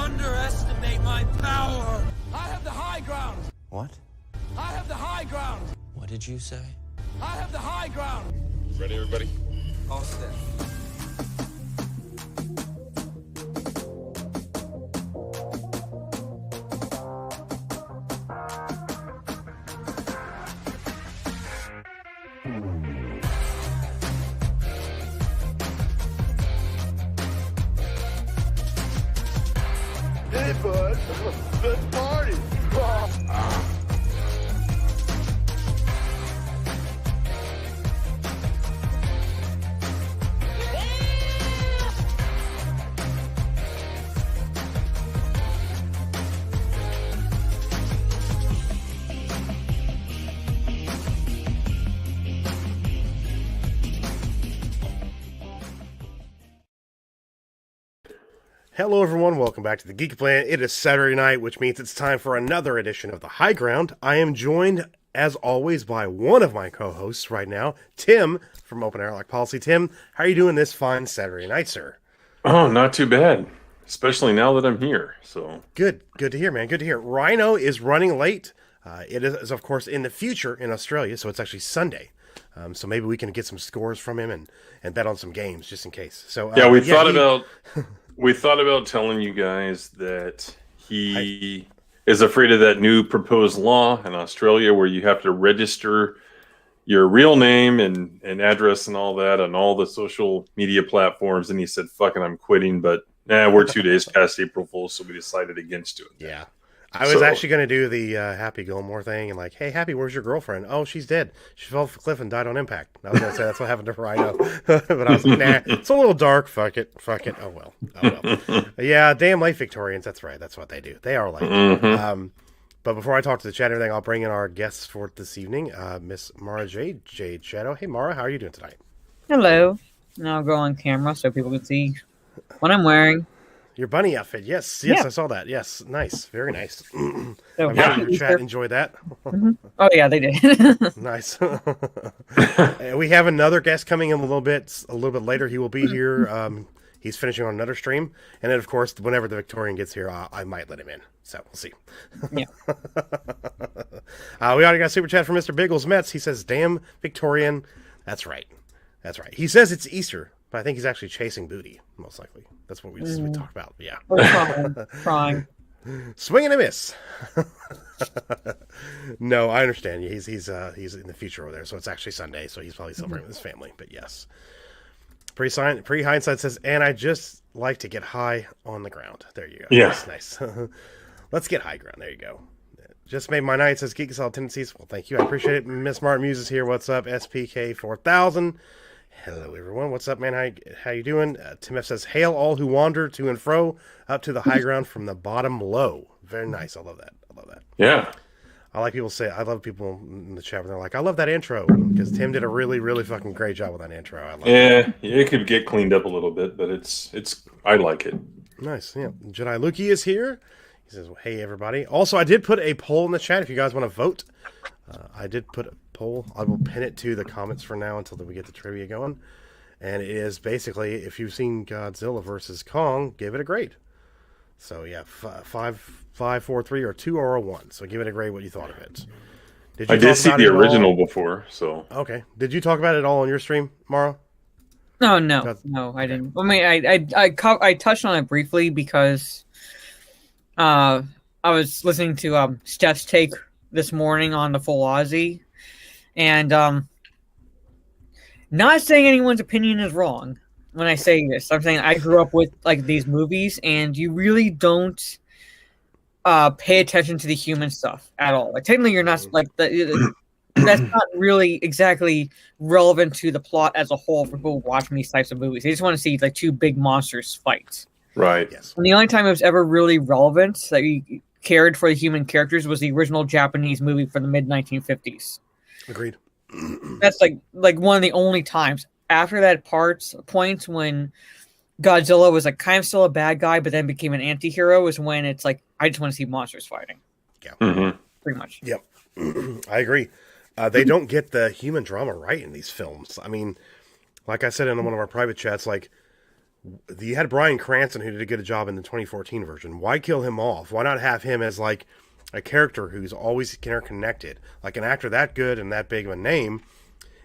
underestimate my power. I have the high ground. What? I have the high ground. What did you say? I have the high ground. Ready, everybody? All set. Hey, bud. Let's party. Hello everyone, welcome back to the Geeky Planet. It is Saturday night, which means it's time for another edition of The High Ground. I am joined, as always, by one of my co-hosts right now, Tim from Open Airlock Policy. Tim, how are you doing this fine Saturday night, sir? Oh, not too bad, especially now that I'm here. So Good to hear, man. Good to hear. Rhino is running late. It is, of course, in the future in Australia, so it's actually Sunday. So maybe we can get some scores from him and bet on some games just in case. So yeah, we thought about telling you guys that he is afraid of that new proposed law in Australia where you have to register your real name and address and all that on all the social media platforms. And he said, fucking, I'm quitting. But we're 2 days past April Fool's, so we decided against it. Yeah. I was actually going to do the Happy Gilmore thing and like, hey, Happy, where's your girlfriend? Oh, she's dead. She fell off a cliff and died on impact. I was going to say that's what happened to Rhino. But I was like, nah, it's a little dark. Fuck it. Oh, well. Yeah, damn late Victorians. That's right. That's what they do. They are late. Mm-hmm. But before I talk to the chat and everything, I'll bring in our guests for this evening, Miss Mara Jade Shadow. Hey, Mara, how are you doing tonight? Hello. Now I'll go on camera so people can see what I'm wearing. Your bunny outfit, yes, Yeah. I saw that. Yes, nice, very nice. So I'm sure your chat enjoyed that. Oh yeah, they did. Nice. We have another guest coming in a little bit later. He will be here. He's finishing on another stream, and then of course, whenever the Victorian gets here, I might let him in. So we'll see. Yeah. We already got a super chat from Mr. Biggles Mets. He says, "Damn Victorian." That's right. That's right. He says it's Easter, but I think he's actually chasing booty, most likely. That's what we talked about. Yeah. Trying. Swing and a miss. No, I understand. He's in the future over there, so it's actually Sunday, so he's probably celebrating with his family. But yes, pre hindsight says, and I just like to get high on the ground. There you go. Yeah, that's nice. Let's get high ground. There you go. Just made my night. Says GEEKICIDAL tendencies. Well, thank you. I appreciate it. Miss Martin Muses here. What's up? SPK 4000. Hello, everyone. What's up, man? How you doing? Tim F says, hail all who wander to and fro up to the high ground from the bottom low. Very nice. I love that. Yeah. I love people in the chat when they're like, I love that intro, because Tim did a really, really fucking great job with that intro. I love it. It could get cleaned up a little bit, but I like it. Nice. Yeah. Jedi Lukey is here. He says, well, hey, everybody. Also, I did put a poll in the chat if you guys want to vote. I did put a poll. I will pin it to the comments for now until we get the trivia going. And it is basically, if you've seen Godzilla versus Kong, give it a grade. So yeah, 5, 4, 3, or 2 or a 1. So give it a grade what you thought of it. I did see the original before, so. Okay. Did you talk about it all on your stream, Mara? No, I didn't. I mean, I touched on it briefly because I was listening to Steph's take this morning on the full Aussie, and not saying anyone's opinion is wrong when I say this. I'm saying I grew up with like these movies, and you really don't pay attention to the human stuff at all. Like technically, you're not like that's not really exactly relevant to the plot as a whole for people watching these types of movies. They just want to see like two big monsters fight. Right. Yes. And the only time it was ever really relevant that you cared for the human characters was the original Japanese movie from the mid 1950s. Agreed. That's like one of the only times. After that point when Godzilla was like kind of still a bad guy, but then became an anti-hero, is when it's like I just want to see monsters fighting. Yeah. Pretty much. Yep. I agree. They don't get the human drama right in these films. I mean, like I said in one of our private chats, like You had Bryan Cranston who did a good job in the 2014 version. Why kill him off? Why not have him as like a character who's always interconnected, like an actor that good and that big of a name,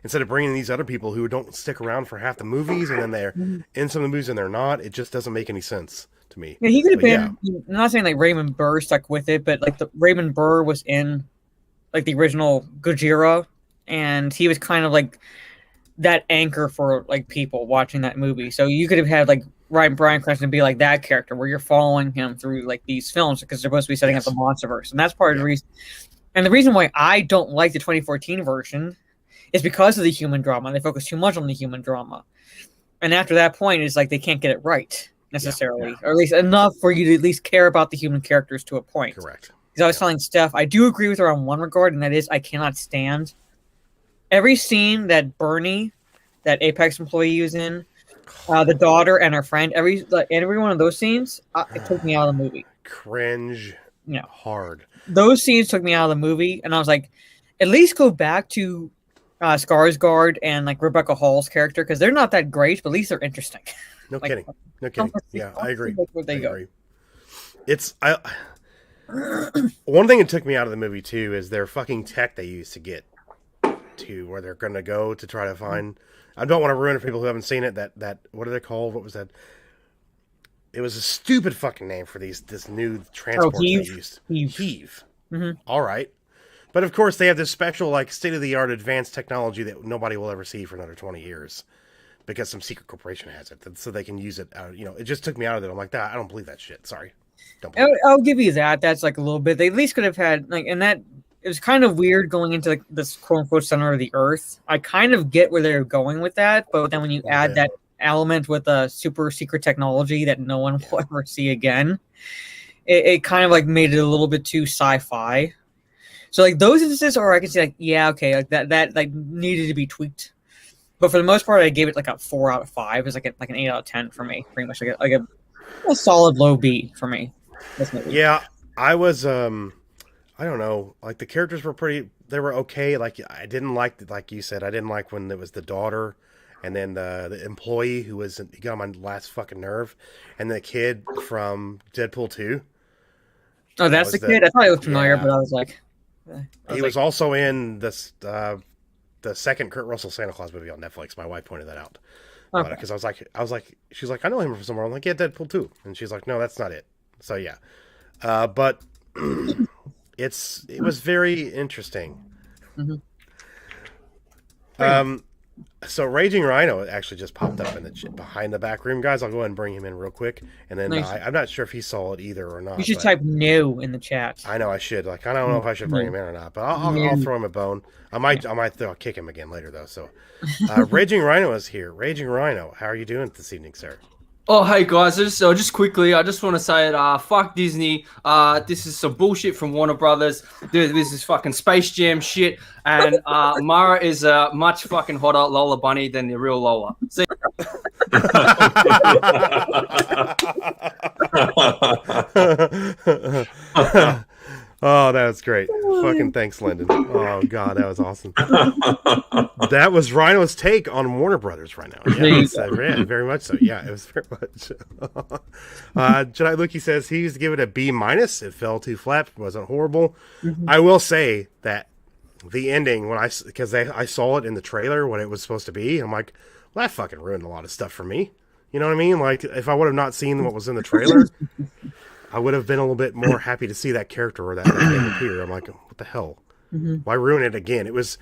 instead of bringing these other people who don't stick around for half the movies and then they're in some of the movies and they're not. It just doesn't make any sense to me. Yeah, he could have been. Yeah. I'm not saying like Raymond Burr stuck with it, but like Raymond Burr was in like the original Gojira, and he was kind of like that anchor for like people watching that movie. So you could have had like Bryan Cranston be like that character where you're following him through like these films because they're supposed to be setting up the MonsterVerse, and that's part of the reason. And the reason why I don't like the 2014 version is because of the human drama. They focus too much on the human drama, and after that point, it's like they can't get it right necessarily, or at least enough for you to at least care about the human characters to a point. Correct. Because I was telling Steph, I do agree with her on one regard, and that is I cannot stand every scene that Bernie, that Apex employee, was in, the daughter and her friend. Every one of those scenes, it took me out of the movie. Cringe. Yeah, hard. Those scenes took me out of the movie, and I was like, at least go back to Skarsgård and like Rebecca Hall's character because they're not that great, but at least they're interesting. No kidding. No kidding. Yeah, I agree. I agree. It's one thing that took me out of the movie too is their fucking tech they used to get to where they're going to go to try to find. I don't want to ruin it for people who haven't seen it. That what are they called? What was that? It was a stupid fucking name for this new transport they used. Heave. Mm-hmm. All right. But of course they have this special like state-of-the-art advanced technology that nobody will ever see for another 20 years because some secret corporation has it, so they can use it. It just took me out of it. I'm like, I don't believe that shit. Sorry. Don't believe it. I'll give you that. That's like a little bit. They at least could have had like, and that it was kind of weird going into like this quote unquote center of the earth. I kind of get where they're going with that, but then when you add that element with a super secret technology that no one will ever see again, it kind of like made it a little bit too sci-fi. So like those instances, or I can say like, yeah, okay, like that like needed to be tweaked. But for the most part, I gave it like a 4 out of 5. It's like an 8 out of 10 for me, pretty much like a solid low B for me. Yeah, I was I don't know, like the characters were they were okay. Like I didn't like you said, I didn't like when it was the daughter and then the employee who he got on my last fucking nerve, and the kid from Deadpool 2. Oh, that's the kid? I thought he looked familiar, but I was like... He was also in this the second Kurt Russell Santa Claus movie on Netflix. My wife pointed that out. Because I was like, she's like, I know him from somewhere. I'm like, yeah, Deadpool 2. And she's like, no, that's not it. So yeah. But it was very interesting. Mm-hmm. So Raging Rhino actually just popped up in behind the back room, guys. I'll go ahead and bring him in real quick, and then nice. I'm not sure if he saw it either or not. You should type no in the chat. I know I should. Like I don't know if I should bring him in or not, but I'll throw him a bone. I might kick him again later though. So Raging Rhino is here. Raging Rhino, how are you doing this evening, sir? Oh, hey guys, just quickly, I just want to say that fuck Disney. This is some bullshit from Warner Brothers. This is fucking Space Jam shit, and Mara is a much fucking hotter Lola Bunny than the real Lola. See? Oh, that was great. Fucking thanks, Lyndon. Oh, God, that was awesome. That was Rhino's take on Warner Brothers right now. Yeah, very much so. Yeah, it was very much. Jedi Luki says he used to give it a B-. It fell too flat. It wasn't horrible. Mm-hmm. I will say that the ending, because I saw it in the trailer, what it was supposed to be, I'm like, well, that fucking ruined a lot of stuff for me. You know what I mean? Like, if I would have not seen what was in the trailer... I would have been a little bit more happy to see that character or that name appear. I'm like, what the hell? Mm-hmm. Why ruin it again? It was...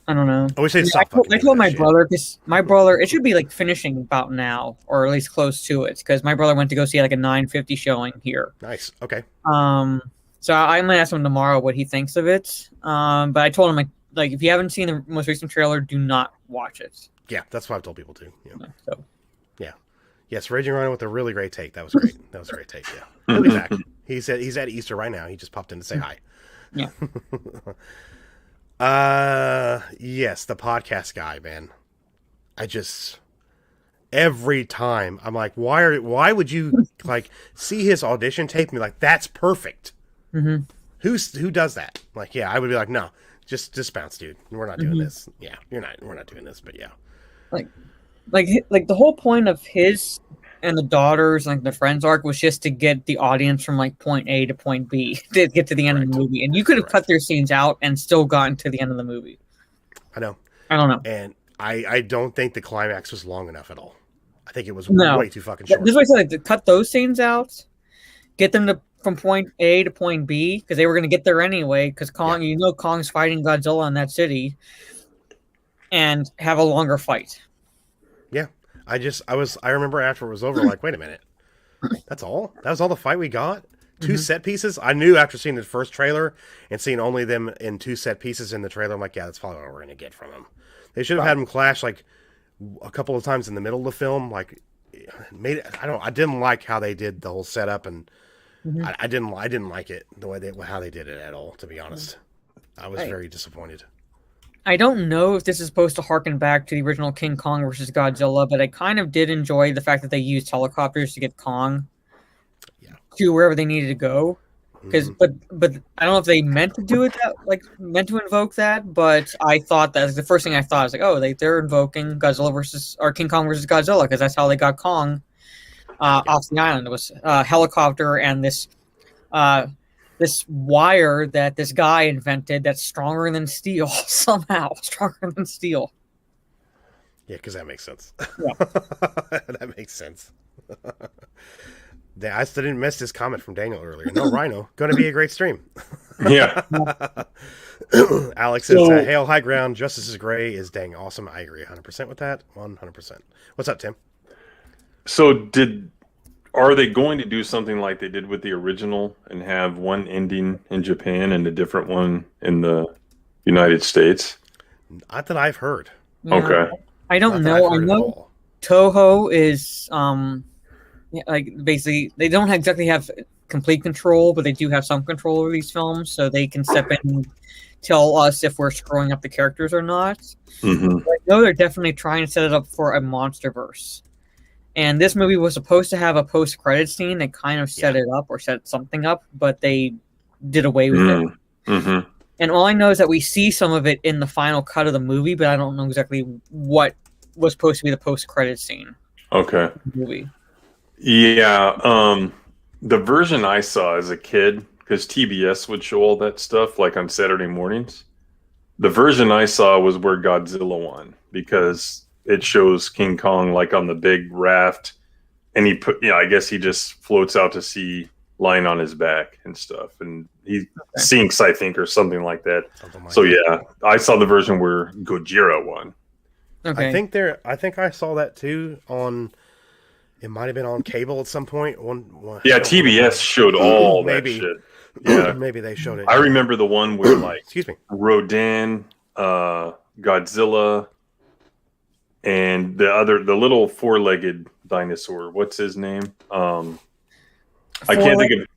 I don't know. I wish they'd stop. I told my brother, because my brother, it should be like finishing about now, or at least close to it, because my brother went to go see like a 9:50 showing here. Nice. Okay. So I'm going to ask him tomorrow what he thinks of it. But I told him, like, if you haven't seen the most recent trailer, do not watch it. Yeah, that's what I've told people to. Yeah. So. Yeah. Yes, Raging Rhino with a really great take. That was great. That was a great take, yeah. He'll be back. He said he's at Easter right now. He just popped in to say hi. Yeah. Yes, the podcast guy, man. Every time I'm like, why would you like see his audition tape and be like, that's perfect? Mm-hmm. Who does that? Like, yeah, I would be like, no, just bounce, dude. We're not doing this. Yeah, we're not doing this, but yeah. Like the whole point of his and the daughters, like the friends arc, was just to get the audience from like point A to point B to get to the end of the movie. And you could have cut their scenes out and still gotten to the end of the movie. I know. I don't know. And I don't think the climax was long enough at all. I think it was way too fucking short. This is why I said, like, to cut those scenes out, get them to from point A to point B, because they were going to get there anyway, because Kong, Kong's fighting Godzilla in that city, and have a longer fight. Yeah. I remember after it was over, like, wait a minute. That's all? That was all the fight we got? Two set pieces? I knew after seeing the first trailer and seeing only them in 2 set pieces in the trailer, I'm like, yeah, that's probably what we're going to get from them. They should have had them clash, like, a couple of times in the middle of the film. Like, I didn't like how they did the whole setup, and I didn't like it, the way how they did it at all, to be honest. I was very disappointed. I don't know if this is supposed to harken back to the original King Kong versus Godzilla, but I kind of did enjoy the fact that they used helicopters to get Kong to wherever they needed to go. Because, but I don't know if they meant to do it meant to invoke that. But I thought that the first thing I thought was like, oh, they're invoking King Kong versus Godzilla, because that's how they got Kong off the island. It was a helicopter and this wire that this guy invented that's stronger than steel somehow. Stronger than steel. Yeah, because that makes sense. Yeah. That makes sense. I still didn't miss this comment from Daniel earlier. No, Rhino, going to be a great stream. Yeah. Alex says, Hail High Ground, Justice is Gray is dang awesome. I agree 100% with that. 100%. What's up, Tim? So are they going to do something like they did with the original and have one ending in Japan and a different one in the United States? Not that I've heard. Yeah. Okay. I don't know. I know Toho is basically they don't exactly have complete control, but they do have some control over these films, so they can step in and tell us if we're screwing up the characters or not. I know they're definitely trying to set it up for a MonsterVerse. And this movie was supposed to have a post-credit scene that kind of set it up or set something up, but they did away with it. And all I know is that we see some of it in the final cut of the movie, but I don't know exactly what was supposed to be the post-credit scene. Okay. Movie. Yeah. The version I saw as a kid, because TBS would show all that stuff like on Saturday mornings, the version I saw was where Godzilla won, because it shows King Kong like on the big raft, and I guess he just floats out to sea lying on his back and stuff, and he sinks, I think, or something like that. Yeah, I saw the version where Gojira won. Okay. I think I saw that too on. It might have been on cable at some point. Yeah, TBS showed all that shit. Yeah, maybe they showed it. I remember the one where like excuse me, Rodan, Godzilla, and the little 4-legged dinosaur. What's his name? I can't think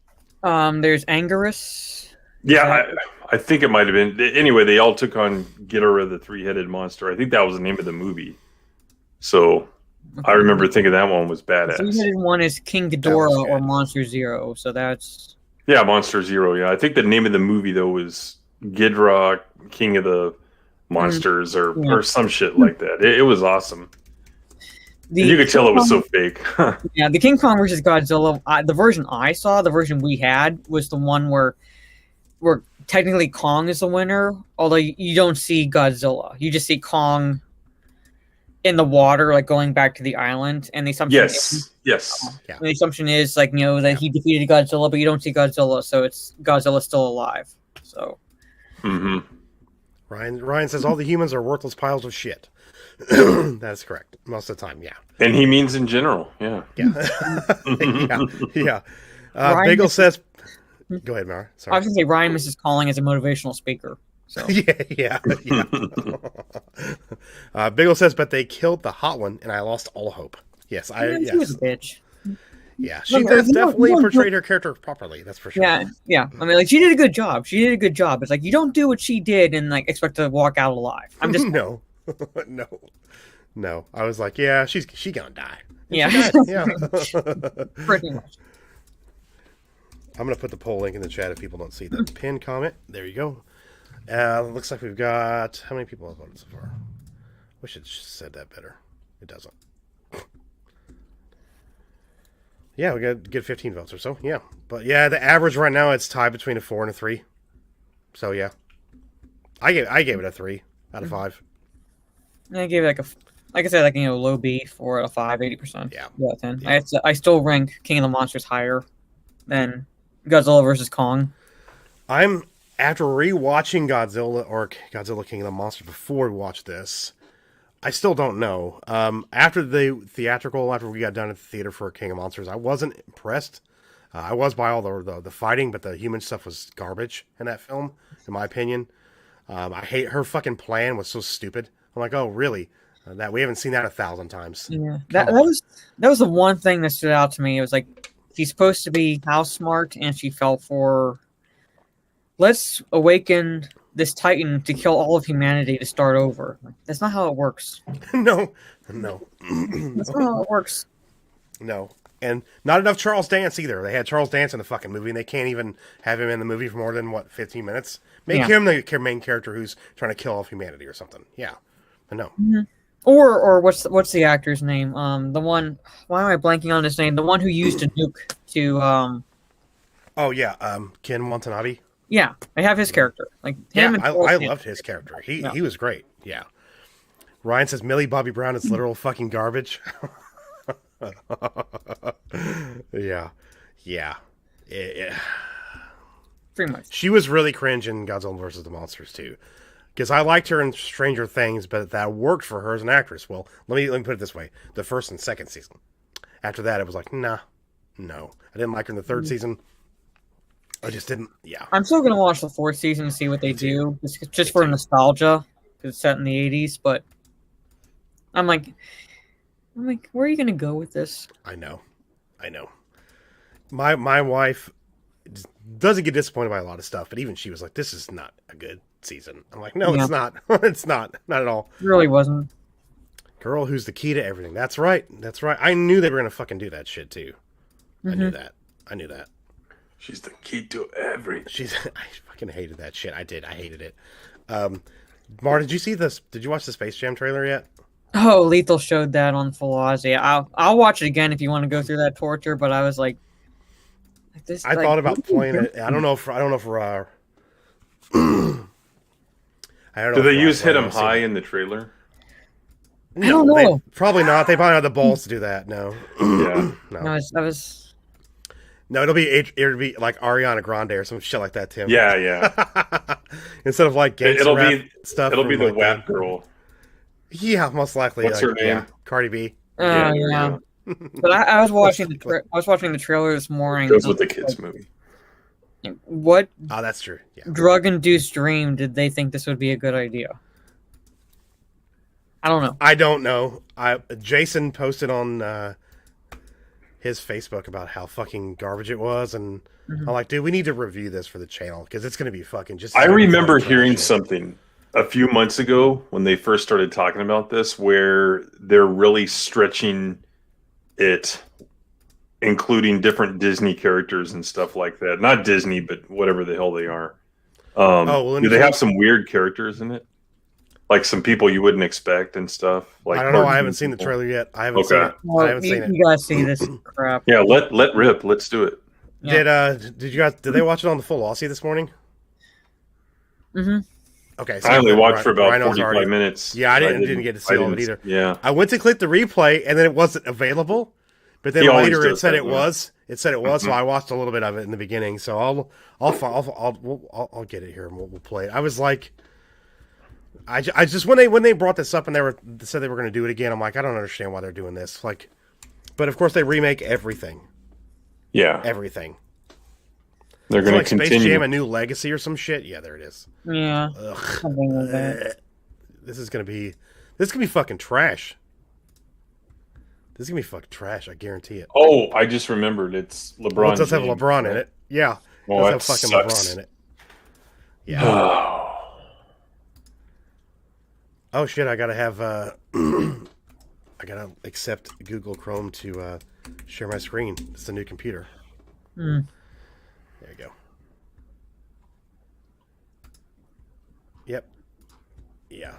of. There's Anguirus. Yeah, I think it might have been. Anyway, they all took on Ghidorah, the 3-headed monster. I think that was the name of the movie. So I remember thinking that one was badass. The 3-headed one is King Ghidorah or Monster Zero. So that's. Yeah, Monster Zero. Yeah, I think the name of the movie though was Ghidorah, King of the Monsters, or some shit like that. It was awesome. You could tell it was so fake. Yeah, the King Kong versus Godzilla. The version I saw, the version we had, was the one where technically Kong is the winner, although you don't see Godzilla. You just see Kong in the water, like going back to the island. And the assumption the assumption is that he defeated Godzilla, but you don't see Godzilla, so it's Godzilla's still alive. So. Ryan says all the humans are worthless piles of shit. That's correct. Most of the time, yeah. And he means in general, yeah. Yeah. Bagel says... Go ahead, Mara. Sorry. I was going to say Ryan misses calling as a motivational speaker. So. Yeah. Bagel says, but they killed the hot one, and I lost all hope. Yes, She was a bitch. Yeah, she definitely portrayed her character properly. That's for sure. Yeah. I mean, she did a good job. It's like you don't do what she did and expect to walk out alive. I'm just no. I was like, yeah, she gonna die. Yeah, yeah. Pretty much. I'm gonna put the poll link in the chat if people don't see the pinned comment. There you go. Looks like we've got how many people have voted so far? Wish it said that better. It doesn't. Yeah, we got get 15 votes or so. Yeah, but yeah, the average right now it's tied between a 4 and a 3. So yeah, I gave it a 3 out of 5. I gave it like I said, like low B, 4 out of 5, 80%. Yeah. Yeah, 10. Yeah. I still rank King of the Monsters higher than Godzilla versus Kong. I'm after rewatching Godzilla King of the Monsters before we watched this. I still don't know. After the theatrical, after we got done at the theater for King of Monsters, I wasn't impressed. I was by all the fighting, but the human stuff was garbage in that film, in my opinion. I hate her fucking plan was so stupid. I'm like, oh really? That we haven't seen that 1,000 times. Yeah, that was the one thing that stood out to me. It was like she's supposed to be house smart, and she fell for let's awaken this Titan to kill all of humanity to start over. That's not how it works. No. That's not how it works. No. And not enough Charles Dance either. They had Charles Dance in the fucking movie, and they can't even have him in the movie for more than, 15 minutes? Make him the main character who's trying to kill all of humanity or something. Yeah. But no. Mm-hmm. Or what's the actor's name? The one... Why am I blanking on his name? The one who used a nuke to... Oh, yeah. Ken Watanabe. Yeah, I have his character. Like him. Yeah, I loved his character. He was great. Yeah. Ryan says Millie Bobby Brown is literal fucking garbage. Yeah. Pretty much. She was really cringe in Godzilla vs. the Monsters too, because I liked her in Stranger Things, but that worked for her as an actress. Well, let me put it this way: the first and second season. After that, it was like, no, I didn't like her in the third season. I just didn't. Yeah. I'm still gonna watch the fourth season and see what they do, just for nostalgia, because it's set in the '80s. But I'm like, where are you gonna go with this? I know. My wife doesn't get disappointed by a lot of stuff, but even she was like, "This is not a good season." I'm like, "No, it's not. It's not at all." It really wasn't. Girl, who's the key to everything? That's right. I knew they were gonna fucking do that shit too. I knew that. She's the key to everything. I fucking hated that shit. I did. I hated it. Mar, did you see this? Did you watch the Space Jam trailer yet? Oh, Lethal showed that on Full Aussie. I'll watch it again if you want to go through that torture. But I was like this. I thought about playing it. I don't know if I don't know. Do they use "Hit 'Em High" in the trailer? I don't know. Probably not. They probably have the balls to do that. No. Yeah. No, that was. No, it'll be like Ariana Grande or some shit like that, Tim. Yeah. Instead of like gangster rap stuff. It'll be the like WAP girl. Yeah, most likely. What's her name? Yeah, Cardi B. Yeah. But I was watching the trailer this morning. Goes with the kids movie. What? Oh, that's true. Yeah. Drug-induced dream did they think this would be a good idea? I don't know. I don't know. Jason posted on his Facebook about how fucking garbage it was, and I'm like, dude, we need to review this for the channel because it's going to be fucking just. I remember hearing something a few months ago when they first started talking about this, where they're really stretching it, including different Disney characters and stuff like that. Not Disney, but whatever the hell they are. Do they have some weird characters in it? Like some people you wouldn't expect and stuff. Like I don't know. I haven't seen the trailer yet. I haven't seen it. Well, I haven't seen it. You guys see this crap? Yeah, let rip. Let's do it. Yeah. Did you guys? Did they watch it on the full Aussie this morning? Mm-hmm. Okay. So I only watched for about Rhino's 45 minutes. Yeah, I didn't get to see all of it either. Yeah. I went to click the replay and then it wasn't available. But then later it said it was. It said it was. So I watched a little bit of it in the beginning. So I'll get it here and we'll play it. I was like. I just when they brought this up and they said they were going to do it again, I'm like, I don't understand why they're doing this. Like, but of course they remake everything. Yeah, everything. They're going to continue. Space Jam: A New Legacy or some shit. Yeah, there it is. Yeah, something like that. This is gonna be fucking trash. This is gonna be fucking trash. I guarantee it. Oh, I just remembered. It's LeBron. Well, it does have LeBron in it. Yeah, it does have fucking LeBron in it. Yeah. Oh shit! I gotta have I gotta accept Google Chrome to share my screen. It's a new computer. There you go. Yep. Yeah.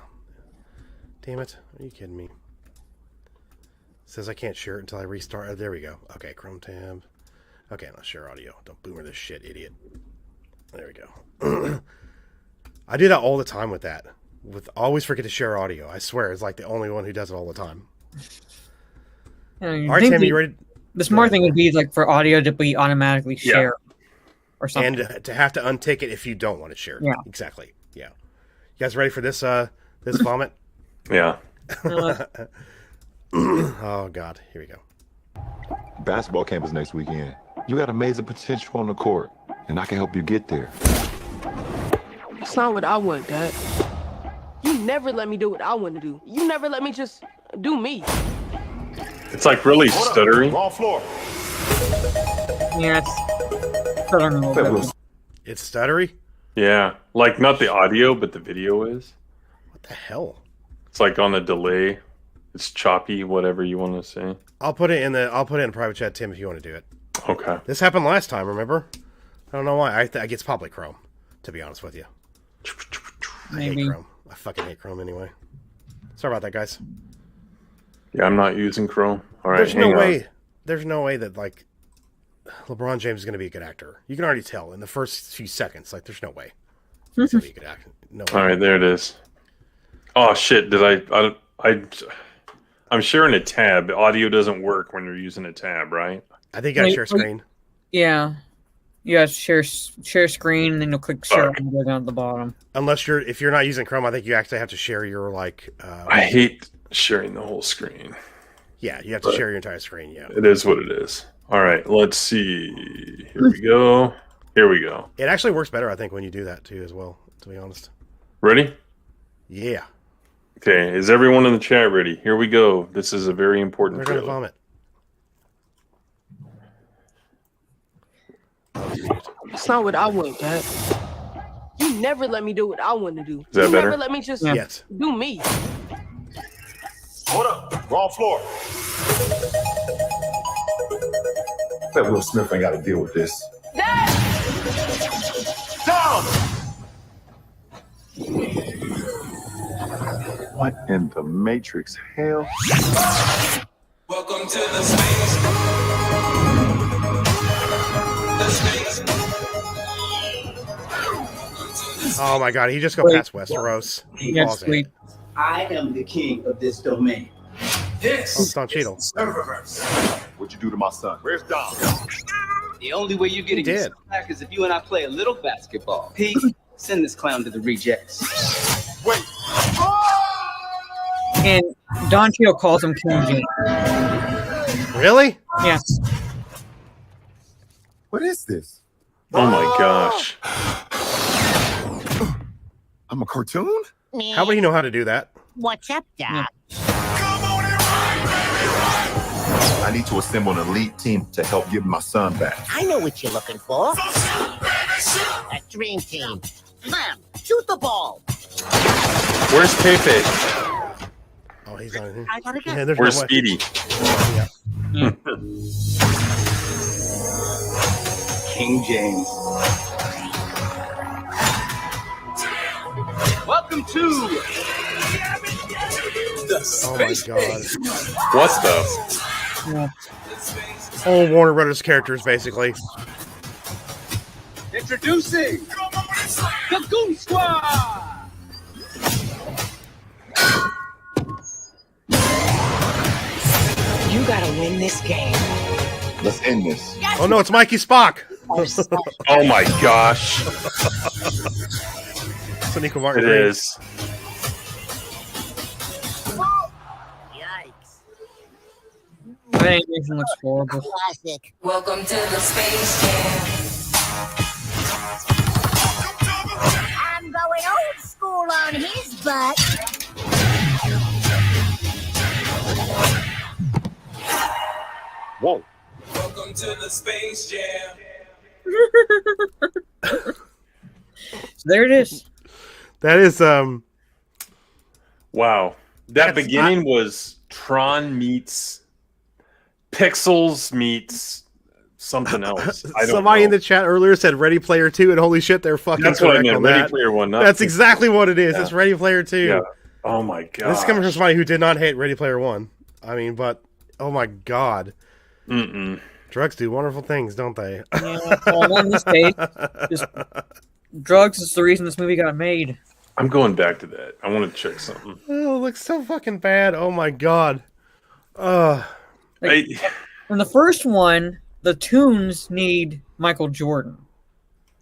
Damn it! Are you kidding me? Says I can't share it until I restart. Oh, there we go. Okay, Chrome tab. Okay, now share audio. Don't boomer this shit, idiot. There we go. I do that all the time with that. Always forget to share audio. I swear, it's like the only one who does it all the time. All right, Tammy, you ready? The smart thing would be like for audio to be automatically shared or something. And to have to untick it if you don't want it shared. Yeah. Exactly. Yeah. You guys ready for this this vomit? Yeah. Oh, God. Here we go. Basketball camp is next weekend. You got amazing potential on the court, and I can help you get there. It's not what I want, Dad. You never let me do what I want to do. You never let me just do me. It's like really stuttering. Wrong floor. Yeah, it's stuttering a little bit. It's stuttery? Yeah. Like not the audio, but the video is. What the hell? It's like on a delay. It's choppy, whatever you want to say. I'll put it in private chat, Tim, if you want to do it. Okay. This happened last time, remember? I don't know why. I think it's probably Chrome, to be honest with you. I hate Chrome. I fucking hate Chrome anyway. Sorry about that, guys. Yeah, I'm not using Chrome. All right. There's no way that like LeBron James is going to be a good actor. You can already tell in the first few seconds. Like, there's no way he's going to be a good actor. No way. All right, there it is. Oh shit! I'm sharing a tab. Audio doesn't work when you're using a tab, right? I think you got to share screen. Yeah. You guys share screen, and then you'll click share and go down at the bottom. Unless if you're not using Chrome, I think you actually have to share your like. I hate sharing the whole screen. Yeah, you have to share your entire screen. Yeah, it is what it is. All right, let's see. Here we go. Here we go. It actually works better, I think, when you do that too, as well. To be honest. Ready? Yeah. Okay, is everyone in the chat ready? Here we go. This is a very important. They're gonna vomit. It's not what I want, Dad. You never let me do what I want to do. Is that you better? Never let me just do me. Hold up. Wrong floor. Bet Will Smith ain't got to deal with this. Dad! Down! What in the Matrix hell? Welcome to the space. Oh my God, he just go past Westeros. Yeah, sweet. I am the king of this domain. This it's not Cheeto. What'd you do to my son? Where's Dom? The only way you get to get back is if you and I play a little basketball. Pete, send this clown to the rejects. Wait. And Don Cheeto calls him King James. Really? Yes. What is this? Oh my gosh. I'm a cartoon? How would he know how to do that? What's up, Doc? I need to assemble an elite team to help get my son back. I know what you're looking for. A dream team. Bam! Shoot the ball. Where's Pepe? Oh, he's not in here. I gotta go. Yeah, there's Where's no way. Speedy? King James. Welcome to Oh my God. What the? All Warner Brothers characters, basically. introducing the Goon Squad. You gotta win this game. Let's end this. Oh no, it's Mikey Spock. Oh my gosh. Sonequa Martin. It is. Yikes. That animation looks horrible. Classic. Welcome to the Space Jam. I'm going old school on his butt. Whoa. Welcome to the Space Jam. There it is. That is Wow. That beginning was Tron meets Pixels meets something else. I don't somebody know. in the chat earlier said Ready Player 2, and holy shit, they're fucking That's what I correct meant. on Ready that. Player One. Not That's Pixels. exactly what it is. Yeah. It's Ready Player 2. Yeah. Oh my god. This is coming from somebody who did not hate Ready Player 1. I mean, but Oh my god. Mm-mm. Drugs do wonderful things, don't they? Yeah, well, in this case, just drugs is the reason this movie got made. I'm going back to that. I want to check something. Oh, it looks so fucking bad. Oh my god. In the first one, the Toons need Michael Jordan.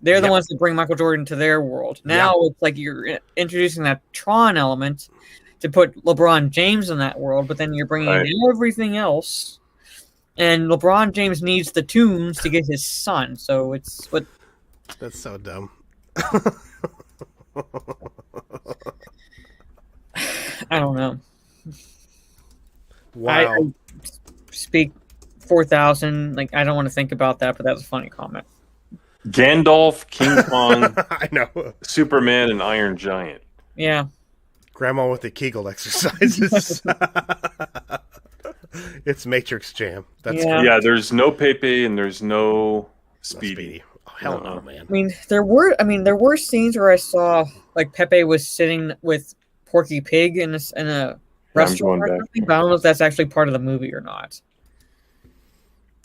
They're the ones that bring Michael Jordan to their world. Now it's like you're introducing that Tron element to put LeBron James in that world, but then you're bringing in everything else. And LeBron James needs the Toons to get his son. So it's what. That's so dumb. I don't know. Wow. I speak 4,000. Like, I don't want to think about that, but that was a funny comment. Gandalf, King Kong, I know. Superman, and Iron Giant. Yeah. Grandma with the Kegel exercises. It's Matrix Jam. That's yeah. There's no Pepe and there's no Speedy. Oh, hell no, man. I mean, there were scenes where I saw like Pepe was sitting with Porky Pig in a restaurant or something, but I don't know if that's actually part of the movie or not.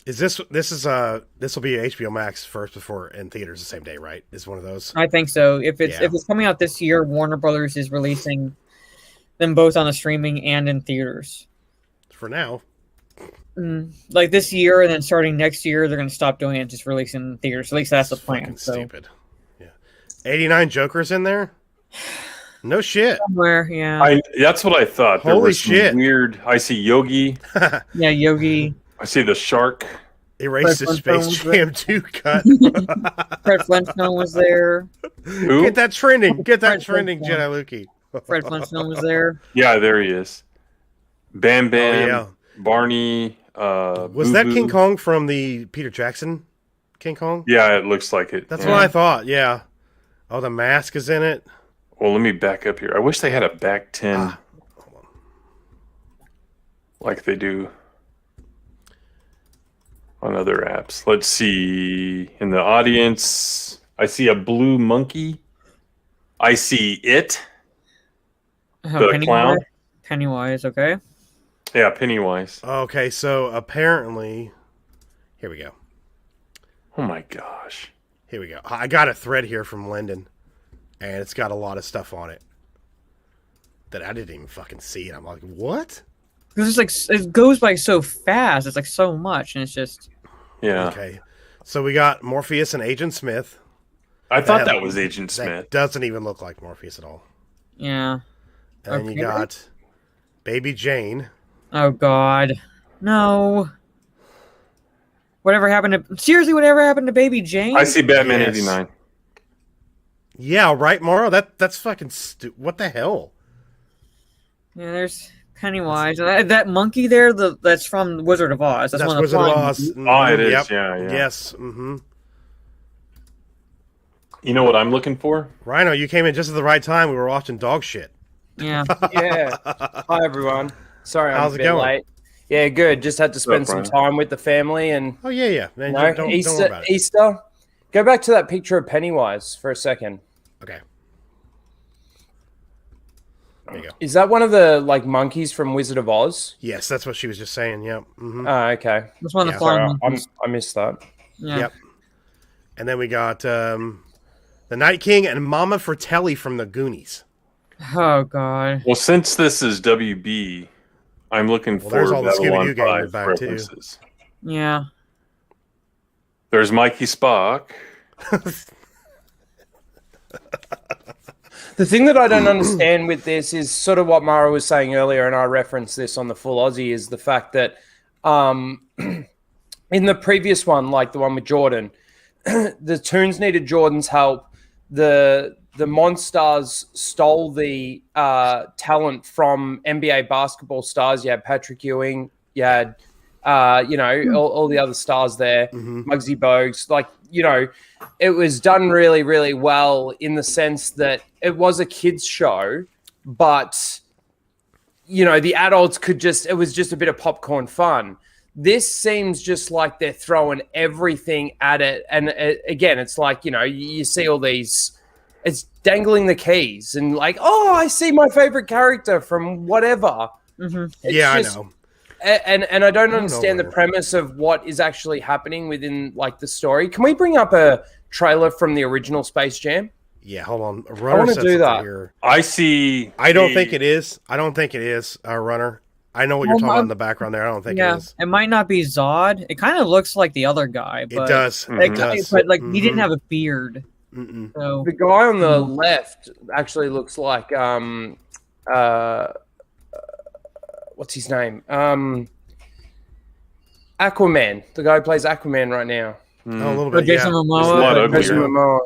Is this will be HBO Max first before in theaters the same day, right? Is one of those? I think so. If it's coming out this year, Warner Brothers is releasing them both on the streaming and in theaters. For now. Like this year, and then starting next year, they're going to stop doing it, just releasing in theaters. At least that's the plan. Stupid. Yeah. 89 Jokers in there? No shit. Somewhere, yeah. That's what I thought. Holy there was shit. some weird. I see Yogi. Yeah, Yogi. I see the shark. Erased the Space Jam 2 cut. Fred Flintstone was there. Who? Get that trending. Get that trending, Jedi Luki. Fred Flintstone was there. Yeah, there he is. Bam Bam. Oh, yeah. Barney. Was that King Kong from the Peter Jackson King Kong? Yeah, it looks like it. That's what I thought, yeah. Oh, the mask is in it. Well, let me back up here. I wish they had a back 10 like they do on other apps. Let's see. In the audience, I see a blue monkey. I see it. The clown. Pennywise, okay. Yeah, Pennywise. Okay, so apparently... Here we go. Oh my gosh. Here we go. I got a thread here from Lyndon, and it's got a lot of stuff on it that I didn't even fucking see. And I'm like, what? Because it's like, it goes by so fast. It's like so much, and it's just... Yeah. Okay. So we got Morpheus and Agent Smith. I thought that was Agent Smith. That doesn't even look like Morpheus at all. Yeah. And then you got Baby Jane. Oh, God. No. Whatever happened to... Seriously, whatever happened to Baby Jane? I see Batman 89. Yeah, right, Morrow? That's fucking what the hell? Yeah, there's Pennywise. That monkey there, that's from Wizard of Oz. That's one of Wizard of Oz. Mm-hmm. Oh, it is. Yep. Yeah. Yes. Mm-hmm. You know what I'm looking for? Rhino, you came in just at the right time. We were watching dog shit. Yeah. Yeah. Hi, everyone. Sorry, I'm How's a it bit going? late. Yeah, good. Just had to spend some time with the family and. Oh yeah. Man, You know, don't Easter. worry about it. Easter. Go back to that picture of Pennywise for a second. Okay. There you go. Is that one of the monkeys from Wizard of Oz? Yes, that's what she was just saying. Yep. Mm-hmm. Oh, okay. That's one of the flying monkeys. I missed that. Yeah. Yep. And then we got the Night King and Mama Fratelli from the Goonies. Oh, God. Well, since this is WB, I'm looking for there's all the Babylon Scooby-Doo gang 5 back, too. references. Yeah. There's Mikey Spock. The thing that I don't understand with this is sort of what Mara was saying earlier, and I referenced this on the Full Aussie, is the fact that in the previous one, like the one with Jordan, the Toons needed Jordan's help. The Monstars stole the talent from NBA basketball stars. You had Patrick Ewing. You had, all the other stars there. Muggsy Bogues. It was done really, really well in the sense that it was a kids show, but, the adults it was just a bit of popcorn fun. This seems just like they're throwing everything at it. And again, it's like, you see all these, it's dangling the keys and I see my favorite character from whatever. Yeah, I know. and I don't know understand the where. premise of what is actually happening within like the story. Can we bring up a trailer from the original Space Jam? Yeah, hold on. I Runner want to said do something that. here. I see. I don't think it is. I don't think it is Runner. I know what you're talking about in the background there. I don't think it is. It might not be Zod. It kind of looks like the other guy, but It does. It does. But like he didn't have a beard. So The guy on the left actually looks like what's his name? Aquaman. The guy who plays Aquaman right now. Oh, a little bit. Jason Yeah. There's a Momoa. lot Jason uglier. Momoa.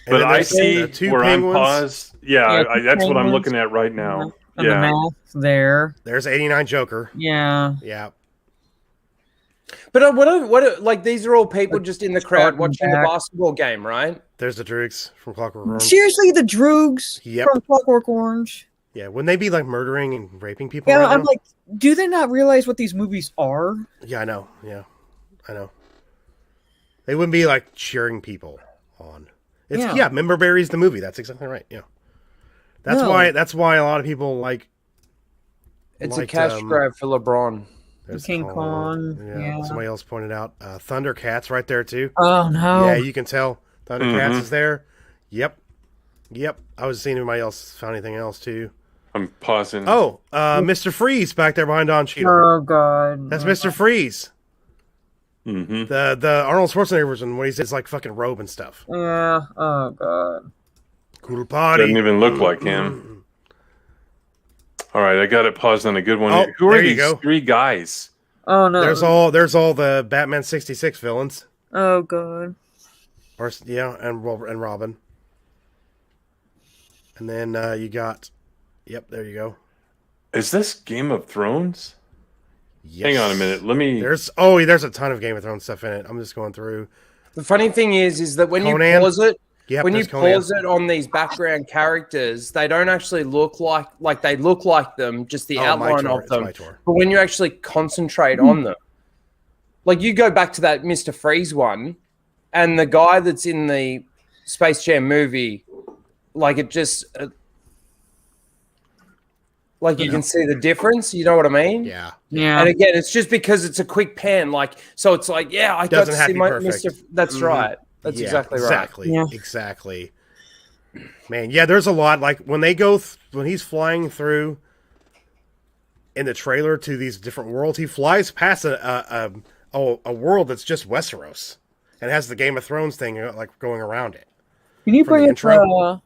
And But then I there's see two where penguins. I'm paused. Yeah, Yeah, I, that's what I'm penguins. looking at right now. And the Yeah. mask there. There's 89 Joker. Yeah. Yeah. But what like these are all people just in the crowd Starting watching the back. basketball game, right? There's the DAIIXL from Clockwork Orange. Seriously, the Droogs Yep. from Clockwork Orange. Yeah, wouldn't they be like murdering and raping people? Yeah, right I'm now? like, do they not realize what these movies are? Yeah, I know. Yeah, I know. They wouldn't be like cheering people on. It's Yeah. Member Berry's the movie. That's exactly right. Yeah, that's No. why. That's why a lot of people like. It's liked, a cash grab for LeBron. there's King Kong, yeah. Somebody else pointed out Thundercats right there too. Oh no! Yeah, you can tell Thundercats is there. Yep. I was seeing if anybody else found anything else too. I'm pausing. Oh, Mr. Freeze back there behind Don Cheadle. Oh god! That's Mr. Freeze. Mm-hmm. The Arnold Schwarzenegger version when he says like fucking robe and stuff. Yeah. Oh god. Cool party. Doesn't even look like him. All right, I got it paused on a good one. Oh, Who are there you these go. three guys? Oh no! There's all the Batman 66 villains. Oh god! And Robin. And then you got there you go. Is this Game of Thrones? Yes. Hang on a minute. Let me. There's a ton of Game of Thrones stuff in it. I'm just going through. The funny thing is that when Conan. you pause it, Yep, when you there's Conan. pause it on these background characters, they don't actually look like they look like them, just the outline Mytor, of it's them. Mytor. But when you actually concentrate on them, like you go back to that Mr. Freeze one, and the guy that's in the Space Jam movie, like it just, like you can see the difference. You know what I mean? Yeah. Yeah. And again, it's just because it's a quick pan, like so. It's like, yeah, I got Doesn't to have see to be my perfect. Mr. That's right. That's exactly right. Exactly. Yeah. Exactly. Man, yeah, there's a lot. Like when they go, when he's flying through in the trailer to these different worlds, he flies past a world that's just Westeros and has the Game of Thrones thing like going around it. Can you From bring the up intro?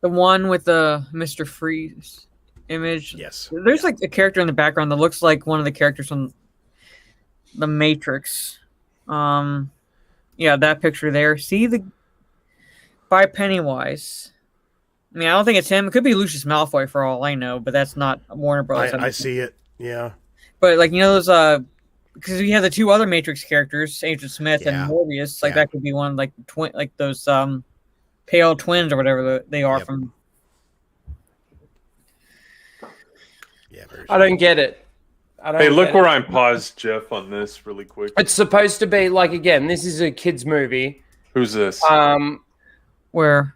the one with the Mr. Freeze image? Yes. There's like a character in the background that looks like one of the characters from the Matrix. Yeah, that picture there. See the by Pennywise. I mean, I don't think it's him. It could be Lucius Malfoy for all I know, but that's not Warner Bros. I see it. Yeah. But like those because we have the two other Matrix characters, Agent Smith and Morbius. Like that could be one like twin, like those pale twins or whatever they are from. Yeah. I don't get it. Hey, look where I'm paused, Jeff, on this really quick. It's supposed to be like again. This is a kids movie. Who's this? Where?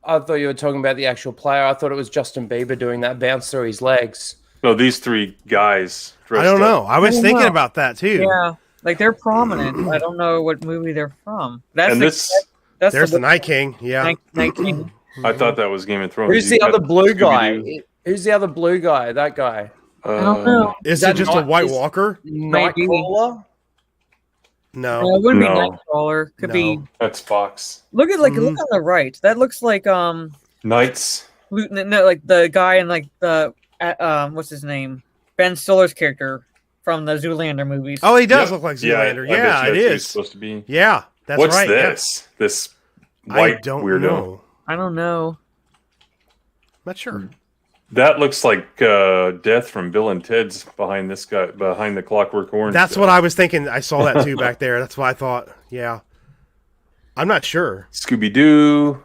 I thought you were talking about the actual player. I thought it was Justin Bieber doing that bounce through his legs. No, these three guys. I don't know. I was thinking know. about that too. Yeah, like they're prominent. I don't know what movie they're from. That's There's the Night King. Yeah. Night King. I thought that was Game of Thrones. Who's You the other got blue Scooby-Doo. guy? Who's the other blue guy? That guy. I don't know. Is that it just a not- White is- Walker? Nightcrawler? No. No, it wouldn't be No. Nightcrawler. Could be. That's Fox. Look at look on the right. That looks like Knights. No, like the guy in like the what's his name? Ben Stiller's character from the Zoolander movies. Oh, he does Yeah. look like Yeah, Zoolander. I bet Yeah, you it that's who he's is. supposed to be. Yeah, that's What's right. yeah. this? This I white don't weirdo. know. I don't know. Not sure. That looks like Death from Bill and Ted's behind this guy, behind the Clockwork Orange. That's guy. what I was thinking. I saw that too back there. That's what I thought. Yeah. I'm not sure. Scooby Doo.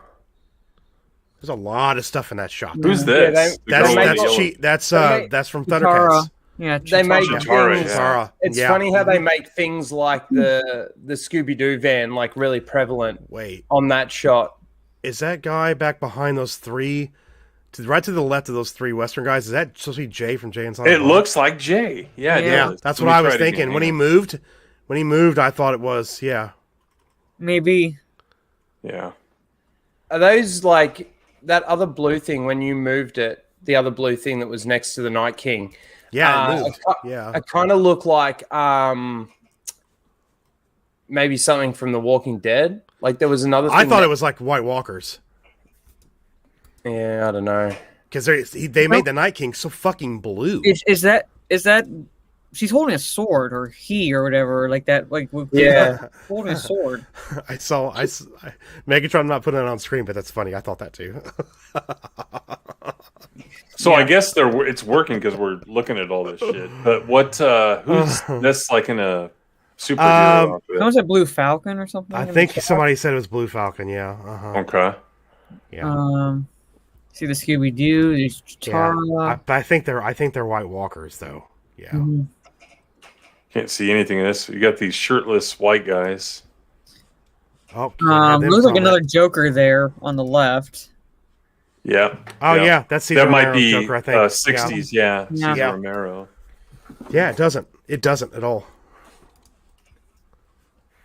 There's a lot of stuff in that shop. Who's Yeah, this? The That's girl in the that's yellow- cheat. That's They from Chitara. Thundercats. Yeah, They make Chitara, things. yeah. Chitara. It's Yeah. funny how they make things like the Scooby Doo van like really prevalent Wait, on that shot. is that guy back behind those three right to the left of those three Western guys, is that supposed to be Jay from Jay and Silent It Bob? looks like Jay. Yeah, it Yeah, does. that's Let what me I was try it thinking. again. When he moved, I thought it was, yeah. Maybe. Yeah. Are those like that other blue thing when you moved it? The other blue thing that was next to the Night King. Yeah, it moved. It kind of looked like maybe something from The Walking Dead. Like there was another thing I thought it was like White Walkers. Yeah, I don't know. Because they made the Night King so fucking blue. Is that she's holding a sword or he or whatever like that? Like holding a sword. I Megatron not putting it on screen, but that's funny. I thought that too. So I guess it's working because we're looking at all this shit. But what? Who's that's like in a superhero outfit? Was it Blue Falcon or something? I think somebody said it was Blue Falcon. Yeah. Okay. Yeah. See the Scooby Doo. There's Tara. Yeah. I think they're White Walkers though. Yeah. Mm-hmm. Can't see anything of this. You got these shirtless white guys. Oh, looks like another Joker there on the left. Yeah. Oh yeah, that's Cesar that might Romero be Joker, I think. 60s. Yeah. Cesar Romero. Yeah, it doesn't. It doesn't at all.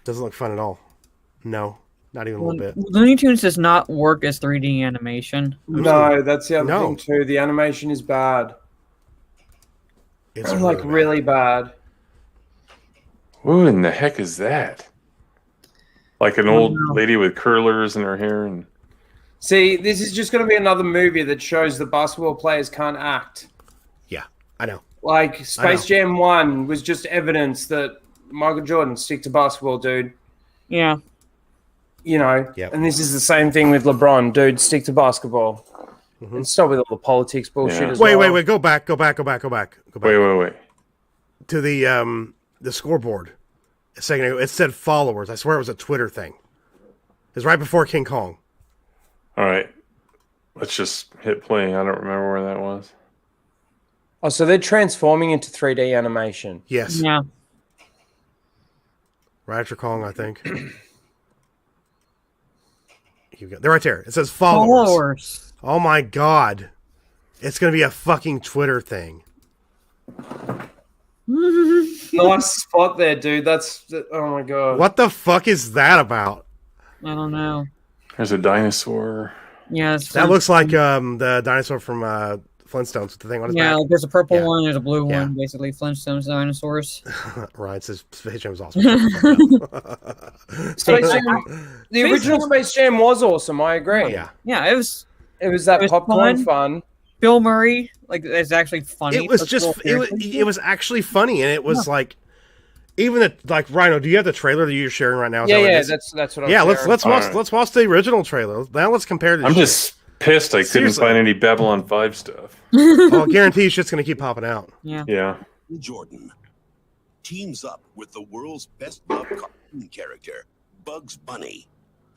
Doesn't look fun at all. No, not even a little bit. Looney Tunes does not work as 3D animation. No, that's the other thing too. The animation is bad. It's like really bad. Who in the heck is that? Like an old lady with curlers in her hair and. See, this is just going to be another movie that shows that basketball players can't act. Yeah, I know. Like Space Jam 1 was just evidence that Michael Jordan stick to basketball, dude. Yeah. You know, and this is the same thing with LeBron, dude. Stick to basketball. And stop with all the politics bullshit as well. Wait. Go back. Wait. To the scoreboard. A second ago, it said followers. I swear it was a Twitter thing. It was right before King Kong. All right. Let's just hit play. I don't remember where that was. Oh, so they're transforming into 3D animation. Yes. Yeah. Right after Kong, I think. They're right there. It says followers. Oh my god. It's going to be a fucking Twitter thing. Nice spot there, dude. Oh my god. What the fuck is that about? I don't know. There's a dinosaur. Yeah, that looks like the dinosaur from Flintstones with the thing on his back. Yeah, there's a purple one, there's a blue one, basically Flintstones dinosaurs. Right, it says Space Jam was awesome. The original Space Jam was awesome, I agree. Yeah, it was that popcorn fun. Bill Murray, like, it's actually funny. It was just it was actually funny, and it was like even like Rhino. Do you have the trailer that you're sharing right now? That's what I'm sharing. let's watch the original trailer. Now let's compare the I'm just pissed I couldn't find any Babylon 5 stuff. I guarantee it's just going to keep popping out. Yeah. Jordan teams up with the world's best loved cartoon character, Bugs Bunny.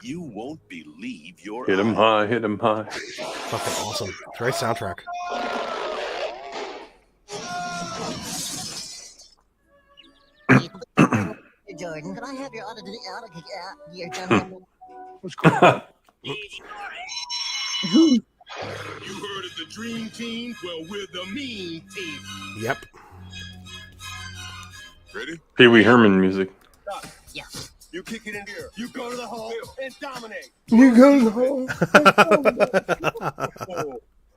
You won't believe your Hit him high, hit him high. Fucking awesome. Great soundtrack. Jordan, can I have your your gentleman? What's going on? You heard of the Dream Team? Well, we're the Mean Team. Yep. Ready? Pee Wee Herman music. Yeah. You kick it in here. You go to the hole and dominate. You go to the hole.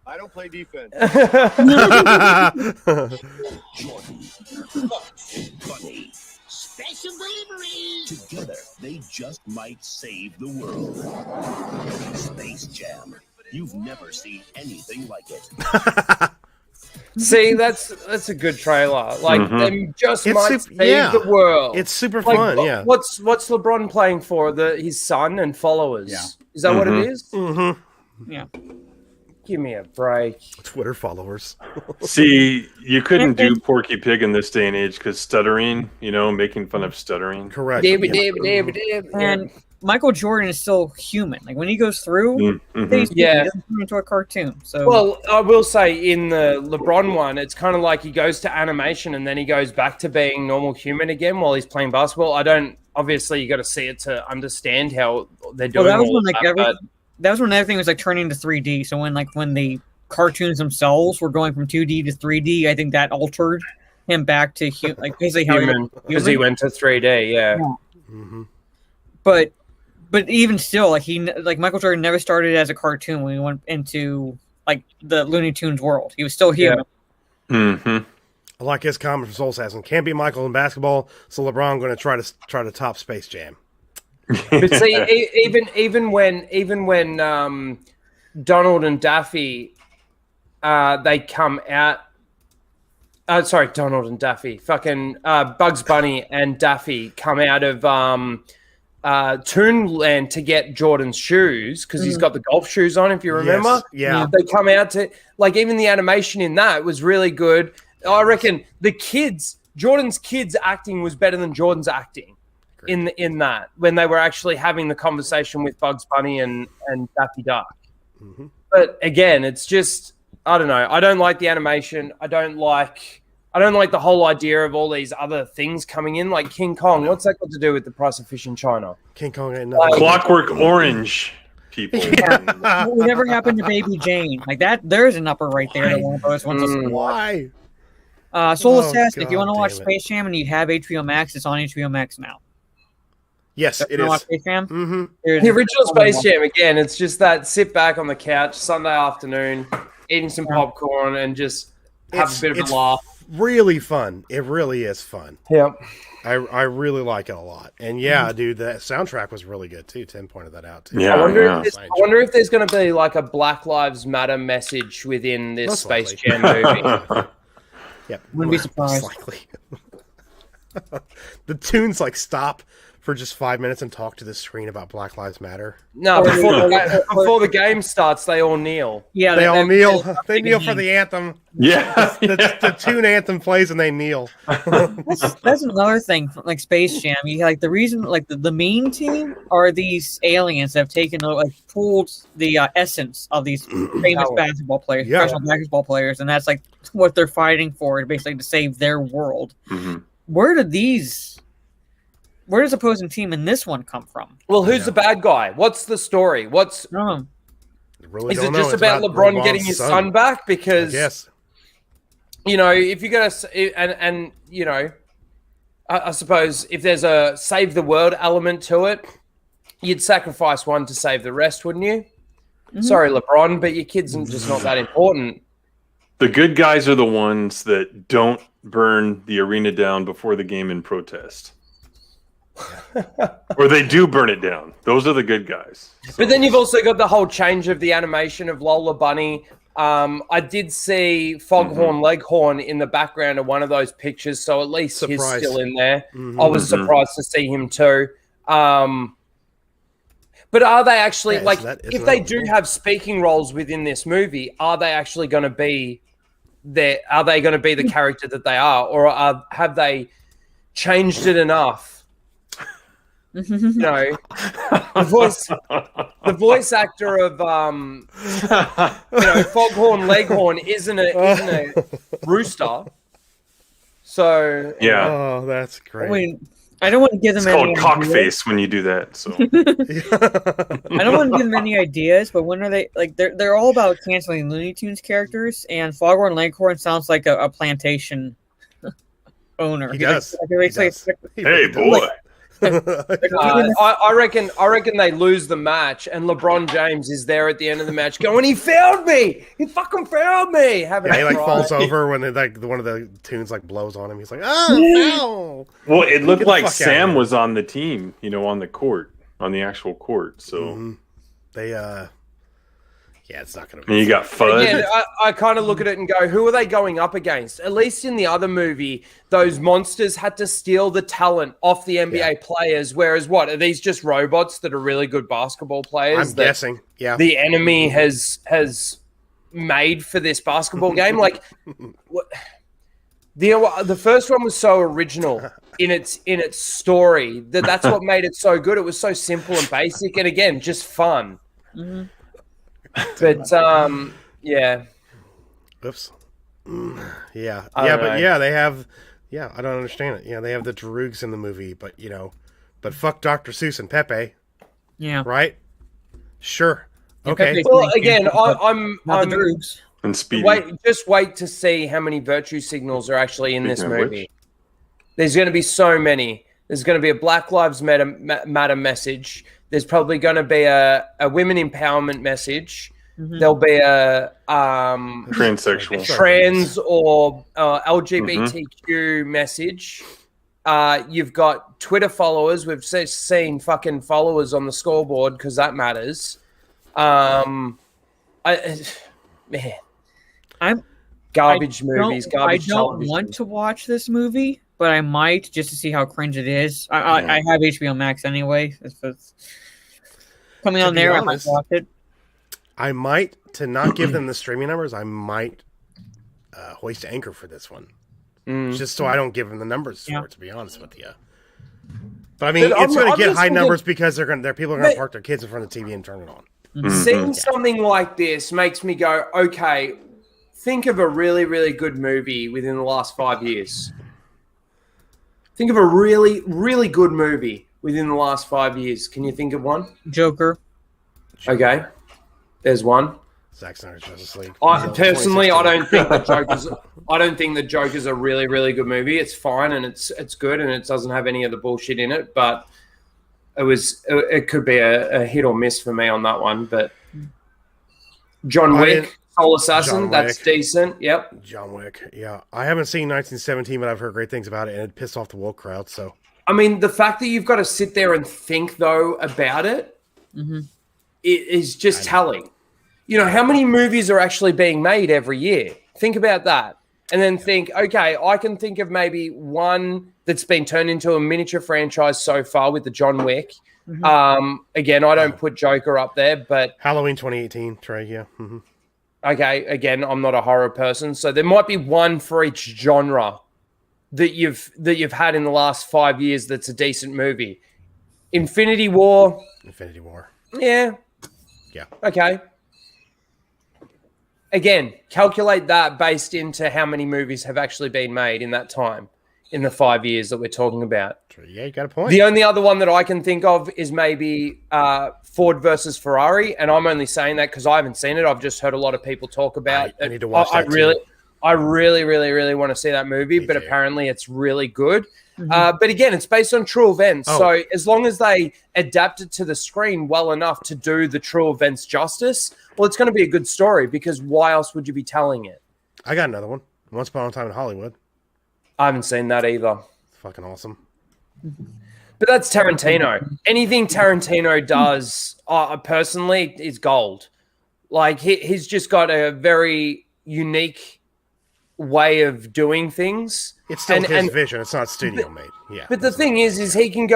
I don't play defense. Jordan, Bunny, special delivery. Together, they just might save the world. Space Jam. You've never seen anything like it. See, that's a good trailer. Like, they just might save the world. It's super like, fun, yeah. What's LeBron playing for? His son and followers? Yeah. Is that what it is? Mm-hmm. Yeah. Give me a break. Twitter followers. See, you couldn't do Porky Pig in this day and age because stuttering, making fun of stuttering. Correct. And Michael Jordan is still human. Like, when he goes through, he doesn't turn into a cartoon. So, well, I will say in the LeBron one, it's kind of like he goes to animation and then he goes back to being normal human again while he's playing basketball. Obviously, you got to see it to understand how they're doing. Well, that was when that was when everything was like turning to 3D. So when the cartoons themselves were going from 2D to 3D. I think that altered him back to like basically how Human, because he went to 3D. Yeah. But even still, like Michael Jordan never started as a cartoon when he went into like the Looney Tunes world. He was still human. Mm-hmm. I like his comment from Soul Assassin. Can't beat Michael in basketball, so LeBron going to try to top Space Jam. But see, even when Donald and Daffy, they come out. Sorry, Donald and Daffy. Fucking Bugs Bunny and Daffy come out of Toonland to get Jordan's shoes because he's got the golf shoes on. If you remember, yeah. They come out to like even the animation in that was really good. I reckon Jordan's kids acting was better than Jordan's acting. In that when they were actually having the conversation with Bugs Bunny and Daffy Duck. Mm-hmm. But again, it's just I don't know. I don't like the animation. I don't like the whole idea of all these other things coming in, like King Kong. What's that got to do with the price of fish in China? King Kong ain't Like, Clockwork Orange people. Whatever happened to Baby Jane? Like that, there's an upper right there that one of us wants to watch. Why? Soul Assassin, if you want to watch Space Jam and you have HBO Max, it's on HBO Max now. Yes, it is. Space Jam? Mm-hmm. The original Space Jam, again, it's just that sit back on the couch Sunday afternoon, eating some popcorn and just have a bit of a laugh. Really fun. It really is fun. Yeah. I really like it a lot. And yeah, dude, the soundtrack was really good too. Tim pointed that out too. Yeah, I wonder if there's going to be like a Black Lives Matter message within this Space Jam movie. Yep. Wouldn't be surprised. Likely. The tunes like stop for just 5 minutes and talk to the screen about Black Lives Matter. No, before the game starts, they all kneel. Yeah, they all kneel. They kneel for the anthem. Yeah, the tune anthem plays and they kneel. That's another thing, like Space Jam. You like the reason, like the main team are these aliens that have taken, like, pulled the essence of these famous basketball players, professional basketball players, and that's like what they're fighting for, basically to save their world. Mm-hmm. Where does opposing team in this one come from? Well, who's the bad guy? What's the story? Is it just about LeBron getting his son back? Because yes, you know, if you're gonna and you know, I suppose if there's a save the world element to it, you'd sacrifice one to save the rest, wouldn't you? Mm-hmm. Sorry, LeBron, but your kids are just not that important. The good guys are the ones that don't burn the arena down before the game in protest. Or they do burn it down. Those are the good guys. So. But then you've also got the whole change of the animation of Lola Bunny. I did see Foghorn Leghorn in the background of one of those pictures, so at least he's still in there. I was surprised to see him too. But are they actually if they do have speaking roles within this movie, are they actually going to be there? Are they going to be the character that they are, or have they changed it enough? You know, the voice actor of Foghorn Leghorn isn't a rooster. So yeah, oh, that's great. I mean, I don't want to give them it's called cockface when you do that. So I don't want to give them any ideas, but when are they like? They're all about canceling Looney Tunes characters, and Foghorn Leghorn sounds like a plantation owner. He does. Hey, boy. I reckon they lose the match, and LeBron James is there at the end of the match going, "He fouled me! He fucking fouled me!" He like falls over when one of the tunes like blows on him. He's like, "Oh, no!" Well, it looked like Sam was on the team, on the court, on the actual court. So they it's not going to be. And you got Fudd. Again, I kind of look at it and go, who are they going up against? At least in the other movie, those monsters had to steal the talent off the NBA players. Whereas what? Are these just robots that are really good basketball players? I'm guessing. Yeah. The enemy has made for this basketball game. Like the first one was so original in its story that's what made it so good. It was so simple and basic, and again, just fun. Mm-hmm. But yeah. Oops. Yeah. They have. Yeah, I don't understand it. They have the Droogs in the movie, but but fuck Dr. Seuss and Pepe. Yeah. Right. Sure. Yeah, okay. Well, again, I'm the Droogs. And Speedy. Just wait to see how many virtue signals are actually in this Speaking of movie. which. There's going to be so many. There's going to be a Black Lives Matter message. There's probably going to be a women empowerment message. There'll be a transsexual, trans or LGBTQ message. You've got Twitter followers. We've seen fucking followers on the scoreboard because that matters. Man, garbage movies. Garbage. I don't want to watch this movie, but I might just to see how cringe it is. I have HBO Max anyway. If it's coming on there, honest, I might watch it. I might, to not give them the streaming numbers, I might hoist anchor for this one. Just so I don't give them the numbers for it, to be honest with you. But I mean, it's going to get high numbers because people are going to park their kids in front of the TV and turn it on. Seeing something like this makes me go, okay, think of a really, really good movie within the last 5 years. Think of a really, really good movie within the last 5 years. Can you think of one? Joker. Okay. There's one. Zack Snyder's Justice League. Personally, I don't think the Joker's a really, really good movie. It's fine and it's good and it doesn't have any of the bullshit in it, but it could be a hit or miss for me on that one. But John Wick, Soul Assassin, that's decent. Yep. John Wick. Yeah. I haven't seen 1917, but I've heard great things about it and it pissed off the woke crowd. So I mean, the fact that you've got to sit there and think though about it, it is just telling. You know, how many movies are actually being made every year? Think about that. And then think, okay, I can think of maybe one that's been turned into a miniature franchise so far with the John Wick. Again, I don't put Joker up there, but... Halloween 2018, Trey, yeah. Okay, again, I'm not a horror person, so there might be one for each genre that you've had in the last 5 years that's a decent movie. Infinity War. Yeah. Okay. Again, calculate that based into how many movies have actually been made in that time, in the 5 years that we're talking about. Yeah, you got a point. The only other one that I can think of is maybe Ford versus Ferrari, and I'm only saying that because I haven't seen it. I've just heard a lot of people talk about it. I need to watch that I really want to see that movie, but apparently it's really good. But again, it's based on true events. So as long as they adapt it to the screen well enough to do the true events justice, well, it's going to be a good story because why else would you be telling it? I got another one. Once Upon a Time in Hollywood. I haven't seen that either. It's fucking awesome. But that's Tarantino. Anything Tarantino does, personally, is gold. Like, he's just got a very unique way of doing things. It's still his vision. It's not studio made. Yeah. But the thing is he can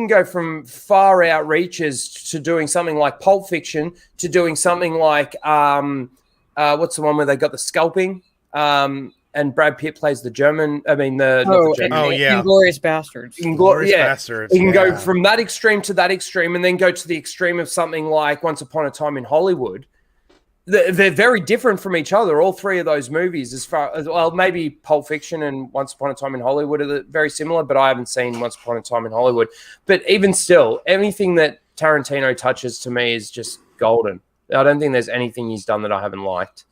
go from far out reaches to doing something like Pulp Fiction to doing something like what's the one where they got the scalping and Brad Pitt plays the German. I mean Inglourious Bastards. Bastards. He can go from that extreme to that extreme, and then go to the extreme of something like Once Upon a Time in Hollywood. They're very different from each other, all three of those movies. As far as, well, maybe Pulp Fiction and Once Upon a Time in Hollywood are very similar, but I haven't seen Once Upon a Time in Hollywood. But even still, anything that Tarantino touches to me is just golden. I don't think there's anything he's done that I haven't liked.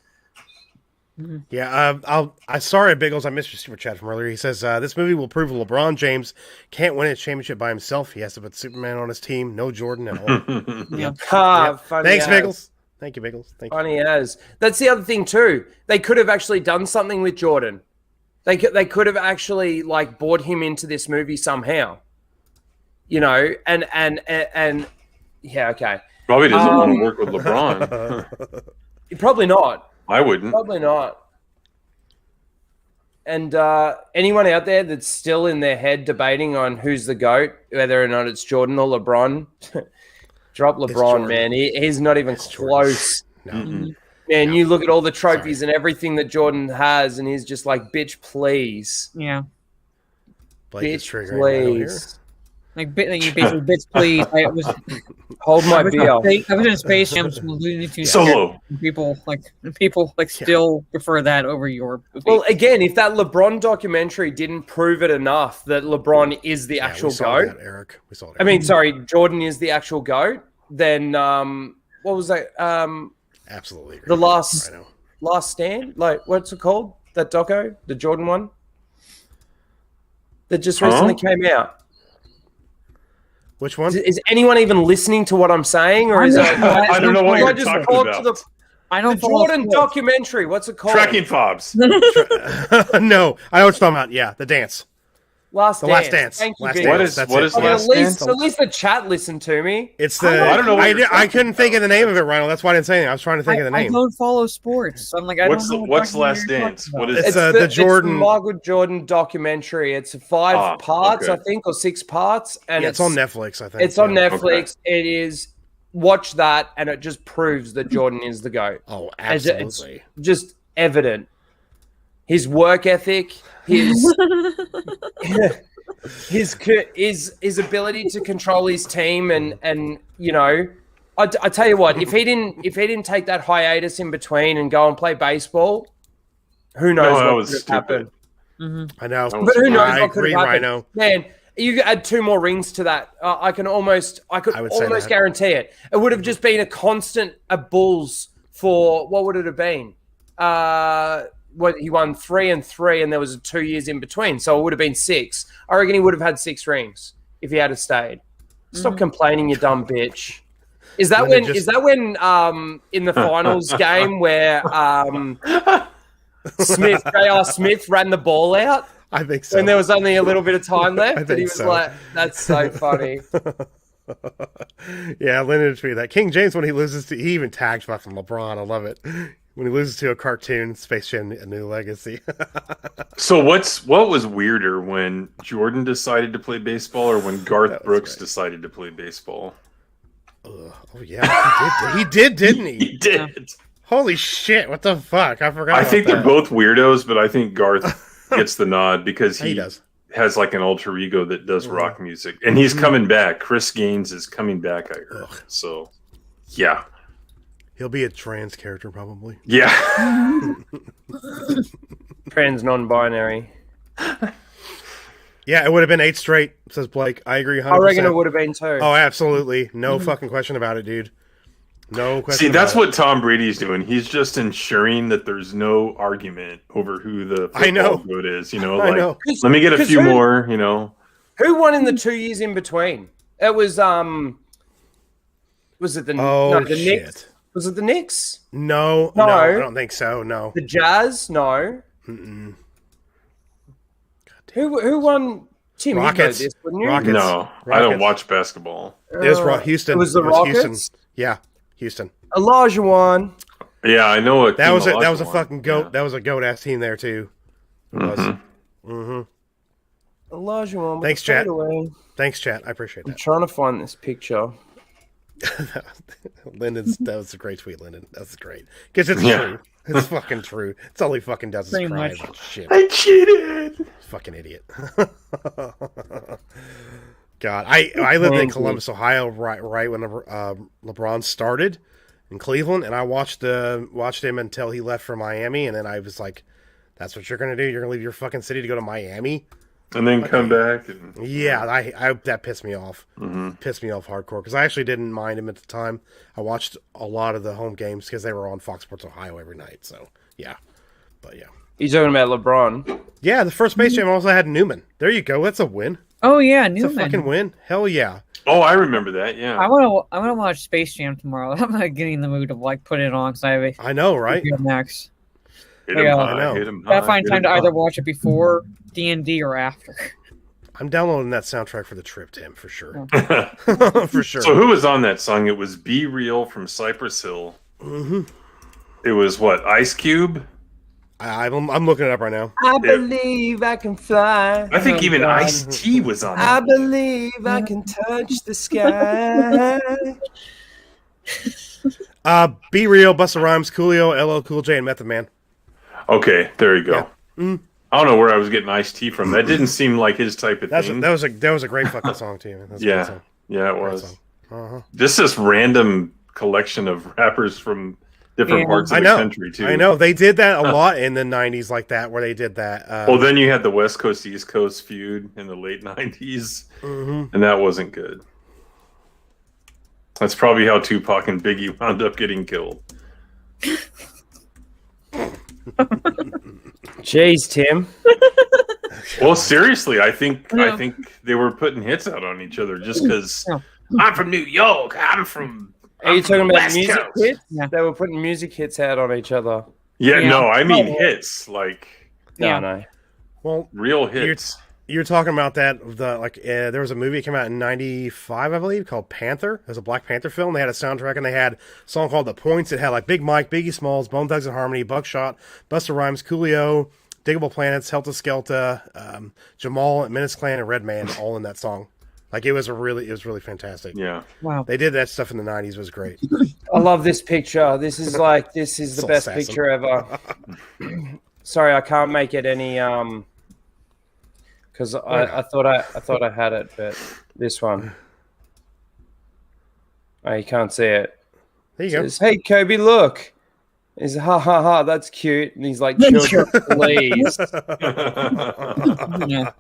Yeah, sorry, Biggles, I missed your super chat from earlier. He says, this movie will prove LeBron James can't win his championship by himself. He has to put Superman on his team. No Jordan at all. Thanks, Biggles. Thank you, Biggles. Thank you. Funny as. That's the other thing too. They could have actually done something with Jordan. They could have actually like brought him into this movie somehow. You know, and yeah, okay. Probably doesn't want to work with LeBron. Probably not. I wouldn't. Probably not. And anyone out there that's still in their head debating on who's the GOAT, whether or not it's Jordan or LeBron, drop LeBron, man. He's not even close. No. Man, you look at all the trophies and everything that Jordan has, and he's just like, bitch, please. Yeah. Bitch, please. Like you basically, bitch, please. Hold my beer. I was in Space Jam Solo. People still prefer that over your movie. Well, again, if that LeBron documentary didn't prove it enough that LeBron is the actual GOAT, Eric. We saw that. I mean, sorry, Jordan is the actual GOAT. Then what was that? Absolutely. The last. I know. Last Stand? Like, what's it called? That doco, the Jordan one, that just recently came out. Which one? Is anyone even listening to what I'm saying, or is it? I don't know what you're talking about. I don't the Jordan documentary. What's it called? Tracking fobs. No, I know what you're talking about. Yeah, The Dance. Last Dance. Thank you, What Big. is That's what it. is Okay, Last at least Dance? at least the chat listened to me. It's the. I don't know what you're I couldn't think of the name of it, Rhino. That's why I didn't say anything. I was trying to think of the I name. don't follow sports. So I'm like, I What's don't know what's documentary Last you're talking Dance? about. What is It's it? the Jordan. It's the Michael Jordan documentary. It's 5 parts, okay. I think, or 6 parts, and Yeah, it's on Netflix, I think. It's on yeah. Netflix. It is. Watch that, and it just proves that Jordan is the GOAT. Oh, It's absolutely. just evident. His work ethic, his his ability to control his team, and you know, I tell you what, if he didn't take that hiatus in between and go and play baseball, who knows that what was could have stupid. happened. I know. But who knows I what could agree, have happened. Rhino. Man, you add 2 more rings to that. I could almost guarantee it. It would have just been a constant Bulls for what would it have been? What he won 3 and 3, and there was 2 years in between, so it would have been 6. I reckon he would have had 6 rings if he had stayed. Stop complaining, you dumb bitch. Is that when in the finals game where J.R. Smith ran the ball out? I think so. And there was only a little bit of time left, and he was so. like, "That's so funny." Yeah, Lennon tweeted that. King James, when he loses to, he even tagged fucking LeBron. I love it. When he loses to a cartoon, Space Jam: A New Legacy. So what was weirder, when Jordan decided to play baseball or when Garth Brooks decided to play baseball? Oh yeah, he did, didn't he? He did. Holy shit! What the fuck? I forgot. I think they're both weirdos, but I think Garth gets the nod because he has like an alter ego that does rock music, and he's coming back. Chris Gaines is coming back, I heard. So, yeah. He'll be a trans character, probably. Yeah. Trans non-binary. Yeah, it would have been 8 straight, says Blake. I agree 100%. I reckon it would have been 2. Oh, absolutely. No fucking question about it, dude. No question. See, that's about what Tom Brady's doing. He's just ensuring that there's no argument over who the football goat is. You know, I like, know. let me get a few more, you know. Who won in the 2 years in between? It was it the Knicks? Was it the Knicks? No, I don't think so. No. The Jazz? No. Mm-mm. Who won? Tim, Rockets. you know this, wouldn't you? Rockets. No, I don't watch basketball. It was Houston. It was the Houston. Rockets? Yeah, Houston. Elijah won. Yeah, I know it. That was a fucking goat. Yeah. That was a goat ass team there too. Elijah won. Thanks, chat. Thanks, chat. I appreciate that. I'm trying to find this picture. That was a great tweet, Lyndon. That's great because it's true. It's fucking true. It's all he fucking does is cry about shit. I cheated. Fucking idiot. God, I lived in Columbus, Ohio, right when LeBron started in Cleveland, and I watched him until he left for Miami, and then I was like, "That's what you're gonna do? You're gonna leave your fucking city to go to Miami?" And then come back. And, yeah, I that pissed me off. Pissed me off hardcore because I actually didn't mind him at the time. I watched a lot of the home games because they were on Fox Sports Ohio every night. So yeah, but yeah. You talking about LeBron? Yeah, the first Space Jam also had Newman. There you go. That's a win. Oh yeah, Newman. That's a fucking win. Hell yeah. Oh, I remember that. Yeah. I wanna watch Space Jam tomorrow. I'm not getting in the mood to like put it on because I know, right? Max. Hit him high, I know. Hit him high, gotta find time to either watch it before D&D or after. I'm downloading that soundtrack for the trip, Tim, for sure. For sure. So who was on that song? It was Be Real from Cypress Hill. It was what? Ice Cube? I'm looking it up right now. I believe I can fly. I think even Ice-T was on I that. believe I can touch the sky. Be Real, Busta Rhymes, Coolio, LL Cool J, and Method Man. Okay, there you go. Yeah. I don't know where I was getting Ice-T from. That didn't seem like his type of thing. That was a great fucking song too. Man. Yeah, it was. Just this random collection of rappers from different parts of the country too. I know they did that a lot in the '90s, like that, where they did that. Well, then you had the West Coast East Coast feud in the late '90s, and that wasn't good. That's probably how Tupac and Biggie wound up getting killed. Jeez, Tim. Well, seriously, I think they were putting hits out on each other just because I'm from New York. I'm from. Are you talking about West music Coast. hits? Yeah. They were putting music hits out on each other. Yeah, no, I mean hits like. No. Well, real hits. You're talking about that. There was a movie that came out in '95, I believe, called Panther. It was a Black Panther film. They had a soundtrack, and they had a song called "The Points." It had like Big Mike, Biggie Smalls, Bone Thugs and Harmony, Buckshot, Busta Rhymes, Coolio, Diggable Planets, Helta Skelta, Jamal, Menace Clan, and Redman, all in that song. Like it was really fantastic. Yeah, wow. They did that stuff in the '90s. It was great. I love this picture. This is the best picture ever. Sorry, I can't make it any because I thought I had it, but this one. Oh, you can't see it. There you go. Says, hey Kobe, look. He's ha ha ha, that's cute. And he's like, children, please. Yeah.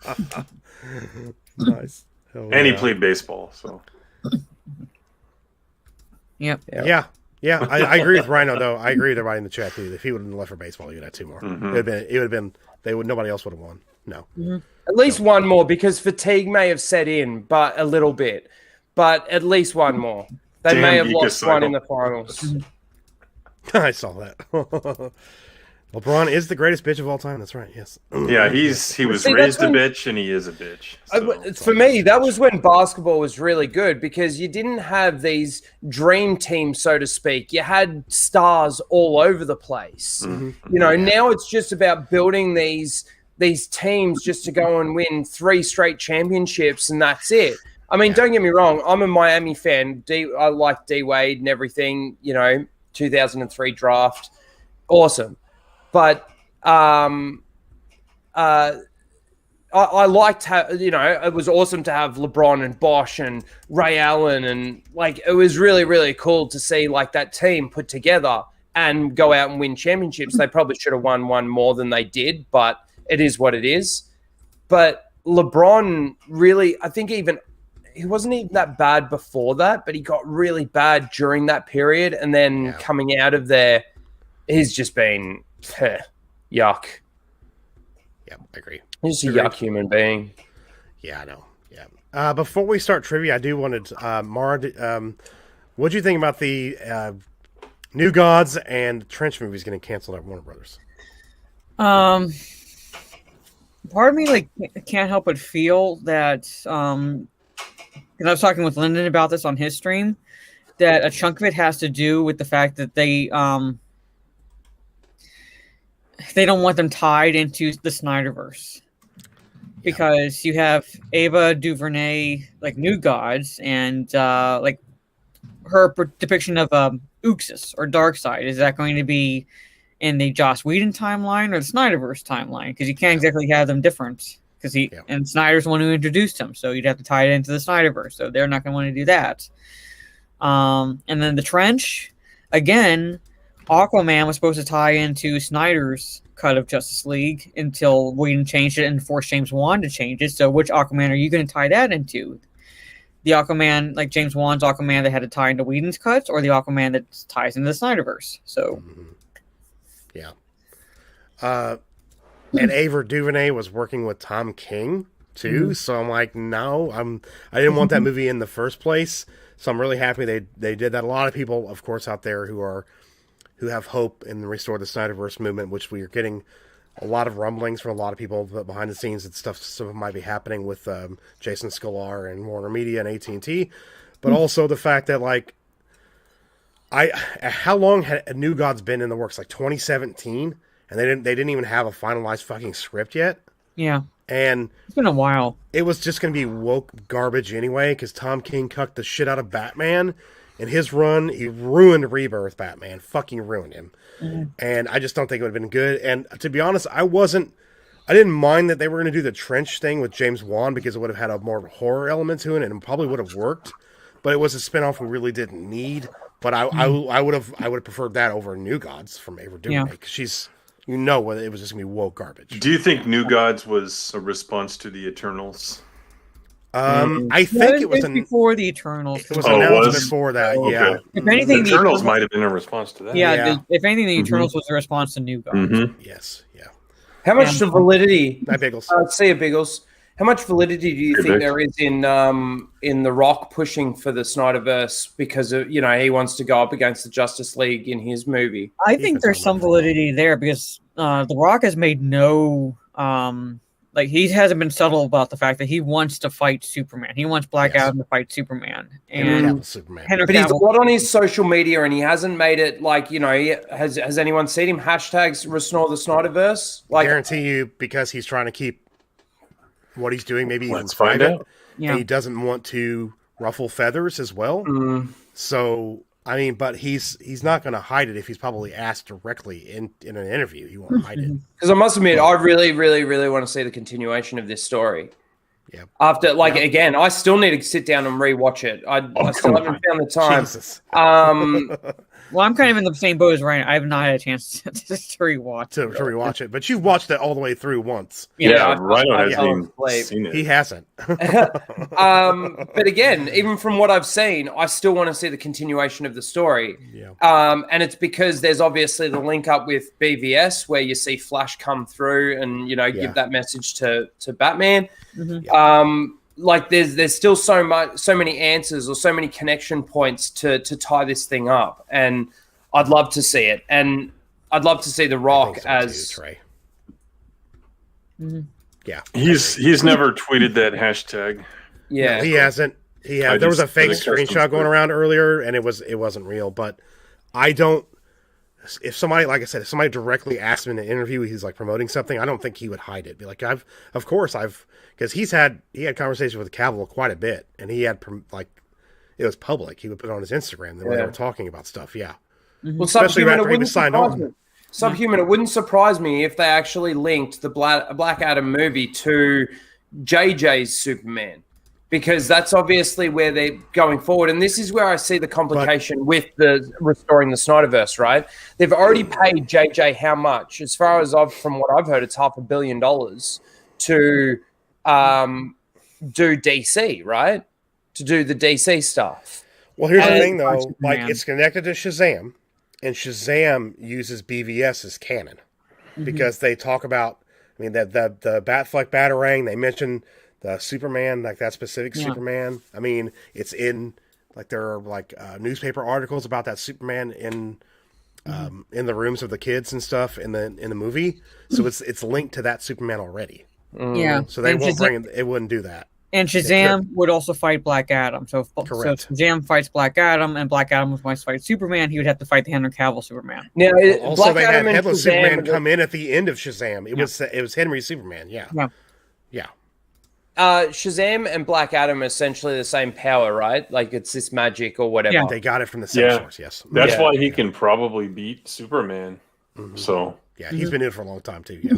Nice. And he played baseball, so. Yep. Yeah. I agree with Rhino though. I agree with everybody in the chat too. If he would have left for baseball, he would have 2 more. Mm-hmm. It would have been. Nobody else would have won. No. Mm-hmm. At least one more because fatigue may have set in, but a little bit. But at least one more. They may have lost one in the finals. I saw that. LeBron is the greatest bitch of all time. That's right. Yes. Yeah, he was raised a bitch, and he is a bitch. So. For me, that was when basketball was really good because you didn't have these dream teams, so to speak. You had stars all over the place. Mm-hmm. You know, now it's just about building these teams just to go and win 3 straight championships, and that's it. I mean, don't get me wrong. I'm a Miami fan. I like D Wade and everything. You know, 2003 draft, awesome. But I liked how, you know, it was awesome to have LeBron and Bosh and Ray Allen, and like it was really, really cool to see like that team put together and go out and win championships. They probably should have won one more than they did, but it is what it is. But LeBron really, I think he wasn't even that bad before that, but he got really bad during that period. And then coming out of there, he's just been yuck. Yeah, I agree. He's a yuck human being. Yeah, I know. Yeah. Before we start trivia, I do want to, Mara, what do you think about the New Gods and Trench movies getting canceled at Warner Brothers? Part of me like can't help but feel that because I was talking with Lyndon about this on his stream, that a chunk of it has to do with the fact that they don't want them tied into the Snyderverse. Because you have Ava DuVernay, like New Gods, and like her depiction of Uxas or Darkseid. Is that going to be in the Joss Whedon timeline or the Snyderverse timeline? Because you can't exactly have them different. Because and Snyder's the one who introduced him, so you'd have to tie it into the Snyderverse. So they're not going to want to do that. And then the Trench, again, Aquaman was supposed to tie into Snyder's cut of Justice League until Whedon changed it and forced James Wan to change it. So which Aquaman are you going to tie that into? The Aquaman, like James Wan's Aquaman that had to tie into Whedon's cuts, or the Aquaman that ties into the Snyderverse? So, yeah. And Ava DuVernay was working with Tom King too, so I'm like, no, I didn't want that movie in the first place. So I'm really happy they did that. A lot of people, of course, out there who have hope in the Restore the Snyderverse movement, which we are getting a lot of rumblings from a lot of people behind the scenes that stuff might be happening with Jason Sklar and Warner Media and AT&T, but also the fact that like how long had New Gods been in the works? Like 2017, and they didn't even have a finalized fucking script yet. Yeah, and it's been a while. It was just going to be woke garbage anyway, because Tom King cucked the shit out of Batman. In his run, he ruined Rebirth Batman. Fucking ruined him. Mm-hmm. And I just don't think it would have been good. And to be honest, I didn't mind that they were going to do the Trench thing with James Wan, because it would have had a more horror element to it, and it probably would have worked. But it was a spinoff we really didn't need. But I would have preferred that over New Gods from Ava DuVernay, because she's, it was just going to be woke garbage. Do you think New Gods was a response to the Eternals? I think it was before the Eternals. It was announced before that. Oh, okay. Yeah. If anything, the Eternals might have been a response to that. Yeah. If anything, the Eternals was a response to New Gods. Mm-hmm. Yes. Yeah. How much validity? Hi, Biggles. See you, Biggles. How much validity do you think there is in The Rock pushing for the Snyderverse because of, he wants to go up against the Justice League in his movie? I think there's some validity there because The Rock has made no he hasn't been subtle about the fact that he wants to fight Superman. He wants Black Adam to fight Superman. And Superman. But he's a lot on his social media, and he hasn't made it has anyone seen him hashtags restore the Snyderverse? I guarantee you, because he's trying to keep what he's doing maybe even find private, out. and he doesn't want to ruffle feathers as well. So I mean, but he's not going to hide it if he's probably asked directly in an interview. He won't hide it. Because I must admit, I really, really, really want to see the continuation of this story. Yeah. After, again, I still need to sit down and rewatch it. I still haven't found the time. Jesus. Well, I'm kind of in the same boat as Ryan. I have not had a chance to rewatch to rewatch it, but you've watched it all the way through once. Rhino hasn't seen it. He hasn't. But again, even from what I've seen, I still want to see the continuation of the story. Yeah. And it's because there's obviously the link up with BVS where you see Flash come through and give that message to Batman. There's still so many answers or so many connection points to tie this thing up, and I'd love to see it, and I'd love to see The Rock as Trey. Mm-hmm. Yeah, he's never tweeted that hashtag. Yeah, no, he hasn't. There was a fake screenshot going around earlier, and it wasn't real. But I don't. If somebody, like I said, if somebody directly asked him in an interview, he's promoting something, I don't think he would hide it. Be like, because he had conversations with Cavill quite a bit, and he had it was public. He would put it on his Instagram when they were talking about stuff. Yeah, well, especially after he was signed on. Subhuman, it wouldn't surprise me if they actually linked the Black Adam movie to JJ's Superman. Because that's obviously where they're going forward. And this is where I see the complication with the restoring the Snyderverse, right? They've already paid JJ how much? As far as from what I've heard, it's $500 million to do DC, right? To do the DC stuff. Well, here's the thing, though. It's connected to Shazam, and Shazam uses BVS as canon. Because they talk about, the Batfleck Batarang, they mention the Superman, that specific Superman. I mean, it's in there are newspaper articles about that Superman in the rooms of the kids and stuff in the movie. So it's linked to that Superman already. Yeah. So they won't it wouldn't do that. And Shazam would also fight Black Adam. So if Shazam fights Black Adam and Black Adam was to fight Superman, he would have to fight the Henry Cavill Superman. Now, also, they had Headless Superman come in at the end of Shazam. It was Henry Superman. Yeah. Shazam and Black Adam are essentially the same power, right? It's this magic or whatever. Yeah, they got it from the same source, yes. That's why he can probably beat Superman. So yeah, he's been in it for a long time too. Yeah,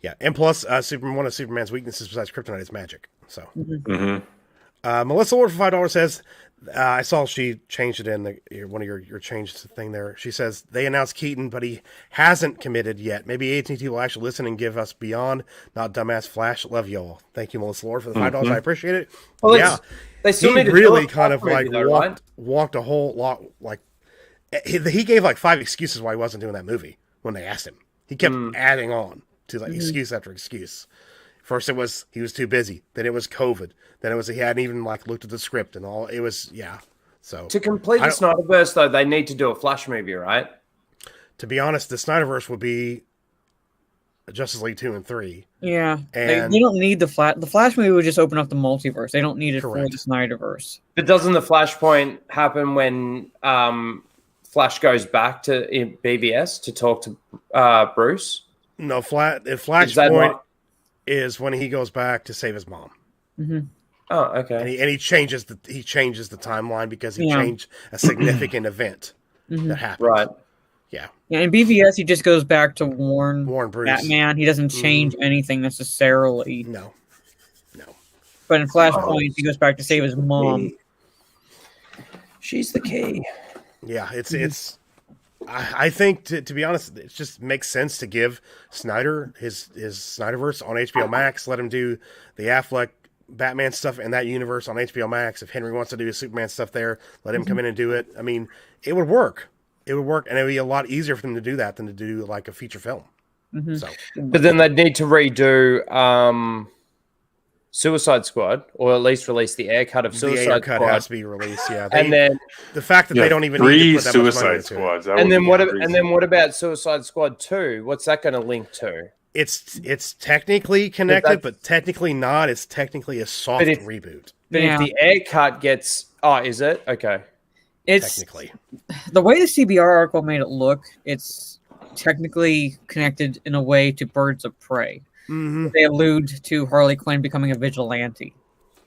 yeah, and plus, one of Superman's weaknesses besides kryptonite is magic. So, Melissa Lord for $5 says, I saw she changed it in one of your changed thing there. She says they announced Keaton, but he hasn't committed yet. Maybe AT&T will actually listen and give us Beyond, not dumbass Flash. Love y'all. Thank you, Melissa Lord, for the $5. I appreciate it. Well, yeah, they still he need to really kind of right? walked a whole lot. He gave 5 excuses why he wasn't doing that movie when they asked him. He kept adding on to excuse after excuse. First, it was he was too busy. Then it was COVID. Then it was he hadn't even looked at the script and all. It was So to complete the Snyderverse, though, they need to do a Flash movie, right? To be honest, the Snyderverse would be Justice League 2 and 3. Yeah, and they don't need the Flash. The Flash movie would just open up the multiverse. They don't need it for the Snyderverse. But doesn't the Flashpoint happen when Flash goes back to BVS to talk to Bruce? No, Flashpoint is when he goes back to save his mom. Mm-hmm. Oh, okay. And he changes the timeline because he changed a significant event that happened. Right. Yeah. Yeah. In BVS, he just goes back to warn Bruce. Batman. He doesn't change anything necessarily. No. But in Flashpoint, he goes back to save his mom. She's the key. Yeah, it's. I think, to be honest, it just makes sense to give Snyder his Snyderverse on HBO Max. Let him do the Affleck Batman stuff in that universe on HBO Max. If Henry wants to do his Superman stuff there, let him come in and do it. I mean, it would work. It would work, and it would be a lot easier for them to do that than to do a feature film. So, but then they'd need to redo Suicide Squad, or at least release the air cut of Suicide the air cut Squad. has to be released. Yeah, And then the fact that they don't even need to put that much money Suicide into Squads. it. And then what about Suicide Squad 2? What's that going to link to? It's technically connected, but technically not. It's technically a soft reboot. But if the air cut gets, is it okay? It's technically the way the CBR article made it look. It's technically connected in a way to Birds of Prey. Mm-hmm. They allude to Harley Quinn becoming a vigilante.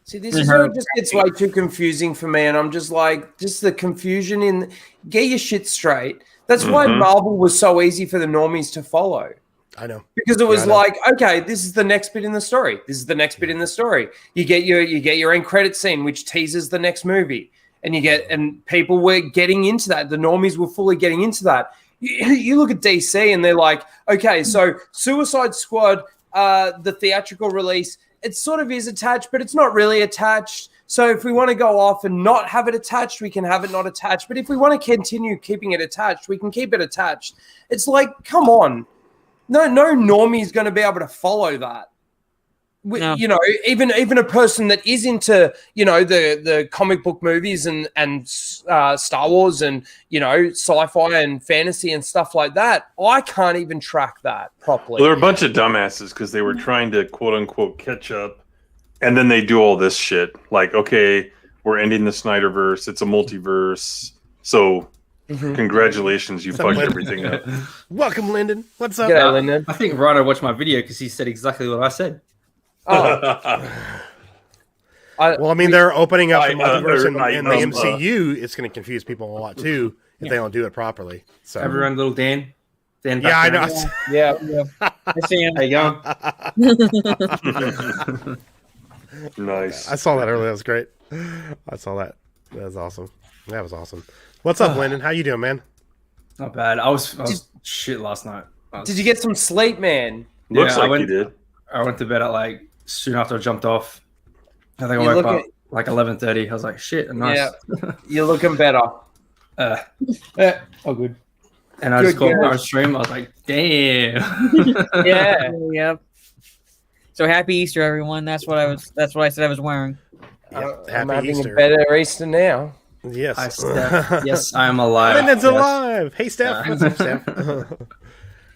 See, this is where it just gets way too confusing for me, and I'm just like, just the confusion in. Get your shit straight. That's why Marvel was so easy for the normies to follow. I know, because it was like, okay, this is the next bit in the story. This is the next bit in the story. You get your end credit scene, which teases the next movie, and people were getting into that. The normies were fully getting into that. You look at DC, and they're like, okay, so Suicide Squad, the theatrical release, it sort of is attached, but it's not really attached. So if we want to go off and not have it attached, we can have it not attached. But if we want to continue keeping it attached, we can keep it attached. It's like, come on. No normie is going to be able to follow that. No. You know, even a person that is into, you know, the comic book movies and Star Wars and, you know, sci-fi and fantasy and stuff like that, I can't even track that properly. Well, they're a bunch of dumbasses because they were trying to quote unquote catch up, and then they do all this shit like, okay, we're ending the Snyderverse, it's a multiverse, so. Congratulations, you fucked everything up. Welcome, Lyndon. What's up? G'day, Lyndon. I think Rhino watched my video because he said exactly what I said. Oh. Well, I mean, they're opening up the multiverse in the MCU. It's going to confuse people a lot too if they don't do it properly. So everyone, little Dan. Dan, yeah, I know. Yeah. I see him. How you going? Nice. I saw that earlier. That was great. I saw that. That was awesome. That was awesome. What's up, Lyndon? How you doing, man? Not bad. I was shit last night. Did you get some sleep, man? Looks like you did. I went to bed at like soon after I jumped off. I think I woke up like 11:30. I was like, shit, nice. Yeah, you're looking better. Yeah, all good. And I just called our stream. I was like, damn. Yeah. Yep. So happy Easter, everyone. That's what I said I was wearing. Yep. I'm Happy having Easter. a better Easter now. Yes. Hi, Steph. Yes, I am alive. Lyndon's alive. Hey, Steph. What's up, Steph?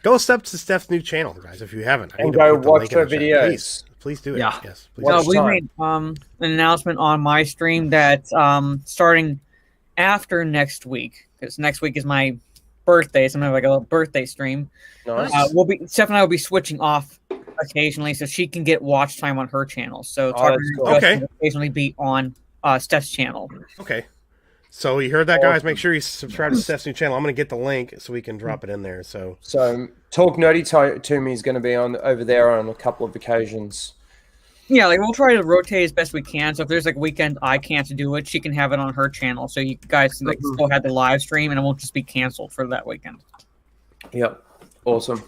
Go step to Steph's new channel, guys, if you haven't. And go watch her videos. Please do it. Yeah. Yes. Well, we made an announcement on my stream that starting after next week, because next week is my birthday, so I'm gonna have like a little birthday stream. Nice. Steph and I will be switching off occasionally, so she can get watch time on her channel. So cool. will occasionally be on Steph's channel. Okay. So you heard that, guys. Make sure you subscribe to Steph's new channel. I'm going to get the link so we can drop it in there. So Talk Nerdy to Me is going to be on over there on a couple of occasions. Yeah, like we'll try to rotate as best we can. So if there's like a weekend I can't do it, she can have it on her channel. So you guys can still have the live stream, and it won't just be canceled for that weekend. Yep, awesome.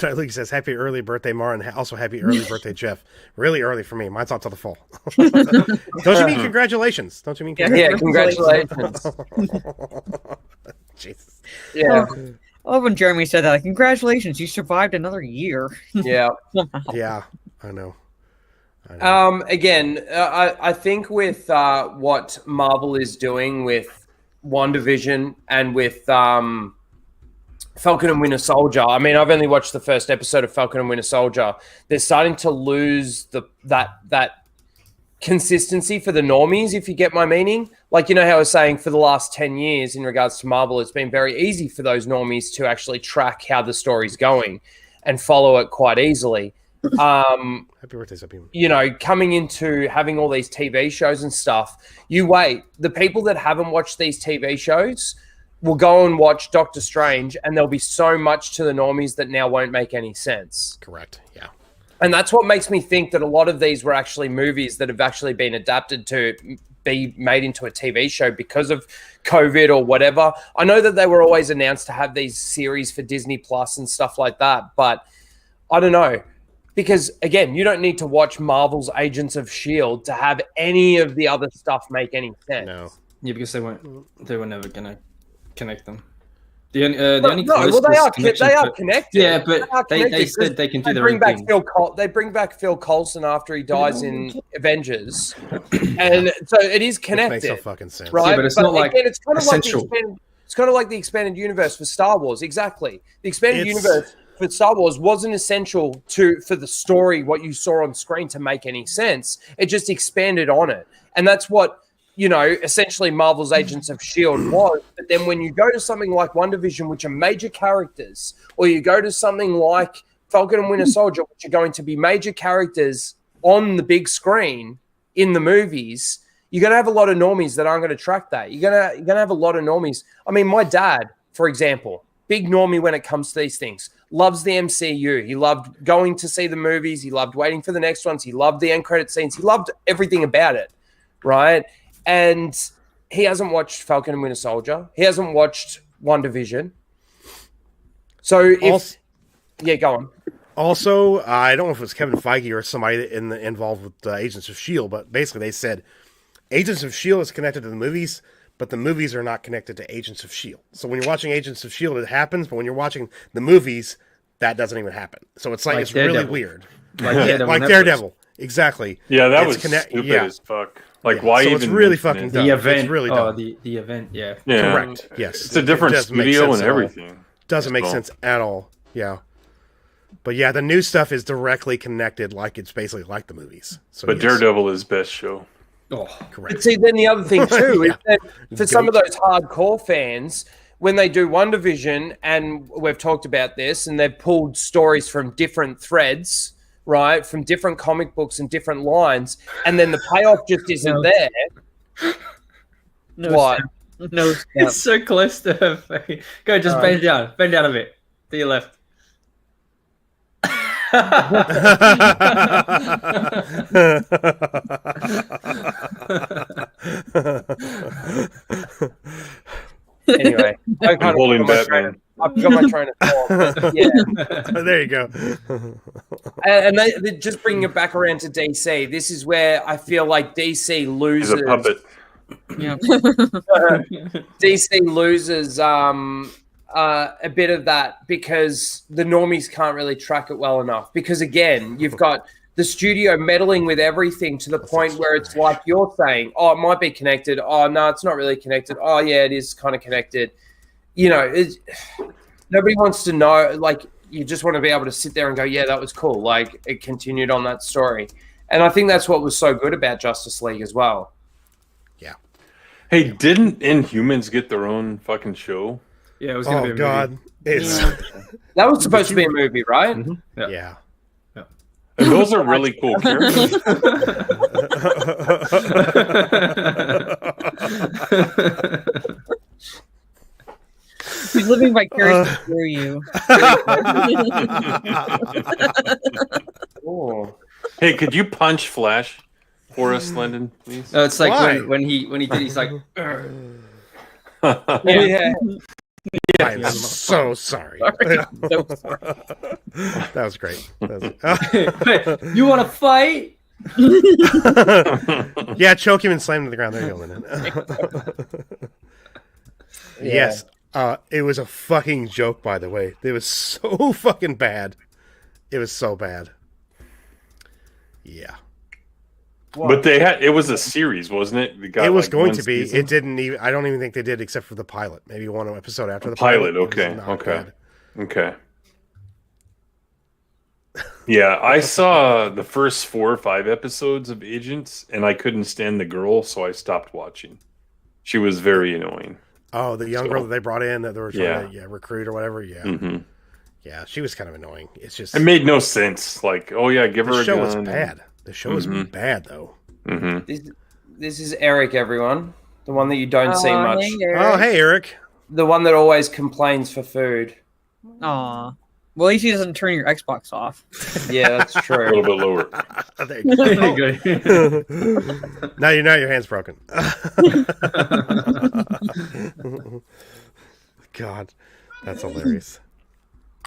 Luke says, happy early birthday, Mara, and also happy early birthday, Jeff. Really early for me. Mine's not till the fall. Don't you mean congratulations? Don't you mean congratulations? Jesus. Yeah. I love when Jeremy said that. Like, congratulations, you survived another year. Yeah. Yeah, I know. Again, I think with what Marvel is doing with WandaVision and with Falcon and Winter Soldier. I mean, I've only watched the first episode of Falcon and Winter Soldier. They're starting to lose that consistency for the normies, if you get my meaning. Like, you know how I was saying for the last 10 years in regards to Marvel, it's been very easy for those normies to actually track how the story's going and follow it quite easily. Happy birthday, Sabine. You know, coming into having all these TV shows and stuff, you wait. The people that haven't watched these TV shows will go and watch Doctor Strange, and there'll be so much to the normies that now won't make any sense. Correct. Yeah. And that's what makes me think that a lot of these were actually movies that have actually been adapted to be made into a TV show because of COVID or whatever. I know that they were always announced to have these series for Disney Plus and stuff like that, but I don't know. Because, again, you don't need to watch Marvel's Agents of S.H.I.E.L.D. to have any of the other stuff make any sense. No. Yeah, because they were never going to connect them. The only no, well, they are connected. Yeah, but they said they can do their own thing. They bring back Phil Coulson after he dies in Avengers, and so it is connected. Makes no fucking sense, right? Yeah, but it's not like again, it's kind of essential. it's kind of like the expanded universe for Star Wars. Exactly, the expanded universe for Star Wars wasn't essential for the story, what you saw on screen, to make any sense. It just expanded on it, and that's what, you know, essentially Marvel's Agents of S.H.I.E.L.D. was. But then when you go to something like WandaVision, which are major characters, or you go to something like Falcon and Winter Soldier, which are going to be major characters on the big screen in the movies, you're going to have a lot of normies that aren't going to track that. You're going to have a lot of normies. I mean, my dad, for example, big normie when it comes to these things, loves the MCU. He loved going to see the movies. He loved waiting for the next ones. He loved the end credit scenes. He loved everything about it, right? And he hasn't watched Falcon and Winter Soldier. He hasn't watched WandaVision. So go on. Also, I don't know if it was Kevin Feige or somebody involved with Agents of S.H.I.E.L.D., but basically they said Agents of S.H.I.E.L.D. is connected to the movies, but the movies are not connected to Agents of S.H.I.E.L.D. So when you're watching Agents of S.H.I.E.L.D., it happens, but when you're watching the movies, that doesn't even happen. So it's like it's really weird. Like Daredevil. Exactly. Yeah, that was stupid as fuck. Like, why so even? It's really fucking dumb. The event. It's really dumb. The event. Yeah. Correct. Yes. It's a different studio and everything. Doesn't make sense at all. Yeah. But yeah, the new stuff is directly connected, like it's basically like the movies. So but Daredevil is best show. Oh, correct. But see, then the other thing too is that for some of those hardcore fans, when they do WandaVision, and we've talked about this, and they've pulled stories from different threads, right, from different comic books and different lines, and then the payoff just isn't there. What? No, it's so close to her face. Go, just bend down a bit to your left. Anyway, I'm holding Batman. I've got my train of thought. Yeah. There you go. And they just bring it back around to DC. This is where I feel like DC loses. He's a puppet. Yeah. DC loses a bit of that because the normies can't really track it well enough. Because again, you've got the studio meddling with everything to the point where it's like you're saying, oh, it might be connected. Oh, no, it's not really connected. Oh, yeah, it is kind of connected. You know, nobody wants to know. Like, you just want to be able to sit there and go, yeah, that was cool. Like, it continued on that story. And I think that's what was so good about Justice League as well. Yeah. Hey, didn't Inhumans get their own fucking show? Yeah, it was going to be a movie. That was supposed to be a movie, right? Mm-hmm. Yeah. And those are really cool characters. He's living vicariously through you. Oh. Hey, could you punch Flash for us, Lyndon, please? No, it's like when he did, he's like, yeah. I'm so sorry. That was great. You want to fight? Yeah, choke him and slam him to the ground. There you go, Lyndon. Yes. It was a fucking joke, by the way. It was so fucking bad. It was so bad. Yeah. But it was a series, wasn't it? It was going to be. Season? It didn't even. I don't even think they did, except for the pilot. Maybe one episode after the pilot. Okay. Yeah, I saw the first 4 or 5 episodes of Agents, and I couldn't stand the girl, so I stopped watching. She was very annoying. Oh, the young girl that they brought in that they were trying to recruit or whatever. Yeah. Mm-hmm. Yeah, she was kind of annoying. It's just it made no sense. Like, oh yeah, give her a gun. The show was bad. The show was bad though. Mm-hmm. This is Eric, everyone. The one that you don't see much. Hey, Eric. The one that always complains for food. Aw. Well, at least he doesn't turn your Xbox off. Yeah, that's true. A little bit lower. There you go. Now your hand's broken. God, that's hilarious.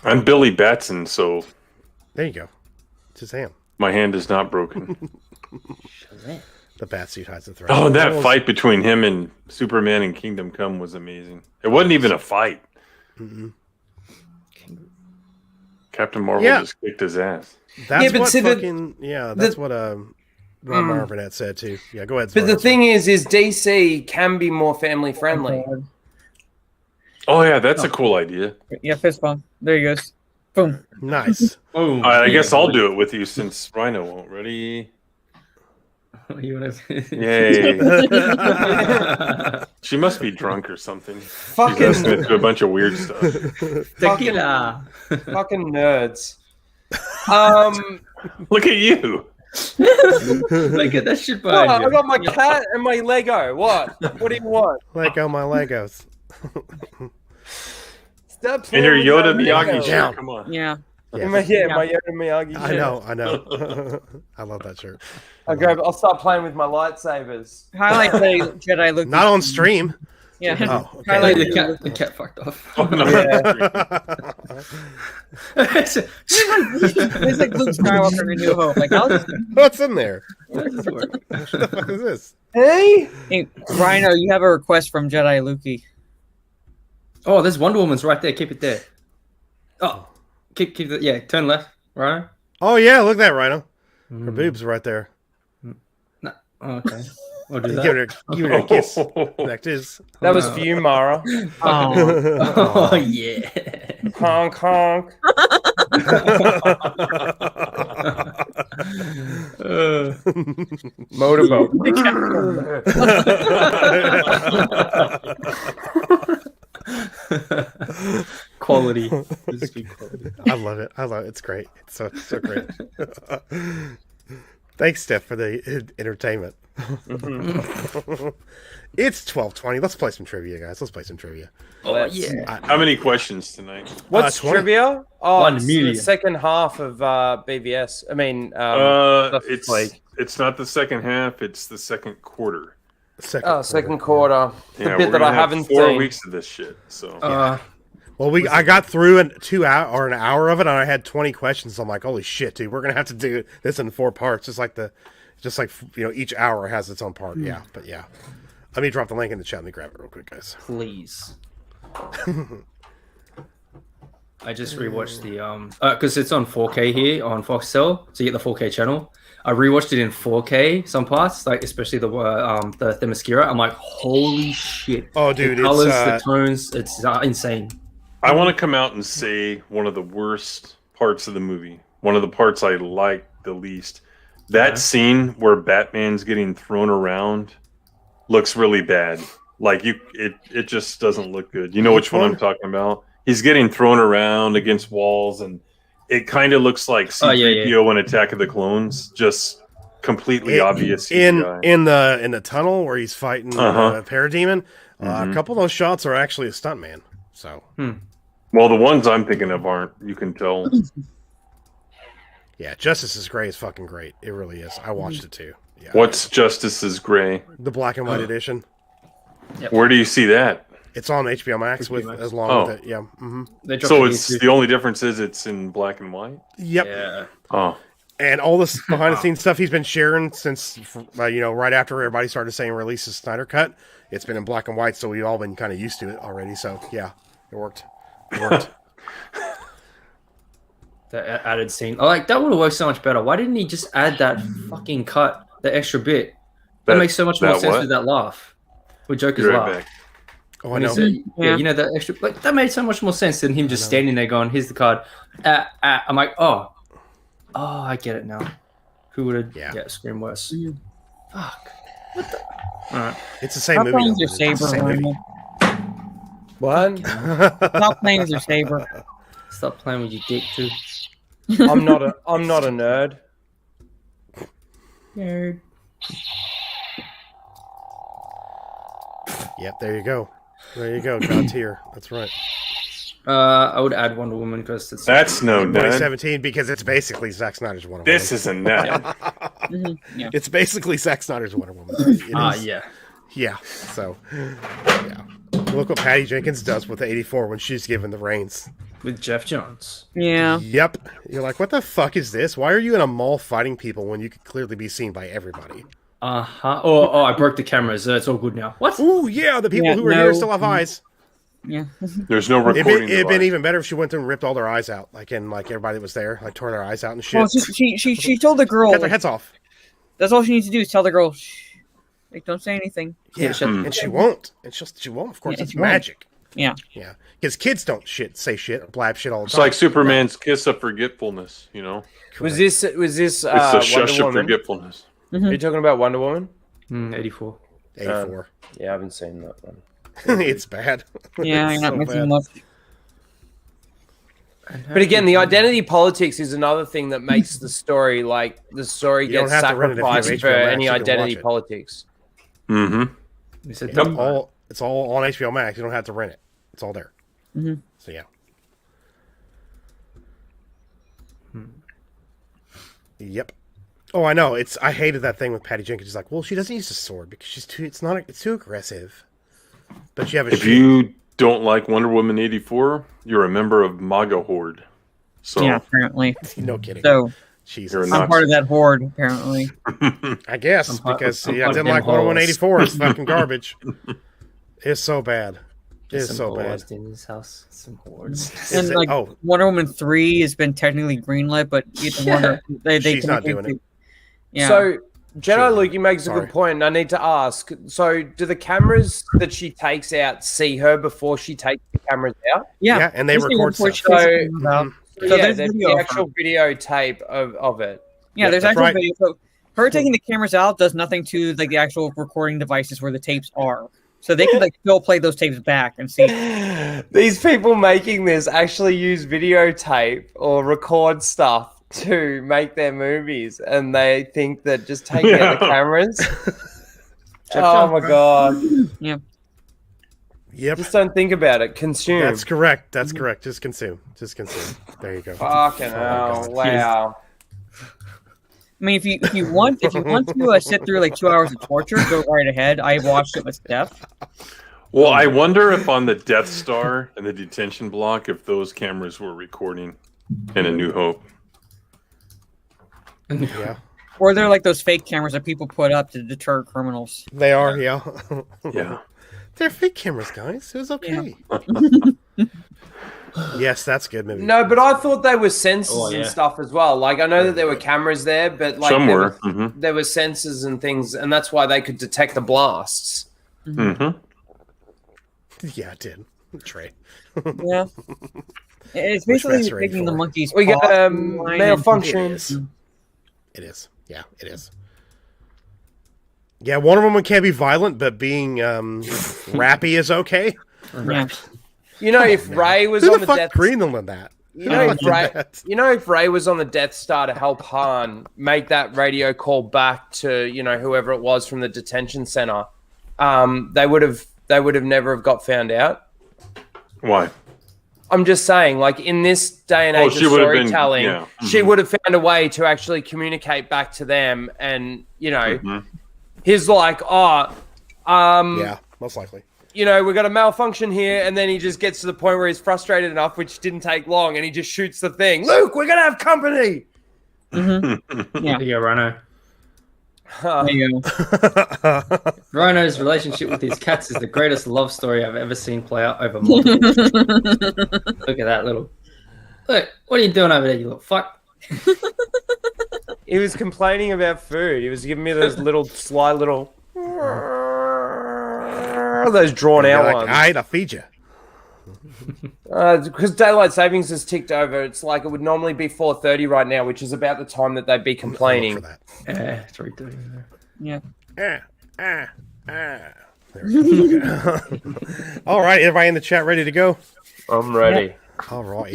I'm Billy Batson, so there you go. It's his hand. My hand is not broken. The bat suit hides the threat. Oh, that fight between him and Superman in Kingdom Come was amazing. It wasn't even a fight. Captain Marvel just kicked his ass. That's but what see, fucking that's what Rob Marvinet said too. Yeah, go ahead. But the thing is DC can be more family friendly. Oh yeah, that's a cool idea. Yeah, fist bump. There he goes. Boom. Nice. Boom. I guess I'll do it with you since Rhino won't. Ready? You want to? Yay! She must be drunk or something. Fucking She's listening to a bunch of weird stuff. Tequila. Fucking nerds. Look at you. Look at that shit behind I you. got my cat and my Lego. What? What do you want? Lego my Legos. Stop And your playing with Yoda my Miyagi Legos. shirt. Come on. Yeah. Yeah. My Yoda Miyagi. I shit. know. I love that shirt. I'll start playing with my lightsabers. Highlight the Jedi look. Not on stream. Yeah. Oh, okay. Highlight The cat fucked off. Oh, no. It's like Luke Skywalker in New Hope. Like, What's in there? How does this work? What the fuck is this? Hey, Rhino, you have a request from Jedi Lukey. Oh, there's Wonder Woman's right there. Keep it there. Oh, keep the turn left, right? Oh yeah, look at that, Rhino. Her boobs are right there. No. Oh, okay. We'll do Give her, that. give her a kiss. Next is. that was for you, Mara. Oh yeah. Honk honk. Motorboat. Quality. I love it. It's great. It's so great. Thanks, Steph, for the entertainment. It's 12:20. Let's play some trivia, guys. Let's play some trivia. Oh yeah. How many questions tonight? What's 20. trivia? Oh, 1 it's million. the second half of BVS. I mean, It's not the second half. It's the second quarter. second quarter. The Yeah, bit we're that gonna I have haven't 4 seen. weeks of this shit. So Well, I got through in 2 hours or an hour of it, and I had 20 questions. So I'm like, holy shit, dude, we're gonna have to do this in 4 parts, just like each hour has its own part. Yeah, but yeah. Let me drop the link in the chat. Let me grab it real quick, guys. Please. I just rewatched the because it's on 4K here on Foxtel, so you get the 4K channel. I rewatched it in 4K some parts, like especially the Themyscira. I'm like, holy shit! Oh, dude, the colors, it's the tones, it's insane. I want to come out and say one of the worst parts of the movie. One of the parts I like the least. That scene where Batman's getting thrown around looks really bad. Like it just doesn't look good. You know which one I'm talking about? He's getting thrown around against walls, and it kind of looks like C-3PO in Attack of the Clones. Just completely obvious in CGI. the tunnel where he's fighting Parademon. A couple of those shots are actually a stuntman. So, well, the ones I'm thinking of aren't. You can tell. Yeah, Justice is Gray is fucking great. It really is. I watched it too. Yeah. What's Justice is Gray? The black and white edition. Yep. Where do you see that? It's on HBO Max with Max. as long with it. Yeah. So it's the only difference is it's in black and white. Yep. Yeah. Oh. And all this behind the scenes stuff he's been sharing since right after everybody started saying release his Snyder cut. It's been in black and white, so we've all been kind of used to it already. So yeah, it worked. It worked. The added scene, that would have worked so much better. Why didn't he just add that fucking cut, the extra bit? That makes so much more sense with that laugh, with Joker's laugh. Back. Oh, I know. That extra, that made so much more sense than him just standing there going, "Here's the card." I'm like, oh, I get it now. Who would have screamed worse? Fuck. What the? All right. It's the same movie. Playing your saber, What? Stop playing with your saber. Stop playing with your dick too. I'm not a nerd. Nerd. Yep, there you go. There you go. God tier. That's right. I would add Wonder Woman because that's no nerd. 2017 because it's basically Zack Snyder's Wonder Woman. This is a nerd. It's basically Zack Snyder's Wonder Woman. Yeah. Yeah. So, yeah. Look what Patty Jenkins does with the 84 when she's given the reins. With Jeff Johns. Yeah. Yep. You're like, what the fuck is this? Why are you in a mall fighting people when you could clearly be seen by everybody? Oh, I broke the cameras. It's all good now. What? Ooh, yeah. The people who were here still have eyes. Yeah. There's no recording. It'd been even better if she went through and ripped all their eyes out, like everybody that was there, like tore their eyes out and shit. Well, she told the girl cut their heads off. That's all she needs to do is tell the girl, shh, like don't say anything. Yeah, and she won't. And she won't. Of course, it's magic. Yeah. Yeah. Because kids don't say shit or blab shit all the It's time. like Superman's kiss of forgetfulness, you know? Was this it's a shush of forgetfulness. Are you talking about Wonder Woman? 84. 84. Yeah, I haven't seen that one. It's bad. Yeah, It's you're not missing much. But again, the identity politics is another thing that makes the story gets sacrificed for any identity politics. Mm-hmm. It's all on HBO Max. You don't have to rent it. It's all there. Mm-hmm. So yeah. Yep. Oh, I know. I hated that thing with Patty Jenkins. She's like, well, she doesn't use a sword because it's too aggressive. But you have a If you don't like Wonder Woman 84, you're a member of MAGA Horde. So yeah, apparently. No kidding. So Jesus. I'm part of that horde, apparently. I guess because I didn't like Wonder Woman 84. It's fucking garbage. It's so bad. It's so bad. In this house, some hordes. And Wonder Woman 3 has been technically greenlit, but she's not doing it. Yeah. So Jedi Luke, makes a good point, and I need to ask. So, do the cameras that she takes out see her before she takes the cameras out? Yeah, and they record stuff. So there's there's the actual videotape of it. Yeah, there's actual video. So her taking the cameras out does nothing to the actual recording devices where the tapes are. So they can still play those tapes back and see. These people making this actually use videotape or record stuff to make their movies, and they think that just taking out the cameras. Oh my god! Yeah. Yep. Just don't think about it. Consume. That's correct. That's correct. Just consume. Just consume. There you go. Fucking hell! Wow. I mean, if you want to sit through 2 hours of torture, go right ahead. I watched it with Steph. Well, I wonder if on the Death Star and the detention block, if those cameras were recording in A New Hope. Yeah. Or they're like those fake cameras that people put up to deter criminals. They are, yeah. Yeah. They're fake cameras, guys. It was okay. Yes, that's good. Maybe. No, but I thought they were sensors and stuff as well. I know that there were cameras there, but somewhere there were sensors and things, and that's why they could detect the blasts. Mm-hmm. Yeah, it did. Trey. Yeah. It's basically taking the monkey's We got paw malfunction. It is. Yeah, it is. Yeah, Wonder Woman can't be violent, but being rappy is okay. Yeah. You know, if Ray was Who on the the fuck Death Greenland that? You know, if Ray was on the Death Star to help Han make that radio call back to, whoever it was from the detention center, they would have never have got found out. Why? I'm just saying, in this day and age of storytelling, she would have found a way to actually communicate back to them, and he's like, yeah, most likely. We got a malfunction here, and then he just gets to the point where he's frustrated enough, which didn't take long, and he just shoots the thing. Luke, we're gonna have company. Mm-hmm. Yeah. There you go, Rhino. There you go. Rhino's relationship with his cats is the greatest love story I've ever seen play out over modern. Look at that little. Look, what are you doing over there, you little fuck? He was complaining about food. He was giving me those little sly little. Those drawn out ones. All right, I'll feed you. Because daylight savings has ticked over. It's like it would normally be 4:30 right now, which is about the time that they'd be complaining. Yeah, 3:30. Yeah. There we go. All right, everybody in the chat ready to go? I'm ready. Yeah. All right.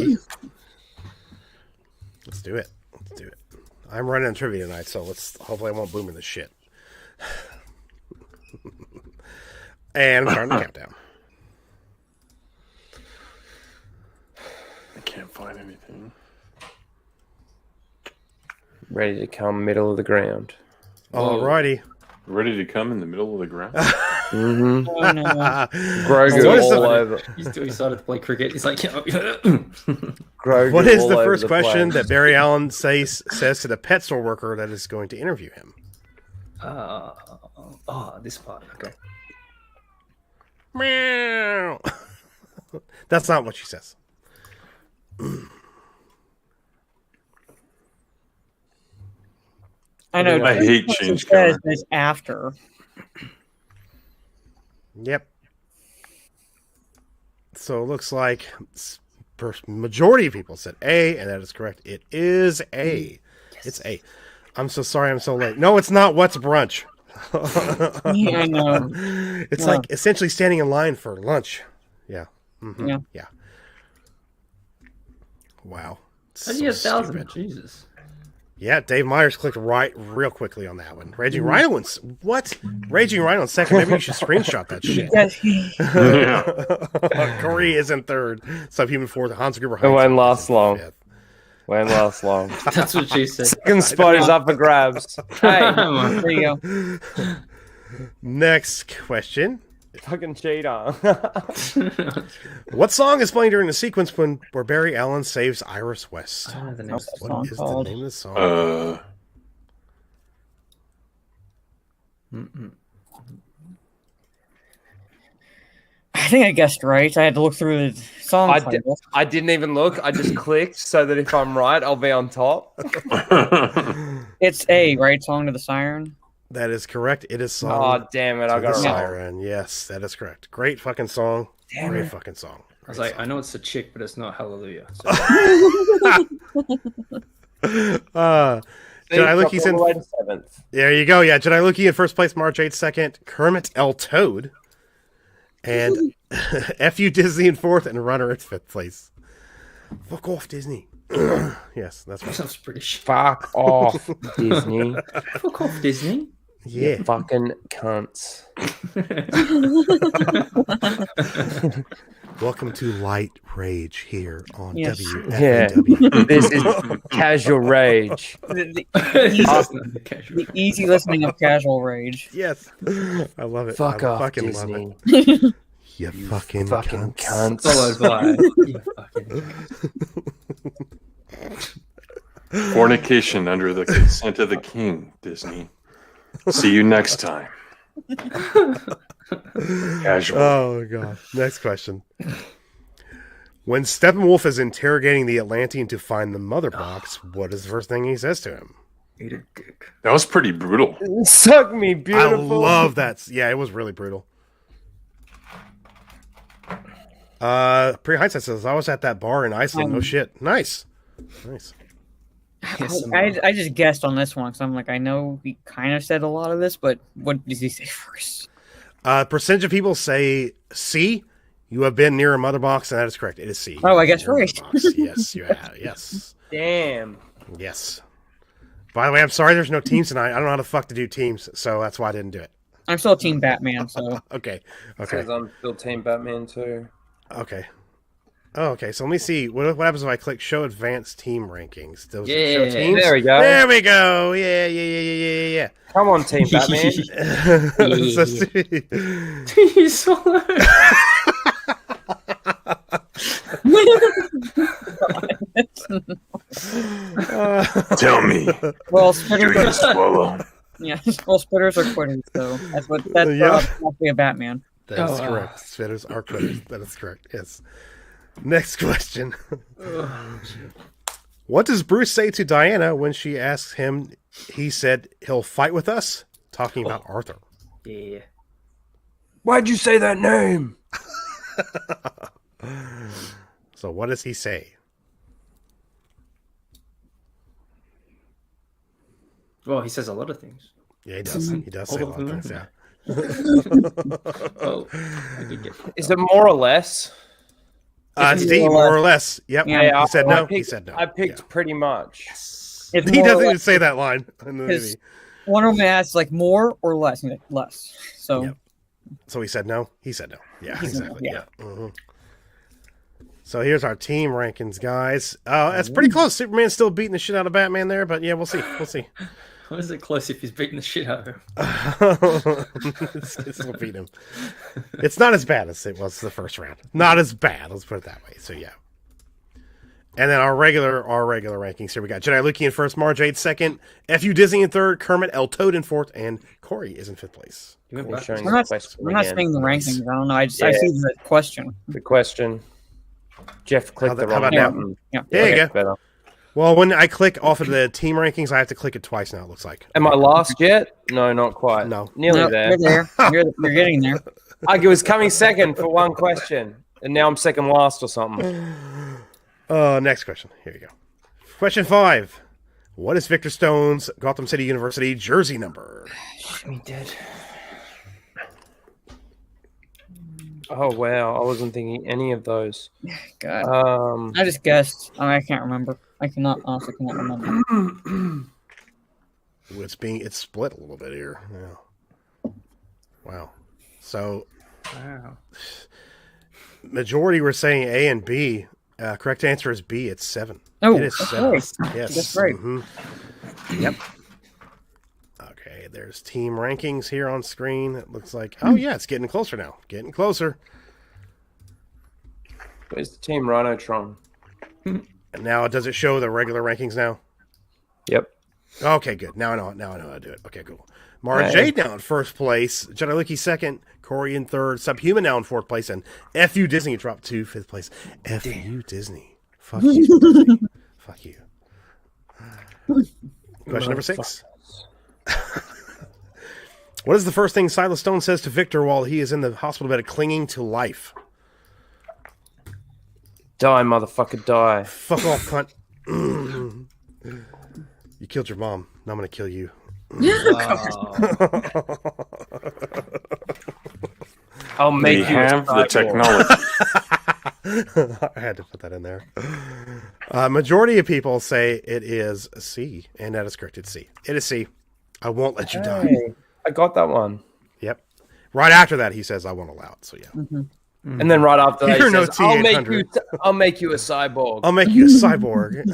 Let's do it. Let's do it. I'm running on trivia tonight, so hopefully I won't boom in this shit. And I'm starting the countdown. I can't find anything. Ready to come middle of the ground. Alrighty. Ready to come in the middle of the ground? Mm-hmm. Oh, no. Grogu all over. He's too excited to play cricket. He's like, Grogu what is all the over first the question place. that Barry Allen says to the pet store worker that is going to interview him? This part. Okay. Meow. That's not what she says. I know. I hate change says color. this after. Yep. So it looks like majority of people said A, and that is correct. It is A. Yes. It's A. I'm so sorry I'm so late. No, it's not. What's brunch? Yeah, I know. It's like essentially standing in line for lunch. Yeah. Mm-hmm. Yeah. Wow. How do you have 1,000? Jesus. Yeah, Dave Meyers clicked right real quickly on that one. Raging Rhino in what? Raging Rhino in second. Maybe you should screenshot that shit. Corey is in third. Subhuman fourth. Hans Gruber. It won't last long. Won't last long. That's what she said. Second spot is up for grabs. Hey, there you go. Next question. Fucking cheater. What song is playing during the sequence where Barry Allen saves Iris West? What is the name of the song? I think I guessed right. I had to look through the song. I didn't even look. I just clicked so that if I'm right, I'll be on top. It's A, right? Song to the Siren. That is correct. It is song. Oh, damn it. I got it Siren. Yes, that is correct. Great fucking song. Great fucking song. I was like, I know it's a chick, but it's not Hallelujah. So. Jedi Lookie's in. There you go. Yeah, Jedi Lookie in first place, March 8th second. Kermit L. Toad. And F.U. Disney in fourth, and Runner at fifth place. Fuck off, Disney. Yes, that's right. Sounds pretty shit. Fuck off, Disney. Fuck off, Disney. Yeah. You fucking cunts. Welcome to Light Rage here on WFAW. Yeah. This is Casual Rage. The easy listening of Casual Rage. Yes. I love it. Fuck I off, fucking Disney. love it. You fucking cunts. Followed by you fucking Fornication under the consent of the king, Disney. See you next time. Casual. Oh, God. Next question. When Steppenwolf is interrogating the Atlantean to find the mother box, what is the first thing he says to him? eat a dick. That was pretty brutal. Suck me, beautiful. I love that. Yeah, it was really brutal. Pre Hindsight says, I was at that bar in Iceland. No shit. Nice. Nice. I just guessed on this one because I'm like, I know he kind of said a lot of this, but what does he say first? Percentage of people say C. You have been near a mother box, and that is correct. It is C. Oh, I guess right. Yes, you have. Yes. Damn. Yes. By the way, I'm sorry there's no teams tonight. I don't know how the fuck to do teams, so that's why I didn't do it. I'm still Team Batman, so. Okay. Because I'm still Team Batman too. Okay. Oh, okay. So let me see. What happens if I click Show Advanced Team Rankings? Show teams? There we go. There we go. Yeah. Come on, Team Batman. You saw Tell me. Well, Do spitters you are swallow? yeah. Well, spitters are quitters, so that's probably a Batman. That is correct. Spitters are quitters. That is correct. Yes. Next question. What does Bruce say to Diana when she asks him? He said he'll fight with us. Talking about Arthur. Yeah. Why'd you say that name? So what does he say? Well, he says a lot of things. Yeah, he does. He does say a lot of things. Yeah. Oh, I did get that. Is it more or less? It's D, more or less. Yep. Yeah, he said no. He said no. I picked pretty much. It's He more or doesn't even less, say that line in the movie. one of them asks like more or less. He's like less. So. Yep. So he said no. He said no. Yeah, exactly. Yeah. Mhm. So here's our team rankings, guys. That's pretty close. Superman's still beating the shit out of Batman there, but yeah, we'll see. We'll see. How is it close if he's beating the shit out of him? It's still beat him. It's not as bad as it was the first round. Not as bad. Let's put it that way. So yeah. And then our regular rankings here. We got Jedi Luki in first, Marjade second, FU Disney in third, Kermit L. Toad in fourth, and Corey is in fifth place. We're not saying the rankings. I don't know. I see the question. The question. Jeff clicked the wrong button. Yeah. There you go. Better. Well, when I click off of the team rankings, I have to click it twice now, it looks like. Am I last yet? No, not quite. No. Nearly there. You're there. You're getting there. I was coming second for one question, and now I'm second last or something. Next question. Here you go. Question 5. What is Victor Stone's Gotham City University jersey number? We did. Oh, wow. I wasn't thinking any of those. God. I just guessed. I can't remember. I honestly cannot remember. It's split a little bit here. Yeah. Wow. So, majority were saying A and B. Correct answer is B. It's 7. Oh, it is 7. Right. Yes, that's right. Mm-hmm. Yep. Okay, there's team rankings here on screen. It looks like, oh yeah, it's getting closer now. Getting closer. Where's the team Rhinotron? And now, does it show the regular rankings now? Yep. Okay, good. Now I know how to do it. Okay, cool. Mara Jade now in first place. Jedi Luki second. Corey in third. Subhuman now in fourth place. And FU Disney dropped to fifth place. FU Disney. Fuck you. Disney. Fuck you. Question number 6. What is the first thing Silas Stone says to Victor while he is in the hospital bed clinging to life? Die, motherfucker, die. Fuck off, cunt. You killed your mom. Now I'm going to kill you. I'll make you have the technology. I had to put that in there. Majority of people say it is C, and that is correct. It's C. It is C. I won't let you die. I got that one. Yep. Right after that, he says, I won't allow it. So, yeah. Mm-hmm. And then right after that, he You're says, no I'll make you a cyborg. I'll make you a cyborg.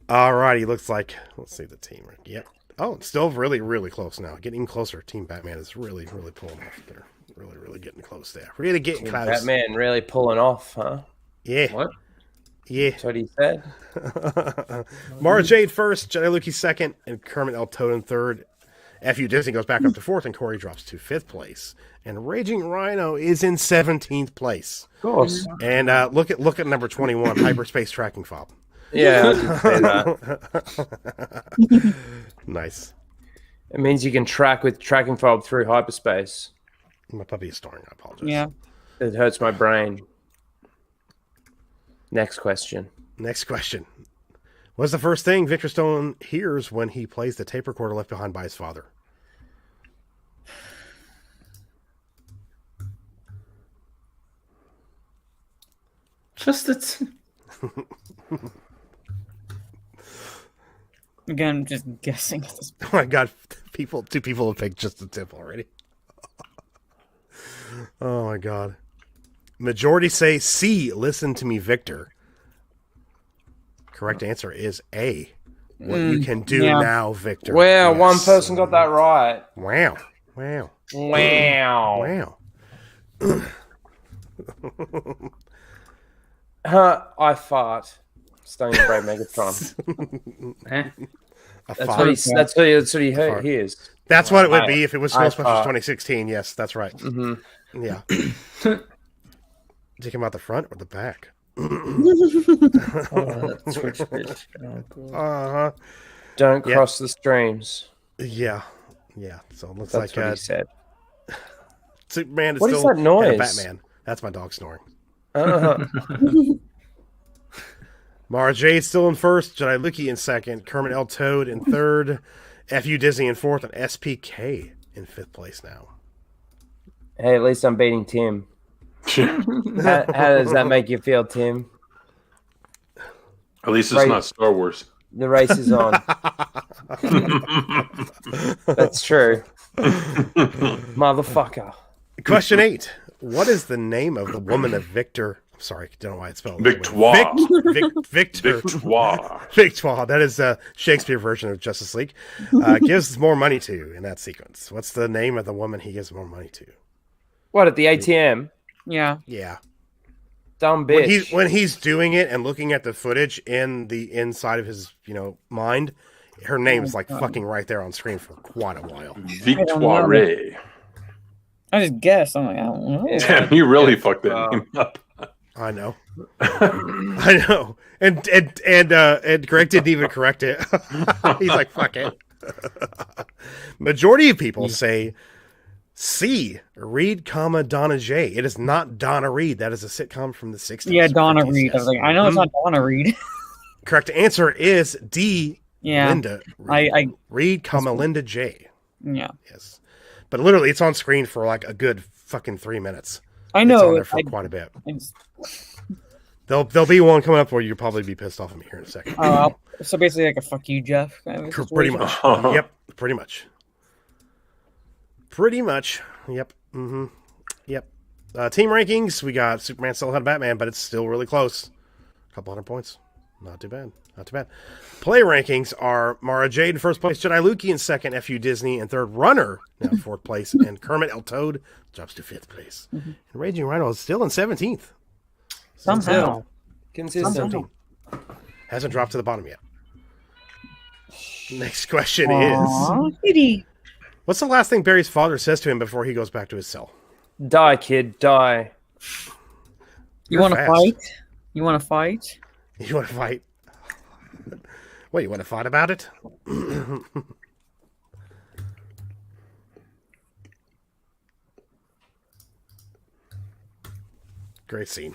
All righty. Looks like, let's see the team. Yep. Oh, it's still really, really close now. Getting closer. Team Batman is really, really pulling off there. Really, really getting close there. Really getting close. Batman really pulling off, huh? Yeah. What? Yeah. That's what he said. Mara Jade first, Jedi Luki second, and Kermit L. Toad in third. FU Disney goes back up to fourth, and Corey drops to fifth place. And Raging Rhino is in 17th place. Of course. And look at number 21, Hyperspace Tracking Fob. Yeah, I didn't say that. Nice. It means you can track with tracking fob through hyperspace. My puppy is snoring. I apologize. Yeah. It hurts my brain. Next question. Next question. What's the first thing Victor Stone hears when he plays the tape recorder left behind by his father? Just it. Again, I'm just guessing at this point. Oh my god, two people have picked just the tip already. Oh my god. Majority say C, listen to me, Victor. Correct answer is A. What you can do now, Victor. Wow, yes. one person got that right. Wow. Wow. Wow. Wow. I fart. Stone Brave Megatron. That's what he hears. That's what it would be if it was Ghostbusters 2016. Yes, that's right. Mm-hmm. Yeah. Take him out the front or the back? Don't cross the streams. Yeah. Yeah. So it looks That's like what he said. Superman is What still is that noise? ahead of Batman. That's my dog snoring. Mara Jade still in first, Jedi Luki in second, Kermit L. Toad in third, FU Disney in fourth, and SPK in fifth place now. Hey, at least I'm beating Tim. How does that make you feel, Tim? At least it's not Star Wars. The race is on. That's true. Motherfucker. Question 8. What is the name of the woman of Victor? Sorry, don't know why it's spelled. Victoire. Victor. Victoire. Victoire. That is a Shakespeare version of Justice League. Gives more money to in that sequence. What's the name of the woman he gives more money to? What, at the ATM? Yeah. Yeah. Dumb bitch. When he's doing it and looking at the footage in the inside of his, mind, her name is like fucking right there on screen for quite a while. Victoire. I just guessed. I'm like, I don't know. Damn, you really fucked that name up. I know. I know. And Greg didn't even correct it. He's like, fuck it. Majority of people say C, Reed, Donna J. It is not Donna Reed. That is a sitcom from the 60s. Yeah, Donna Reed. I was like, I know it's not Donna Reed. Correct answer is D. Yeah. Linda Reed. Reed, Linda J. Yeah. Yes. But literally, it's on screen for like a good fucking 3 minutes. I know. It's on there for quite a bit. There'll be one coming up where you'll probably be pissed off at me here in a second. So basically like a fuck you, Jeff. Kind of pretty much. Yep. Pretty much. Pretty much. Yep. Mm-hmm. Yep. Team rankings. We got Superman still ahead of Batman, but it's still really close. A couple hundred points. Not too bad. Not too bad. Play rankings are Mara Jade in first place, Jedi Lukey in second, FU Disney in third, Runner now in fourth place, and Kermit El Toad drops to fifth place. Mm-hmm. And Raging Rhino is still in 17th. Somehow. Consistent. Hasn't dropped to the bottom yet. Next question is... Kitty. What's the last thing Barry's father says to him before he goes back to his cell? Die, kid, die. You want to fight? You want to fight? You want to fight? Wait, you want to fight about it? Great scene.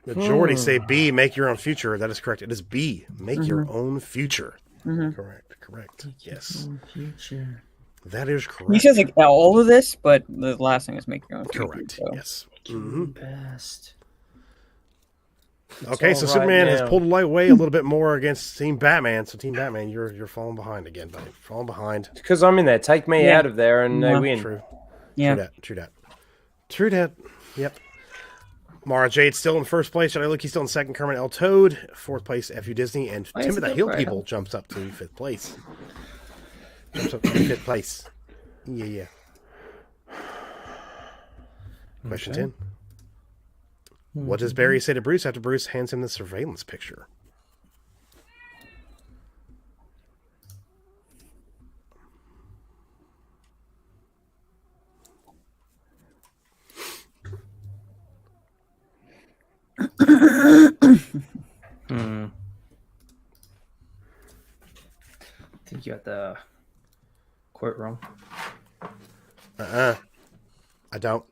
Majority say B, make your own future. That is correct. It is B, make your own future. Correct. Yes. Future. That is correct. He says like all of this, but the last thing is make your own future. Correct. So. Yes. Best. Okay, so Superman has pulled away a little bit more against Team Batman. So Team Batman, you're falling behind again, buddy. Falling behind. Because I'm in there. Take me out of there, and they win. True. Yeah. True that. Yep. Mara Jade still in first place. Jedi Lukey still in second. Kermit El Toad, fourth place. FU Disney, and Tim of the Hill People jumps up to fifth place. Yeah. Question 10. What does Barry say to Bruce after Bruce hands him the surveillance picture? I think you got the quote wrong. I don't.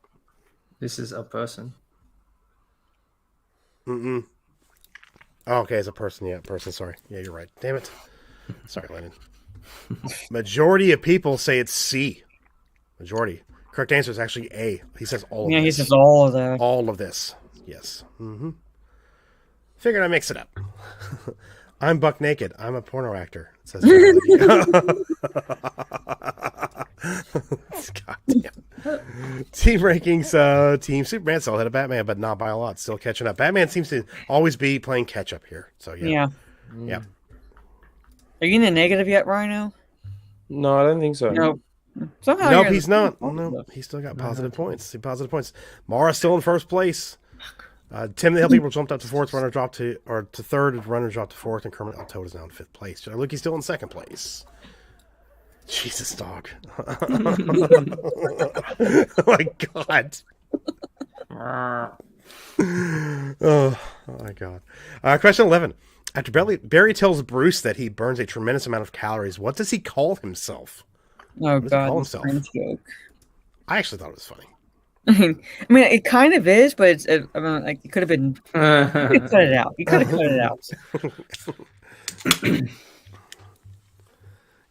This is a person. Oh, okay, it's a person. Yeah, person. Sorry. Yeah, you're right. Damn it. Sorry, Lennon. Majority of people say it's C. Majority. Correct answer is actually A. He says all of this. Yeah, he says all of that. All of this. Yes. Figured I'd mix it up. I'm buck naked. I'm a porno actor. It says God damn. Team rankings. Team Superman still ahead of Batman, but not by a lot. Still catching up. Batman seems to always be playing catch up here. So yeah. Are you in the negative yet, Rhino? No, I don't think so. No. Nope, he's not. No, he's still got positive points. Mara still in first place. Tim the Hill People jumped up to fourth. Runner dropped to third. Runner dropped to fourth, and Kermit El Toad is now in fifth place. Lukey's still in second place. Jesus, dog. Oh my God. Oh my God. Question 11. After Barry tells Bruce that he burns a tremendous amount of calories, what does he call himself? Oh What does he God, call this himself? French joke. I actually thought it was funny. I mean, it kind of is, but it's. I mean, like it could have been. You could cut it out. You could have cut it out.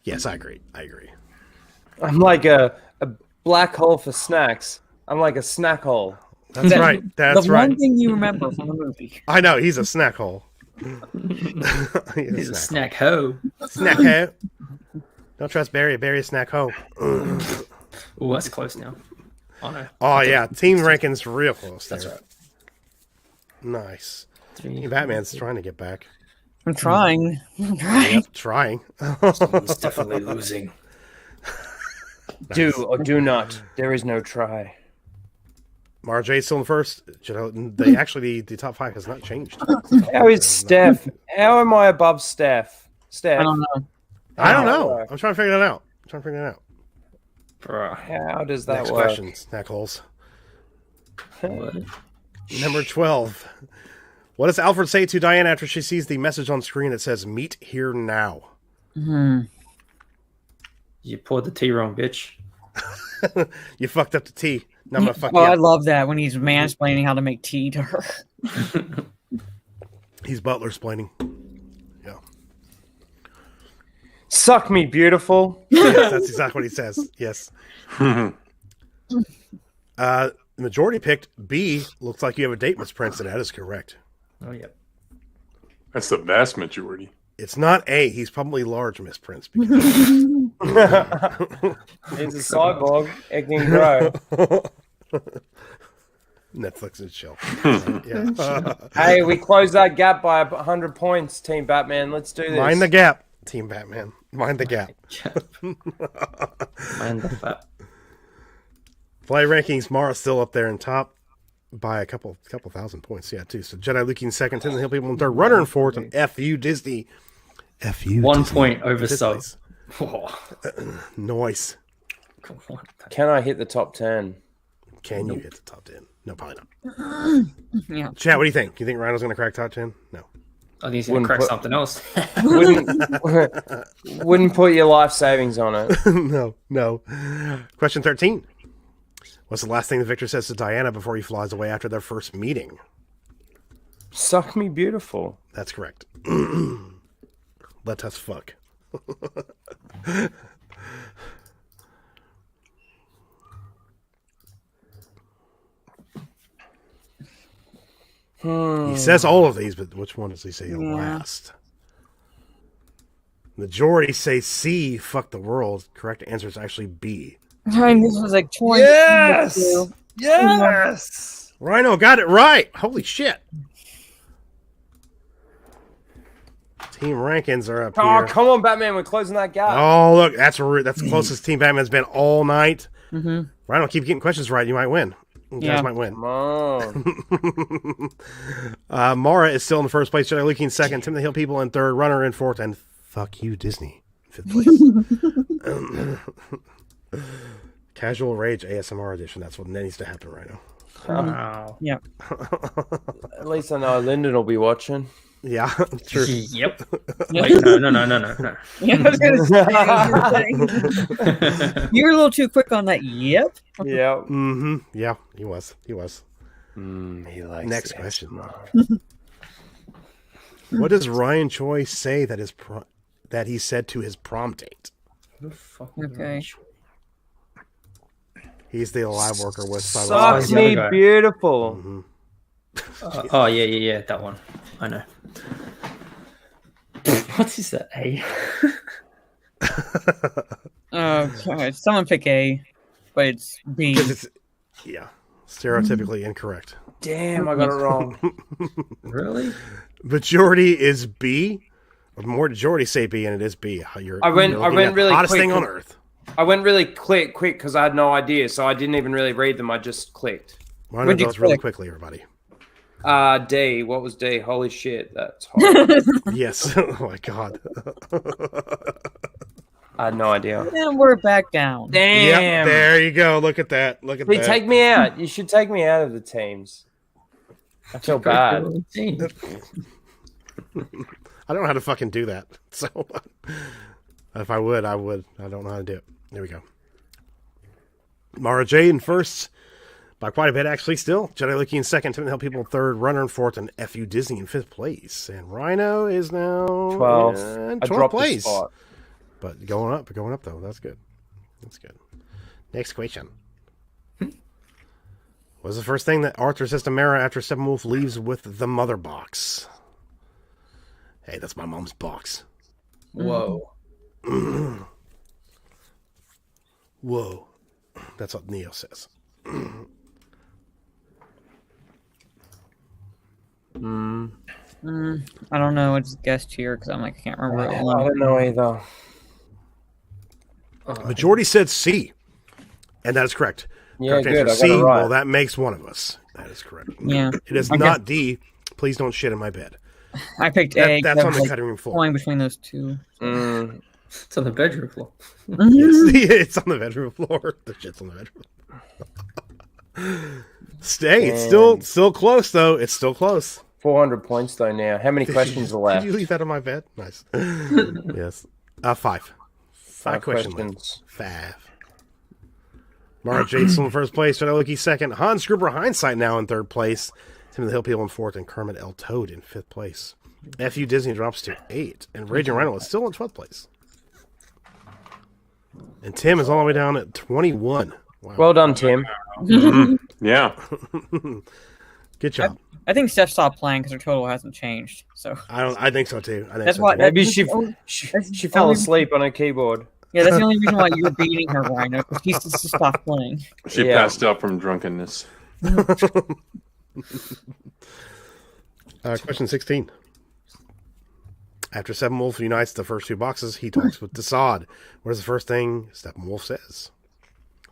Yes, I agree. I'm like a black hole for snacks. I'm like a snack hole. That's right. That's the right. one thing you remember from the movie. I know he's a snack hole. He's a snack hoe. Snack hoe. Don't trust Barry. Barry snack hoe. Oh, that's close now. Oh no. Oh yeah, team rankings real close. That's there. right. Nice. Batman's trying to get back. I'm trying. Yep, trying. He's definitely losing. Do or do not. There is no try. Mara J still in first. They actually the top 5 has not changed. How is Steph? How am I above Steph? Steph. I don't know. I don't know. I'm trying to figure that out. How does that Next work? question, Snackholes. Number 12. What does Alfred say to Diana after she sees the message on screen that says "Meet here now"? You poured the tea wrong, bitch. You fucked up the tea. Now I'm gonna fuck you I up. love that when he's mansplaining how to make tea to her. He's butler-splaining. Yeah. Suck me, beautiful. Yes, that's exactly what he says. Yes. The majority picked B. Looks like you have a date, Miss Prince, and that is correct. Oh, yeah. That's the vast majority. It's not A. He's probably large, Miss Prince. He's a cyborg. It can grow. Netflix and chill. Yeah. Hey, we closed that gap by 100 points, Team Batman. Let's do this. Mind the gap, Team Batman. Mind the gap. Mind the gap. Play rankings. Mara's still up there in top by a couple thousand points. Yeah, too. So Jedi Luke in second, Tim the Hill people in third, Runner in fourth, and FU Disney. FU 1 Disney. point over subs. Noise. Can I hit the top 10? Can you hit the top 10? No, probably not. Yeah. Chad, what do you think? You think Rhino's going to crack top 10? No. I think he's going to crack something else. Wouldn't put your life savings on it. No. Question 13. What's the last thing that Victor says to Diana before he flies away after their first meeting? Suck me beautiful. That's correct. Let us fuck. He says all of these, but which one does he say last? Majority say C, fuck the world. Correct answer is actually B. This was like 20. Yes! Rhino got it right. Holy shit. Team rankings are up Oh, here. come on, Batman. We're closing that gap. Oh, look. That's the closest Team Batman's been all night. Rhino, keep getting questions right. You might win. You guys might win. Come on. Mara is still in the first place. Jedi Luke in second. Tim the Hill people in third. Runner in fourth. And fuck you, Disney. Fifth place. Casual Rage ASMR edition. That's what needs to happen right now. Wow. Yeah. At least I know Lyndon will be watching. Yeah, true. Yep. Wait, no. Yeah, I was gonna say, you were a little too quick on that. Yep. Yeah. Mm-hmm. Yeah, he was. He likes Next question. What does Ryan Choi say that he said to his prom date? Okay. He's the live worker with Suck me beautiful. Mm-hmm. Oh, yeah, that one. I know. What is that? A? Okay, someone pick A, but it's B. Stereotypically incorrect. Damn, I got it wrong. Really? Majority is B. Or more majority say B, and it is B. I went really hottest quick. thing on earth. I went really quick because I had no idea, so I didn't even really read them. I just clicked. Why not those really quickly, everybody? D. What was D? Holy shit, that's horrible. Yes. Oh my god. I had no idea. And we're back down. Damn. Yep, there you go. Look at that. Look at that. Take me out. You should take me out of the teams. I feel bad. I don't know how to fucking do that. So if I would, I would. I don't know how to do it. There we go. Mara J in first. By quite a bit, actually, still. Jedi Lucky in second. Tim the Hill people in third. Runner in fourth. And FU Disney in fifth place. And Rhino is now 12th. in I 12th dropped place. a spot. But going up, though. That's good. That's good. Next question. What was the first thing that Arthur says to Mara after Steppenwolf leaves with the mother box? Hey, that's my mom's box. Whoa. Whoa. That's what Neo says. I don't know. I just guessed here because I'm like, I can't remember. I don't know either. Majority said C. And that is correct. Yeah, Correct good. answer I got C. it right. Well, that makes one of us. That is correct. Yeah. It is Okay. not D. Please don't shit in my bed. I picked A. That's on the like, cutting room floor. Going between those two. It's on the bedroom floor. It's on the bedroom floor. The shit's on the bedroom. Stay. It's still close though. It's still close. 400 points though now. How many questions are left? Did you leave that on my bed? Nice. Yes. 5. 5 questions. 5. Mara Jason in first place. Loki second. Hans Gruber Hindsight now in third place. Tim the Hill People in fourth, and Kermit L. Toad in fifth place. FU Disney drops to 8, and Raging Rhino is still in 12th place. And Tim is all the way down at 21. Wow. Well done, Tim. Yeah. Good job. I think Steph stopped playing because her total hasn't changed. So I think so too. That's why. Maybe she fell asleep on her keyboard. Yeah, that's the only reason why you're beating her, Rhino, because she's just stopped playing. She passed out from drunkenness. Question 16. After Steppenwolf unites the first two boxes, he talks with Desaad. What is the first thing Steppenwolf says?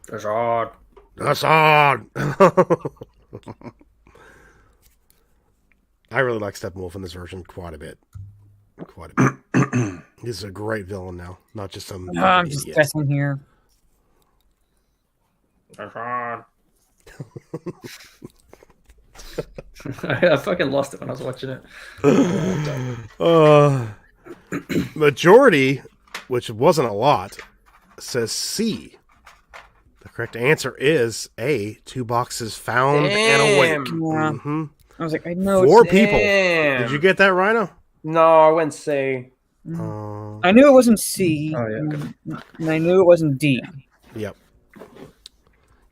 Desaad. Desaad! I really like Steppenwolf in this version quite a bit. Quite a bit. He's a great villain now, not just some. I'm just guessing here. Desaad. I fucking lost it when I was watching it. Majority, which wasn't a lot, says C. The correct answer is A. 2 boxes found and awake. Yeah. Mm-hmm. I was like, I know. 4 people. Did you get that, Rhino? No, I went C. I knew it wasn't C. Oh, yeah. And I knew it wasn't D. Yep.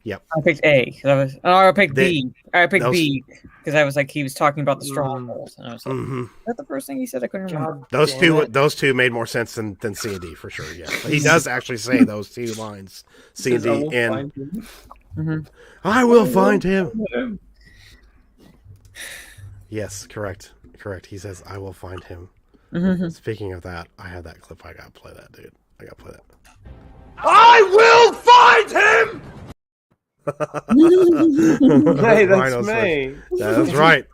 I picked A. I picked B. I picked B because I was like, he was talking about the strongholds, and I was like, is that the first thing he said? I couldn't remember. Those two made more sense than C and D for sure. Yeah, but he does actually say those 2 lines, C and D, and I will find him. Yes, correct. He says, "I will find him." Speaking of that, I have that clip. I gotta play that, dude. I gotta play that. I will find him! Hey, that's me. That's right.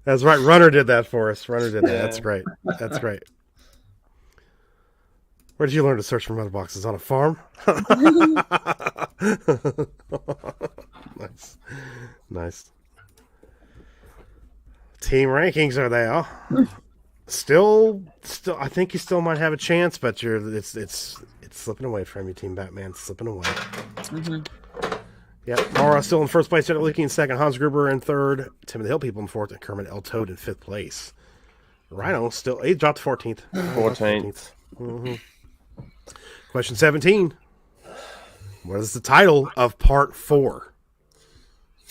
That's right. Runner did that for us. Runner did that. That's great. That's great. Where did you learn to search for mother boxes? On a farm? Nice. Team rankings are there. Still, I think you still might have a chance, but it's slipping away from you, Team Batman. It's slipping away. Yeah, Mara still in first place, Jedi Leaky in second, Hans Gruber in third, Tim the Hill People in fourth, and Kermit L. Toad in fifth place. Rhino still, he dropped to 14th. 14th. Question 17. What is the title of part 4?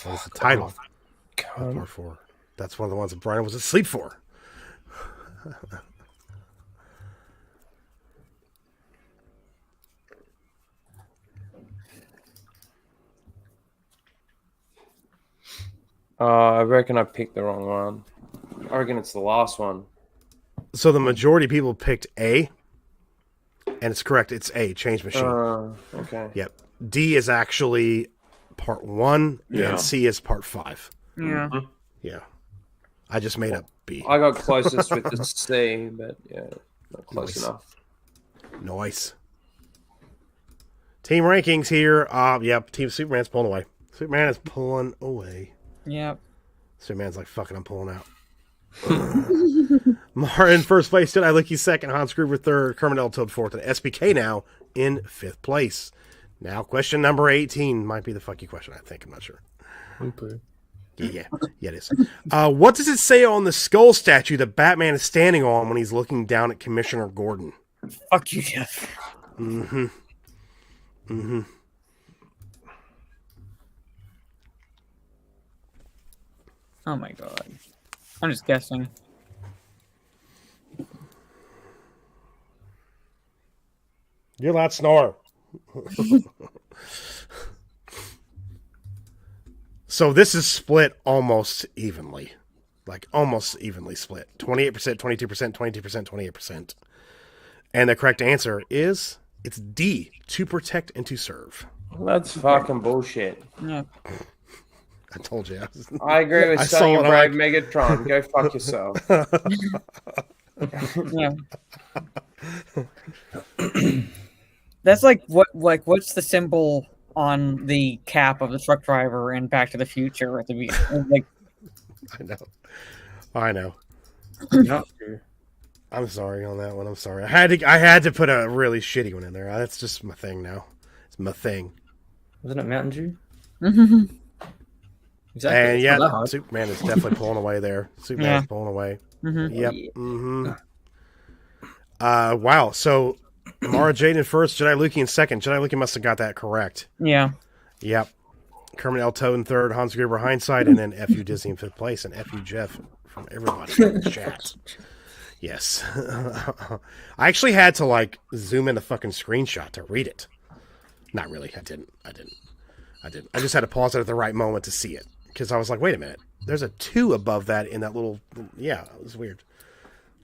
What is the title of part 4? That's one of the ones that Brian was asleep for. I reckon I picked the wrong one. I reckon it's the last one. So the majority of people picked A, and it's correct. It's A, Change Machine. Okay. Yep. D is actually part 1, and C is part 5. Yeah. Yeah. I just made up B. I got closest with the C, but yeah, not close enough. Nice. Team rankings here. Yep. Team Superman's pulling away. Superman is pulling away. Yep. Superman's like, fucking, I'm pulling out. Mara in first place, Jedi Licky second, Hans Gruber third, Kermit L. Toad fourth, and SBK now in fifth place. Now, question number 18 might be the fucky question, I think. I'm not sure. Okay. Yeah, it is. What does it say on the skull statue that Batman is standing on when he's looking down at Commissioner Gordon? Fuck you, Jeff. Oh my god. I'm just guessing. You're allowed to snore. So this is split almost evenly. Like almost evenly split. 28%, 22%, 22%, 28%. And the correct answer is it's D, to protect and to serve. That's fucking bullshit. Yeah. I told you. I agree with I Sonny saw it, Brave I'm Megatron. Go fuck yourself. Yeah. That's like what's the symbol on the cap of the truck driver in Back to the Future at the beginning? Like, I know. I'm sorry on that one. I'm sorry. I had to put a really shitty one in there. That's just my thing now. It's my thing. Wasn't it Mountain Dew? Mm-hmm. Exactly. And It's yeah, not that hard. Superman is definitely pulling away there. Superman's pulling away. Mm-hmm. Yep. Mm-hmm. Wow. So Mara Jade in first, Jedi Luki in second. Jedi Luki must have got that correct. Yeah. Yep. Kermit El Toad in third, Hans Gruber hindsight, and then F.U. Disney in fifth place, and F.U. Jeff from everybody in the chat. Yes. I actually had to like zoom in a fucking screenshot to read it. Not really. I didn't. I just had to pause it at the right moment to see it. Because I was like, wait a minute. There's a 2 above that in that little... Yeah, it was weird.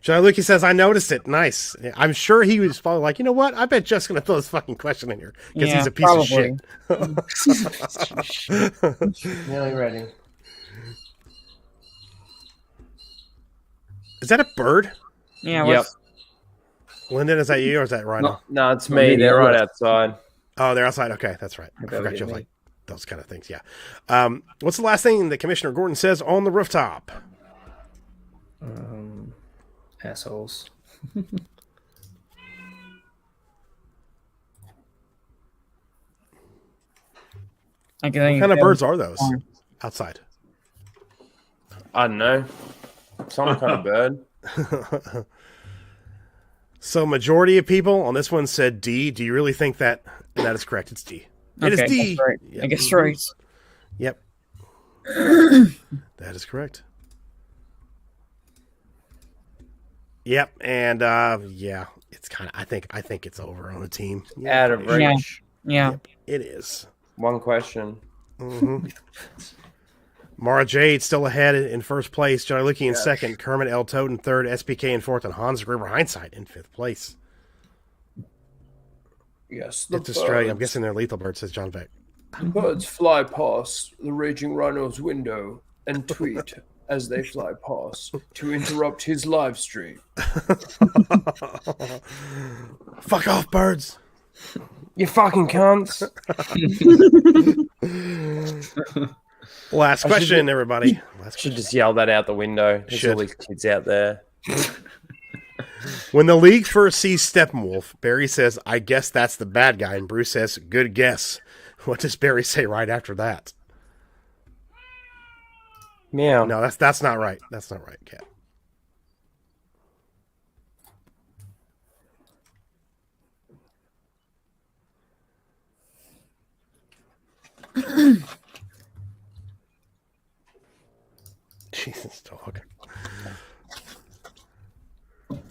Jedi Luki says, I noticed it. Nice. I'm sure he was probably like, you know what? I bet Jeff's going to throw this fucking question in here. Because he's a piece of shit. Nearly ready. Is that a bird? Yeah. Yep. Lyndon, is that you or is that Rhino? No, it's me. They're right outside. Oh, they're outside. Okay, that's right. I forgot you have like those kind of things. Yeah. What's the last thing that Commissioner Gordon says on the rooftop? Assholes. What kind of birds are those outside? I don't know. Some kind of bird. So majority of people on this one said D. Do you really think that? And that is correct. It's D. It is D. Right. Yep. I guess right. Yep. That is correct. Yep. And yeah, it's kind of. I think it's over on the team. Out of reach. Yeah. Yep, it is. One question. Mm-hmm. Mara Jade still ahead in first place. Jedi Luki in second. Kermit El Toad in third. SPK in fourth. And Hans Gruber Hindsight in fifth place. Yes. It's Australia. I'm guessing they're lethal birds, says John Beck. Birds fly past the raging rhino's window and tweet as they fly past to interrupt his live stream. Fuck off, birds. You fucking cunts. Last question, everybody. Should just yell that out the window. There's all these kids out there. When the league first sees Steppenwolf, Barry says, I guess that's the bad guy. And Bruce says, good guess. What does Barry say right after that? Meow. No, that's not right. That's not right, Cat. Jesus, dog.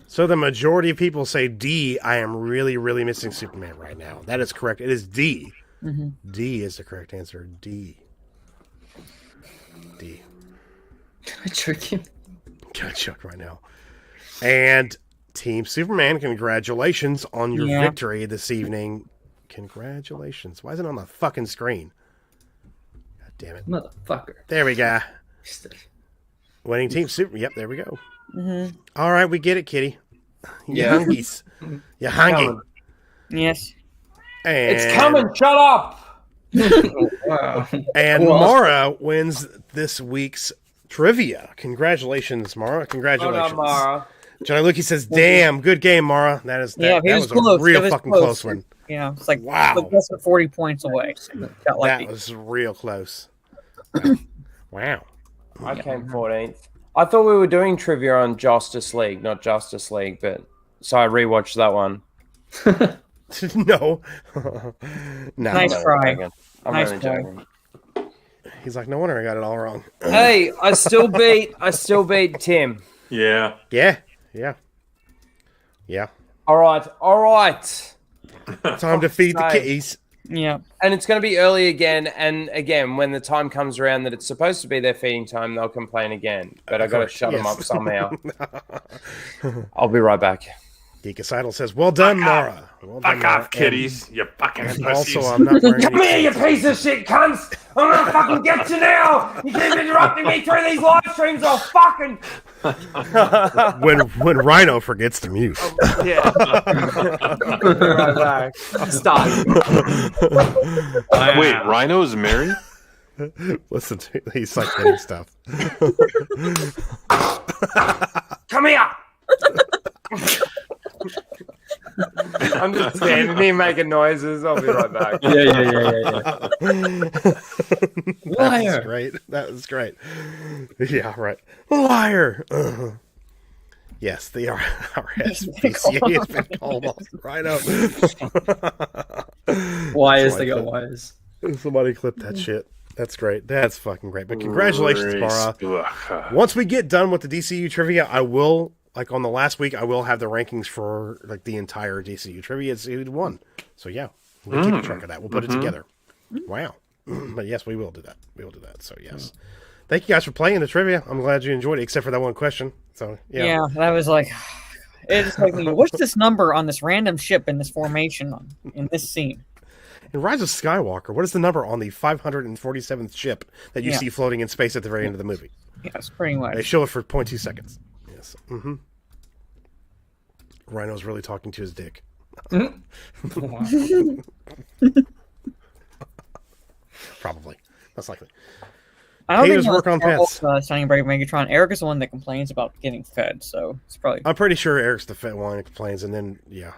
So the majority of people say D. I am really, really missing Superman right now. That is correct. It is D. Mm-hmm. D is the correct answer. D. D. Can I choke him? Can I choke right now? And Team Superman, congratulations on your victory this evening. Congratulations. Why isn't it on the fucking screen? God damn it. Motherfucker. There we go. Winning Team Super. Yep, there we go. Mm-hmm. All right, we get it, Kitty. You hungies. You hungry. Yes. And it's coming. Shut up. Wow. And Mara wins this week's trivia. Congratulations, Mara. Congratulations. Hold on, Mara. Johnny Luki says, damn, good game, Mara. That was close. A real fucking close one. Yeah, it's like, wow. Like less than 40 points away. That was real close. Wow. I came 14th. I thought we were doing trivia on Justice League, not Justice League, but so I rewatched that one. No. No. Nice try. I'm nice only joking. He's like, no wonder I got it all wrong. Hey, I still beat Tim. Yeah. Yeah. All right. Time to feed the kitties. Yeah. And it's going to be early again. And again, when the time comes around that it's supposed to be their feeding time, they'll complain again. But I got to shut them up somehow. I'll be right back. GEEKICIDAL says, "Well done, Mara. Well done, Fuck Mara." off, kitties. You fucking And pussies. also, I'm not wearing Come any here, you pants. piece of shit cunts! I'm gonna fucking get you now! You keep interrupting me through these live streams, I'll fucking... when Rhino forgets to mute. Yeah. Right back. Stop. Wait, Rhino's married? Listen, he's like getting stuff. Come here! I'm just standing here making noises. I'll be right back. Yeah. That was great. That was great. Yeah, right. Liar. Yes, the RSPCA has been called off. Rhino. Wires, they got wires. Somebody clip that shit. That's great. That's fucking great. But congratulations, Mara. Once we get done with the DCU trivia, I will, like on the last week, I will have the rankings for like the entire DCU trivia. It's who won. So yeah, we'll keep track of that. We'll put it together. Wow. But yes, we will do that. We will do that. So yes. Thank you guys for playing the trivia. I'm glad you enjoyed it, except for that one question. So yeah, that was like, it's like, what's this number on this random ship in this formation in this scene? In Rise of Skywalker, what is the number on the 547th ship that you see floating in space at the very end of the movie? Yes, pretty much. They show it for 0.2 seconds. Yes. Rhino's really talking to his dick. Probably. That's likely. I don't Haters think work on pets. Signing Brave Megatron. Eric is the one that complains about getting fed, so it's probably. I'm pretty sure Eric's the fat one that complains, and then Yeah,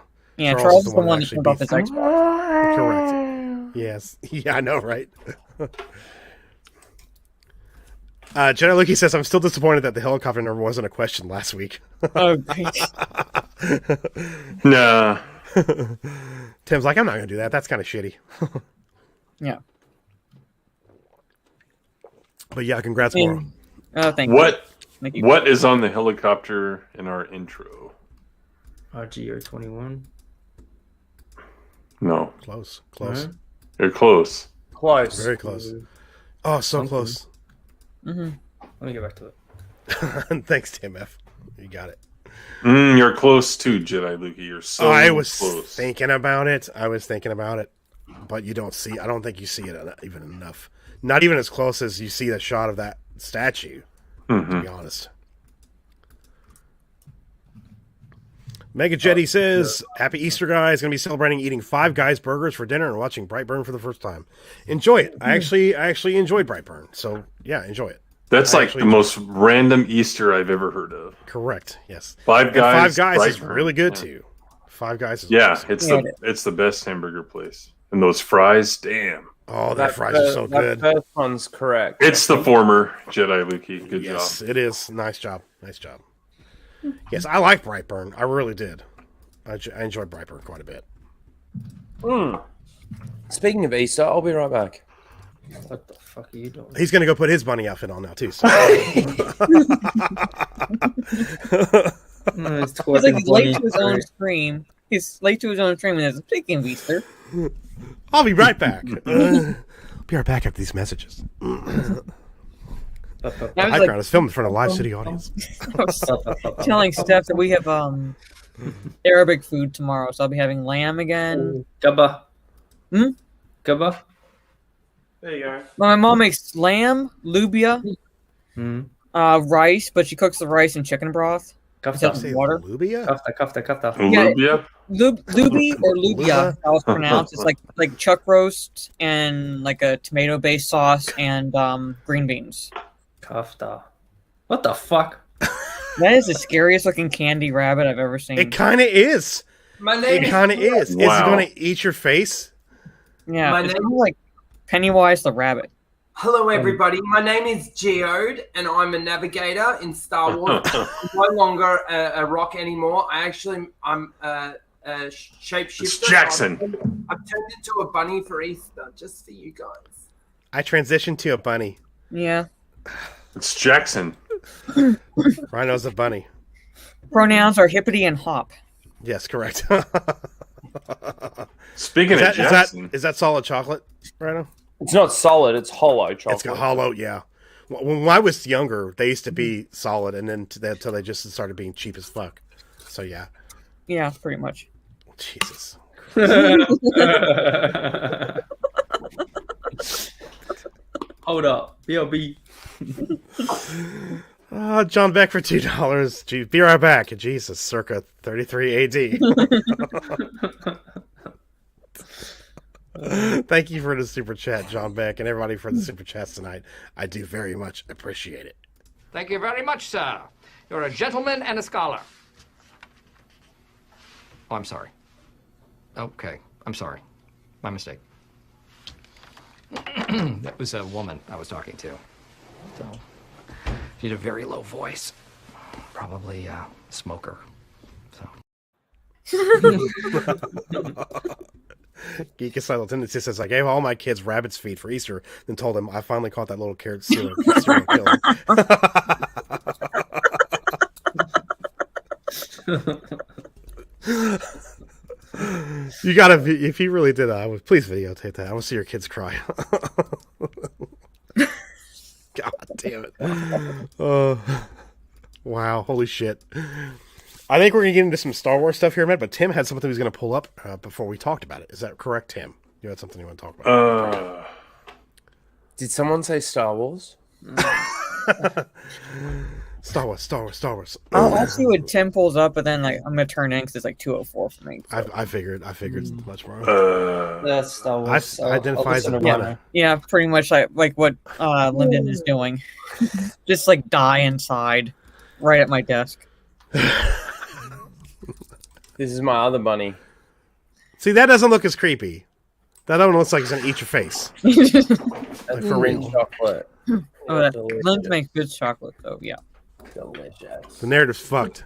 Charles is the one that turned off his Xbox. Correct. Yes. Yeah, I know, right? Jedi Lucky says, "I'm still disappointed that the helicopter number wasn't a question last week." Oh, great. Nah. Tim's like, "I'm not going to do that. That's kind of shitty." Yeah. But yeah, congrats, Mara. Oh, thank you. Thank you. What is on the helicopter in our intro? RGO-21. No. Close. Right. You're close. Close. Very close. Oh, so close. Let me get back to it. Thanks, Tim F. You got it. You're close too, Jedi Luki. You're so I was close. thinking about it. But you don't see. I don't think you see it even enough. Not even as close as you see the shot of that statue. To be honest. Mega Jetty says, "Happy Easter, guys! Going to be celebrating eating Five Guys burgers for dinner and watching Brightburn for the first time. Enjoy it. I actually enjoyed Brightburn. So yeah, enjoy it. That's like the most random Easter I've ever heard of. Correct. Yes. Five Guys. Five Guys is Brightburn. really good too. Five Guys is awesome. It's the best hamburger place. And those fries, damn. Oh, that fries are so good. That first one's correct. It's the former Jedi Luki. Good job. Yes, it is. Nice job. Nice job. Yes, I like Brightburn. I really did. I enjoyed Brightburn quite a bit. Speaking of Easter, I'll be right back. What the fuck are you doing? He's going to go put his bunny outfit on now, too. So. He's like late to his own stream. He's late to his own stream, and there's a speaking of Easter. I'll be right back. Be right back after these messages. The high ground is filmed in front of a live city audience. I was telling Steph that we have Arabic food tomorrow, so I'll be having lamb again. Gabba. Gabba. There you go. My mom makes lamb, lubia, rice, but she cooks the rice in chicken broth. Kafta. Water. Lubia? Kafta. Lubia? Lubi or lubia, how it's pronounced. It's like chuck roast and like a tomato-based sauce and green beans. Kafta. What the fuck? That is the scariest looking candy rabbit I've ever seen. It kind of is. It kind of is. Wow. Is it going to eat your face? Yeah, My it's name- like Pennywise the rabbit. Hello, everybody. My name is Geode, and I'm a navigator in Star Wars. I'm no longer a rock anymore. I'm a shapeshifter. It's Jackson. I've turned into a bunny for Easter, just for you guys. I transitioned to a bunny. Yeah. It's Jackson. Rhino's a bunny. Pronouns are hippity and hop. Yes, correct. Speaking of Jackson. Is that solid chocolate, Rhino? It's not solid, it's hollow chocolate. It's got hollow, yeah. When I was younger, they used to be solid, and then until they just started being cheap as fuck. So, yeah. Yeah, pretty much. Jesus. Hold up. BLB. John Beck for $2. Gee, be right back. Jesus, circa 33 AD. Thank you for the super chat, John Beck, and everybody for the super chats tonight. I do very much appreciate it. Thank you very much, sir. You're a gentleman and a scholar. Oh, I'm sorry. Okay, I'm sorry. My mistake. That was a woman I was talking to. So, she had a very low voice. Probably a smoker. So. GEEKICIDAL Tendencies says, I gave all my kids rabbit's feet for Easter, then told them I finally caught that little carrot serial killer. You gotta, if he really did that, I would please videotape that. I want to see your kids cry. God damn it. Wow, holy shit. I think we're going to get into some Star Wars stuff here, Matt, but Tim had something he was going to pull up before we talked about it. Is that correct, Tim? You had something you want to talk about? Did someone say Star Wars? Star Wars. I'll see what Tim pulls up, but then I'm gonna turn in because it's 2:04 for me. So. I figured much more. That's Star Wars. I identify as a runner. Yeah, pretty much like what Lyndon is doing. Just die inside, right at my desk. This is my other bunny. See, that doesn't look as creepy. That one looks like it's gonna eat your face. For real. Chocolate. Lyndon makes good chocolate, though. Yeah. Delicious. The narrative's fucked.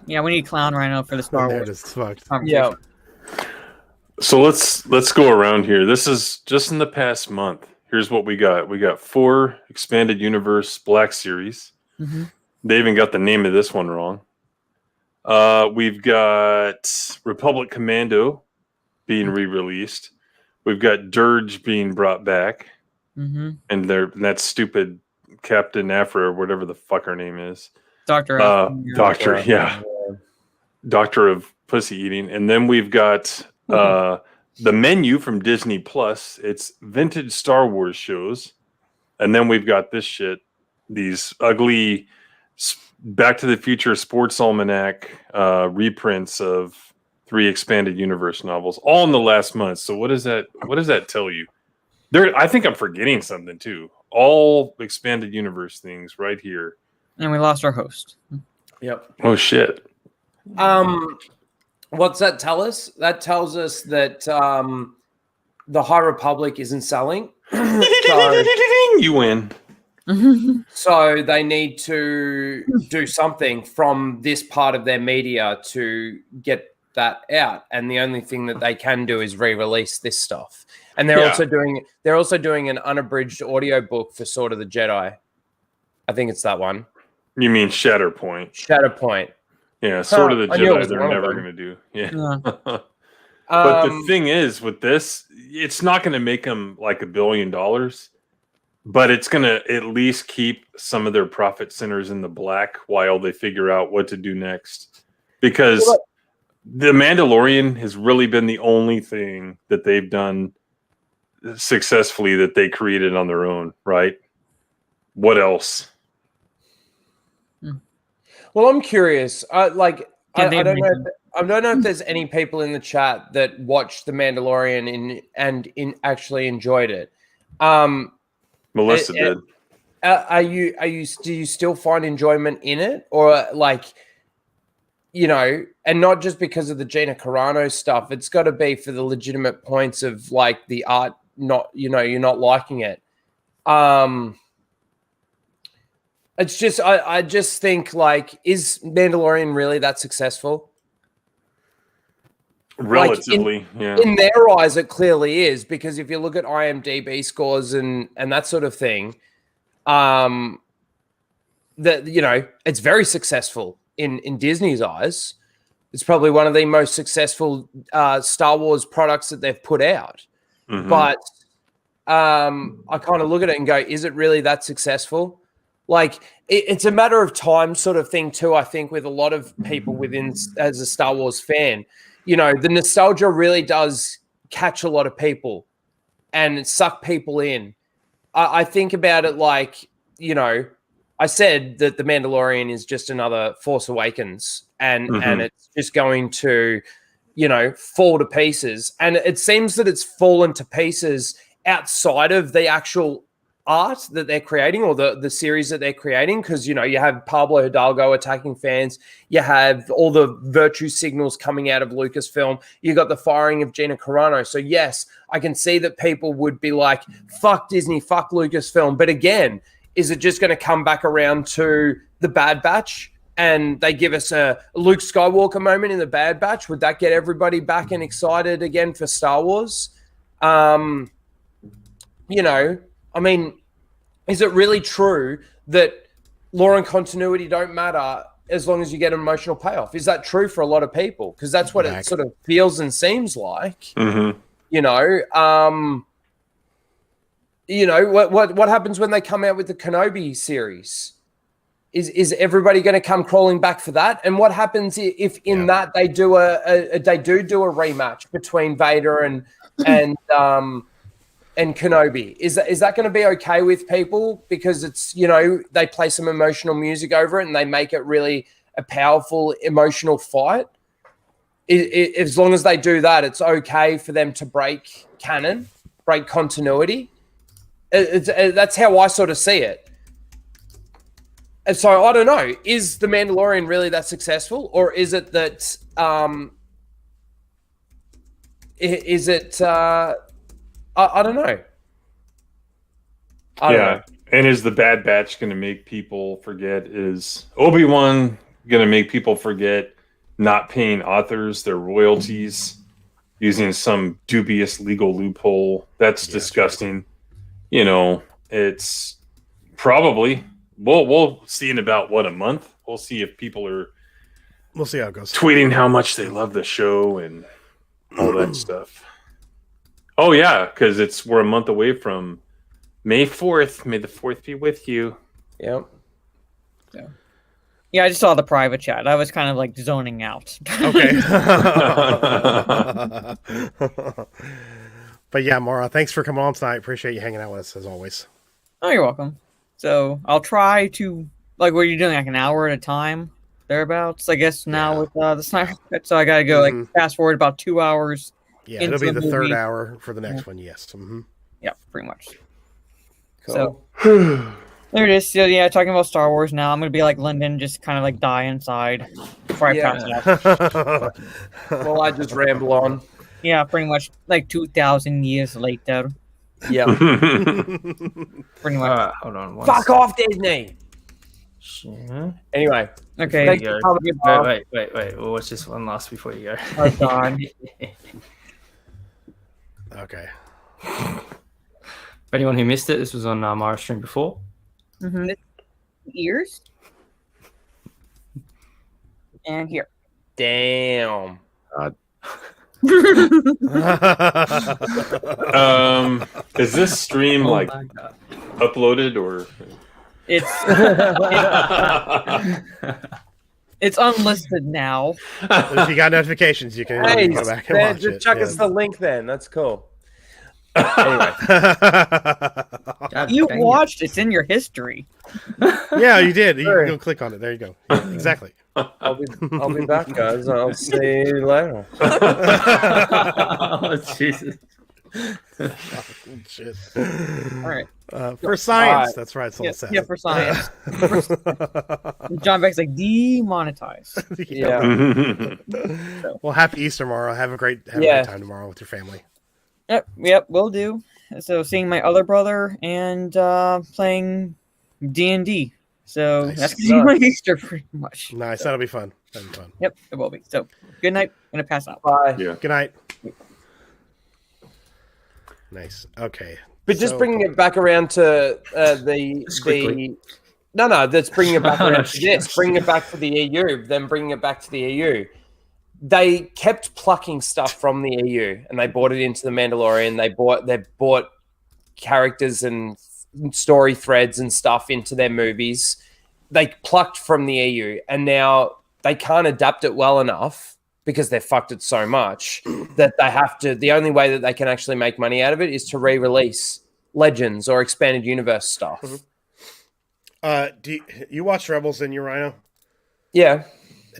Yeah, we need Clown Rhino for the Star Wars. Narrative's fucked. Yeah. So let's go around here. This is just in the past month. Here's what we got. We got 4 Expanded Universe Black Series. Mm-hmm. They even got the name of this one wrong. We've got Republic Commando being re-released. We've got Dirge being brought back. Mm-hmm. And that stupid Captain Afra, or whatever the fuck her name is. Doctor of Pussy Eating. And then we've got the menu from Disney Plus. It's vintage Star Wars shows. And then we've got this shit, these ugly Back to the Future Sports Almanac reprints of 3 Expanded Universe novels, all in the last month. So what does that tell you? I think I'm forgetting something too. All Expanded Universe things right here. And we lost our host. Yep. Oh shit. What's that tell us? That tells us that the High Republic isn't selling. You win. So they need to do something from this part of their media to get that out. And the only thing that they can do is re-release this stuff. And they're also doing an unabridged audio book for Sword of the Jedi. I think it's that one. You mean Shatterpoint? Shatterpoint. Yeah, Sword of the Jedi. They're never going to do. Yeah. But the thing is, with this, it's not going to make them like $1 billion, but it's going to at least keep some of their profit centers in the black while they figure out what to do next. Because The Mandalorian has really been the only thing that they've done successfully that they created on their own, right? What else? Well, I'm curious. I don't know if there's any people in the chat that watched The Mandalorian and actually enjoyed it. Melissa did. Do you still find enjoyment in it, or and not just because of the Gina Carano stuff? It's got to be for the legitimate points of the art. Not you're not liking it. It's just I just think is Mandalorian really that successful? Relatively, yeah. In their eyes, it clearly is, because if you look at IMDb scores and that sort of thing, it's very successful in Disney's eyes. It's probably one of the most successful Star Wars products that they've put out. Mm-hmm. But I kind of look at it and go, is it really that successful? Like it's a matter of time sort of thing too, I think, with a lot of people within as a Star Wars fan. You know, the nostalgia really does catch a lot of people and suck people in. I think about it like, you know, I said that The Mandalorian is just another Force Awakens and it's just going to, you know, fall to pieces. And it seems that it's fallen to pieces outside of the actual art that they're creating or the series that they're creating, because, you know, you have Pablo Hidalgo attacking fans, you have all the virtue signals coming out of Lucasfilm, you got the firing of Gina Carano. So yes, I can see that people would be like, fuck Disney, fuck Lucasfilm. But again, is it just going to come back around to the Bad Batch and they give us a Luke Skywalker moment in the Bad Batch? Would that get everybody back and excited again for Star Wars? You know, I mean, is it really true that lore and continuity don't matter as long as you get an emotional payoff? Is that true for a lot of people? Because that's what it sort of feels and seems like. You know, what happens when they come out with the Kenobi series? Is everybody going to come crawling back for that? And what happens if in that they do a rematch between Vader and Kenobi? Is that going to be okay with people because it's, you know, they play some emotional music over it and they make it really a powerful emotional fight? As long as they do that, it's okay for them to break canon, break continuity. That's how I sort of see it. And so I don't know, is The Mandalorian really that successful, or is it that I don't know. I don't know. And is the Bad Batch going to make people forget? Is Obi-Wan going to make people forget not paying authors their royalties using some dubious legal loophole? That's disgusting. You know, it's probably we'll see in about a month. We'll see if people are. We'll see how it goes. Tweeting how much they love the show and all that stuff. Oh yeah, because we're a month away from May 4th. May the 4th be with you. Yep. Yeah, I just saw the private chat. I was kind of like zoning out. Okay. But yeah, Mara, thanks for coming on tonight. Appreciate you hanging out with us as always. Oh, you're welcome. So I'll try to, like, what are you doing, like an hour at a time, thereabouts? I guess now with the Snyder. So I gotta go like fast forward about 2 hours. Yeah, it'll be the third hour for the next one. Yes. Yeah, pretty much. Cool. So there it is. So yeah, talking about Star Wars now. I'm gonna be like Lyndon, just kind of like die inside before I pass out. Well, I just ramble on. Yeah, pretty much like 2,000 years later. Yeah. Pretty much. Hold on. Fuck off, Disney. Anyway. Okay. Wait. We'll watch this one last before you go. Oh, God. Okay. For anyone who missed it, this was on Mara's stream before. Ears. And here. Damn. Is this stream uploaded or? It's unlisted now. If you got notifications, you can go back and watch it. Chuck us the link then. That's cool. Anyway. You watched. It's in your history. Yeah, you did. You can go click on it. There you go. Yeah, exactly. I'll be back, guys. I'll see you later. Oh, Jesus. Shit. All right. For science. That's right. That's all it says. Yeah, for science. John Beck's like demonetized. Yeah. Well, happy Easter, Mara. Have a great time tomorrow with your family. Yep, will do. So seeing my other brother and playing D&D. So that's gonna be my Easter pretty much. Nice. That'll be fun. That'll be fun. Yep, it will be. So good night. I'm gonna pass out. Bye. Yeah. Good night. Nice. Okay. But just bringing it back around to that's bringing it back around to this, bringing it back to the EU, then bringing it back to the EU. They kept plucking stuff from the EU and they brought it into the Mandalorian. They bought characters and story threads and stuff into their movies. They plucked from the EU, and now they can't adapt it well enough because they've fucked it so much that they have to. The only way that they can actually make money out of it is to re-release Legends or expanded universe stuff. Do you watch Rebels in your Rhino? Yeah.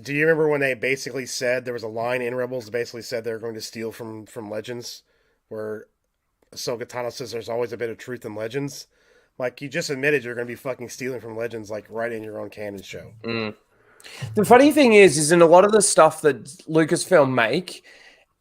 Do you remember when they basically said there was a line in Rebels that basically said they were going to steal from Legends, where Ahsoka Tano says there's always a bit of truth in Legends? Like, you just admitted you're going to be fucking stealing from Legends, like, right in your own canon show. The funny thing is in a lot of the stuff that Lucasfilm make,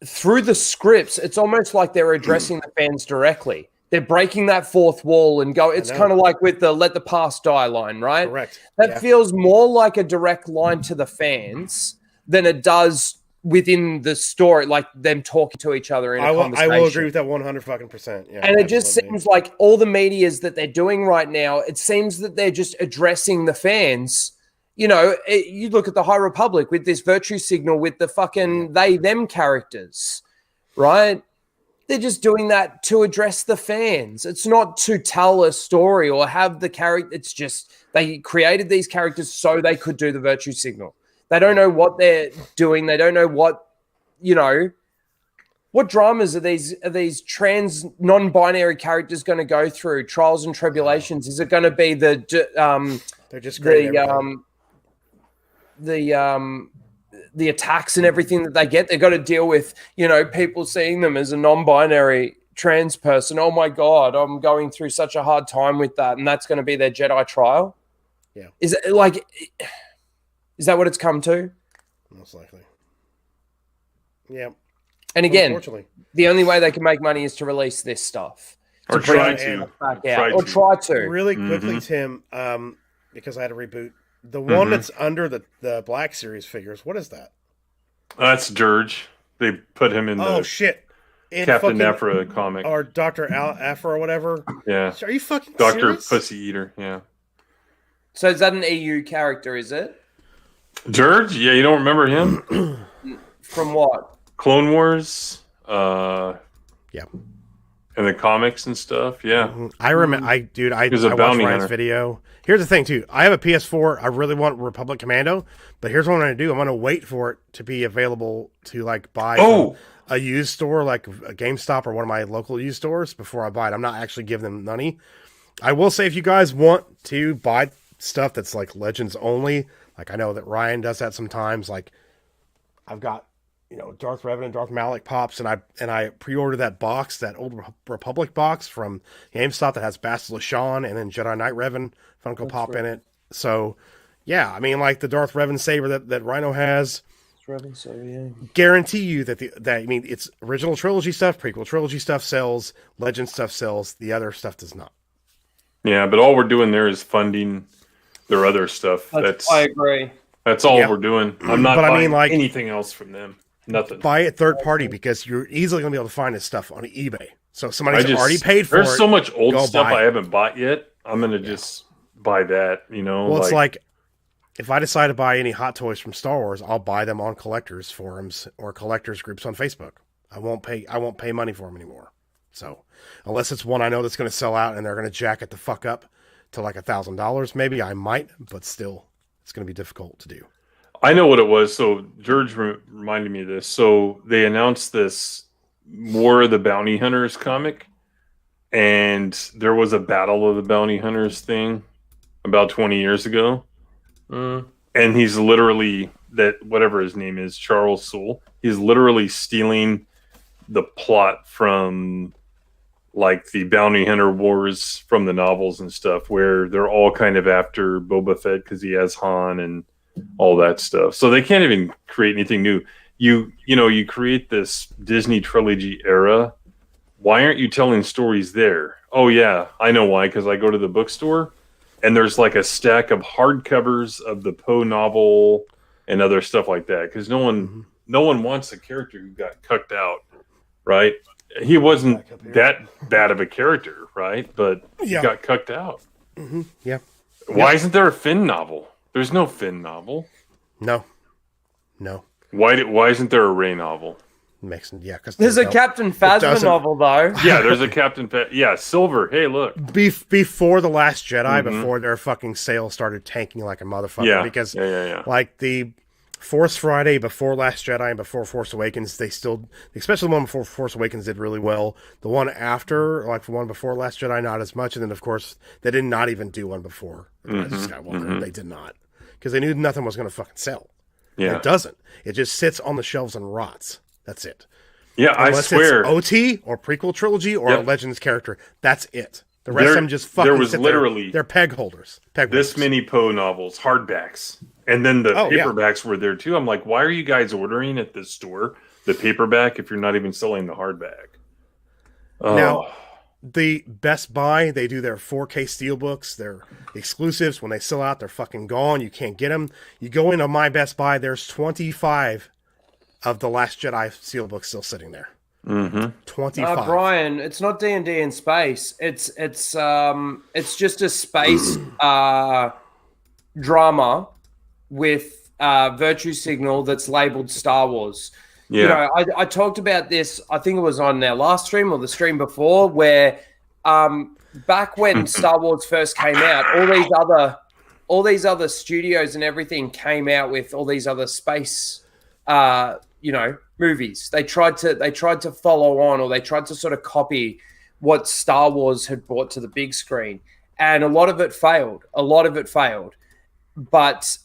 through the scripts, it's almost like they're addressing the fans directly. They're breaking that fourth wall and go. It's kind of like with the "Let the past die" line, right? Correct. That feels more like a direct line to the fans than it does within the story, like them talking to each other in a conversation. I will agree with that 100%. Yeah, and it just seems like all the medias that they're doing right now, it seems that they're just addressing the fans. You know, you look at the High Republic with this virtue signal with the fucking they-them characters, right? They're just doing that to address the fans. It's not to tell a story or have the character. It's just they created these characters so they could do the virtue signal. They don't know what they're doing. They don't know what, you know, what dramas are these trans non-binary characters going to go through? Trials and tribulations. Is it going to be they're just the attacks and everything that they get? They've got to deal with, you know, people seeing them as a non-binary trans person. Oh my God, I'm going through such a hard time with that. And that's going to be their Jedi trial. Yeah. Is that what it's come to? Most likely. Yeah. And again, the only way they can make money is to release this stuff. Or try to. Try to. Really quickly, Tim, because I had to reboot. The one that's under the Black Series figures, what is that? That's Dirge. They put him in the Captain Afra comic. Or Dr. Afra or whatever. Yeah. Are you fucking Dr. serious? Pussy Eater, yeah. So is that an EU character, is it? Dirge? Yeah, you don't remember him? From what? Clone Wars? Yeah. And the comics and stuff, yeah. I remember, I watched Ryan's video. Here's the thing, too. I have a PS4. I really want Republic Commando, but here's what I'm going to do. I'm going to wait for it to be available to, like, buy from a used store, like a GameStop or one of my local used stores before I buy it. I'm not actually giving them money. I will say, if you guys want to buy stuff that's, like, Legends only, like, I know that Ryan does that sometimes. Like, I've got, you know, Darth Revan and Darth Malak pops, and I pre-ordered that box, that old Republic box from GameStop that has Bastila Shan and then Jedi Knight Revan Funko Pop in it. So, yeah, I mean, like the Darth Revan saber that Rhino has. Guarantee you that it's original trilogy stuff, prequel trilogy stuff sells, Legend stuff sells, the other stuff does not. Yeah, but all we're doing there is funding their other stuff. I agree. That's all we're doing. I'm not buying anything else from them. Nothing. Buy it third party because you're easily going to be able to find this stuff on eBay. So if somebody's already paid for it. There's so much old stuff I haven't bought yet. I'm going to just buy that, you know. Well, it's like if I decide to buy any Hot Toys from Star Wars, I'll buy them on collectors forums or collectors groups on Facebook. I won't pay money for them anymore. So unless it's one I know that's going to sell out and they're going to jack it the fuck up to like $1,000, maybe I might, but still, it's going to be difficult to do. I know what it was. So George reminded me of this. So they announced this War of the Bounty Hunters comic, and there was a Battle of the Bounty Hunters thing about 20 years ago. And he's literally, whatever his name is, Charles Soule, he's literally stealing the plot from like the Bounty Hunter Wars from the novels and stuff, where they're all kind of after Boba Fett because he has Han and all that stuff. So they can't even create anything new. You create this Disney trilogy era. Why aren't you telling stories there? Oh yeah, I know why, because I go to the bookstore and there's like a stack of hardcovers of the Poe novel and other stuff like that. Because no one wants a character who got cucked out, right? He wasn't that bad of a character, right? But he got cucked out. Yeah. Why isn't there a Finn novel? There's no Finn novel. No. Why isn't there a Rey novel? Because there's a Captain Phasma novel though. Yeah, there's a Captain. Silver. Hey, look. Before the Last Jedi, before their fucking sales started tanking like a motherfucker. Yeah. Because Yeah. like the Force Friday before Last Jedi and before Force Awakens, they still, especially the one before Force Awakens, did really well. The one after, like the one before Last Jedi, not as much. And then of course they did not even do one before Skywalker. They did not, because they knew nothing was going to fucking sell. Yeah, it doesn't. It just sits on the shelves and rots. That's it. Yeah, unless I swear. it's OT or prequel trilogy or a Legends character. That's it. The rest of them just fucking there was sit literally they're peg holders. This many Poe novels, hardbacks. And then the paperbacks were there too. I'm like, why are you guys ordering at this store the paperback if you're not even selling the hardback? Oh. Now, the Best Buy, they do their 4K steelbooks. They're exclusives. When they sell out, they're fucking gone. You can't get them. You go into my Best Buy, there's 25 of the Last Jedi steelbooks still sitting there. 25. Brian, it's not D&D in space. It's just a space drama with virtue signal that's labeled Star Wars. Yeah. You know, I talked about this, I think it was on our last stream or the stream before, where back when Star Wars first came out, all these other studios and everything came out with all these other space movies. They tried to follow on, or they tried to sort of copy what Star Wars had brought to the big screen. And a lot of it failed. But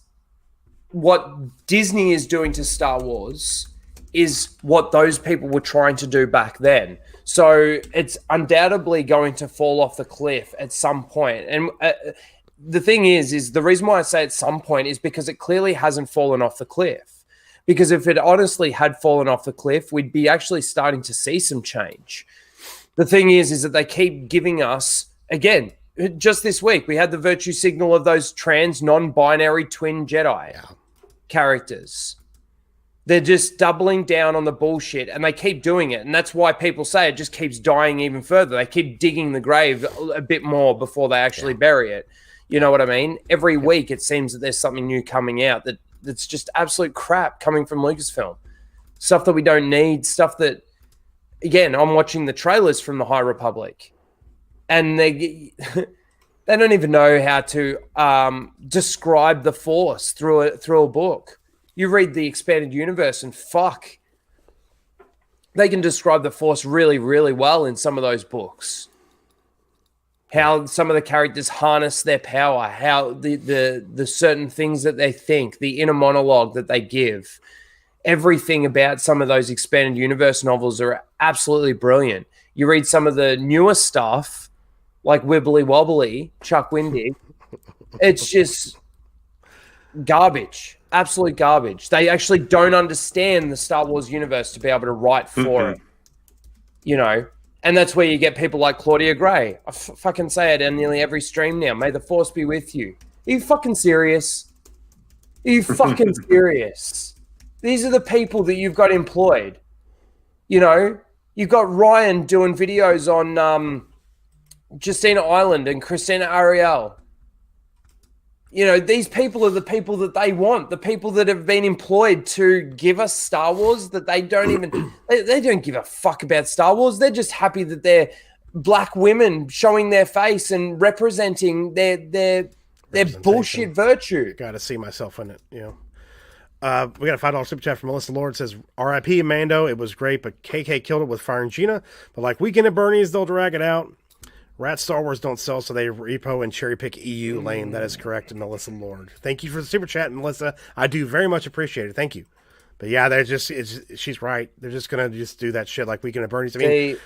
what Disney is doing to Star Wars is what those people were trying to do back then. So it's undoubtedly going to fall off the cliff at some point. And the thing is the reason why I say at some point is because it clearly hasn't fallen off the cliff. Because if it honestly had fallen off the cliff, we'd be actually starting to see some change. The thing is that they keep giving us, again, just this week, we had the virtue signal of those trans non-binary twin Jedi characters. They're just doubling down on the bullshit, and they keep doing it. And that's why people say it just keeps dying even further. They keep digging the grave a bit more before they actually bury it. You know what I mean? Every week it seems that there's something new coming out that's just absolute crap coming from Lucasfilm. Stuff that we don't need, stuff that, again, I'm watching the trailers from the High Republic, and they don't even know how to describe the Force through a book. You read the expanded universe and fuck, they can describe the Force really, really well in some of those books. How some of the characters harness their power, how the certain things that they think, the inner monologue that they give. Everything about some of those expanded universe novels are absolutely brilliant. You read some of the newer stuff, like Wibbly Wobbly, Chuck Wendig, it's just garbage. Absolute garbage. They actually don't understand the Star Wars universe to be able to write for it. You know? And that's where you get people like Claudia Gray. I fucking say it in nearly every stream now. May the Force be with you. Are you fucking serious? Are you fucking serious? These are the people that you've got employed. You know? You've got Ryan doing videos on Justina Island and Christina Ariel. You know, these people are the people that they want, the people that have been employed to give us Star Wars, that they don't even, they don't give a fuck about Star Wars. They're just happy that they're black women showing their face and representing their bullshit virtue. Got to see myself in it, you know. We got a $5 super chat from Melissa Lord. Says, R.I.P. Amando. It was great, but KK killed it with firing Gina. But like Weekend at Bernie's, they'll drag it out. Rat Star Wars don't sell, so they repo and cherry pick EU lane. That is correct, Melissa Lord. Thank you for the super chat, Melissa. I do very much appreciate it. Thank you. But yeah, she's right. They're just gonna do that shit like Weekend at Bernie's. I mean,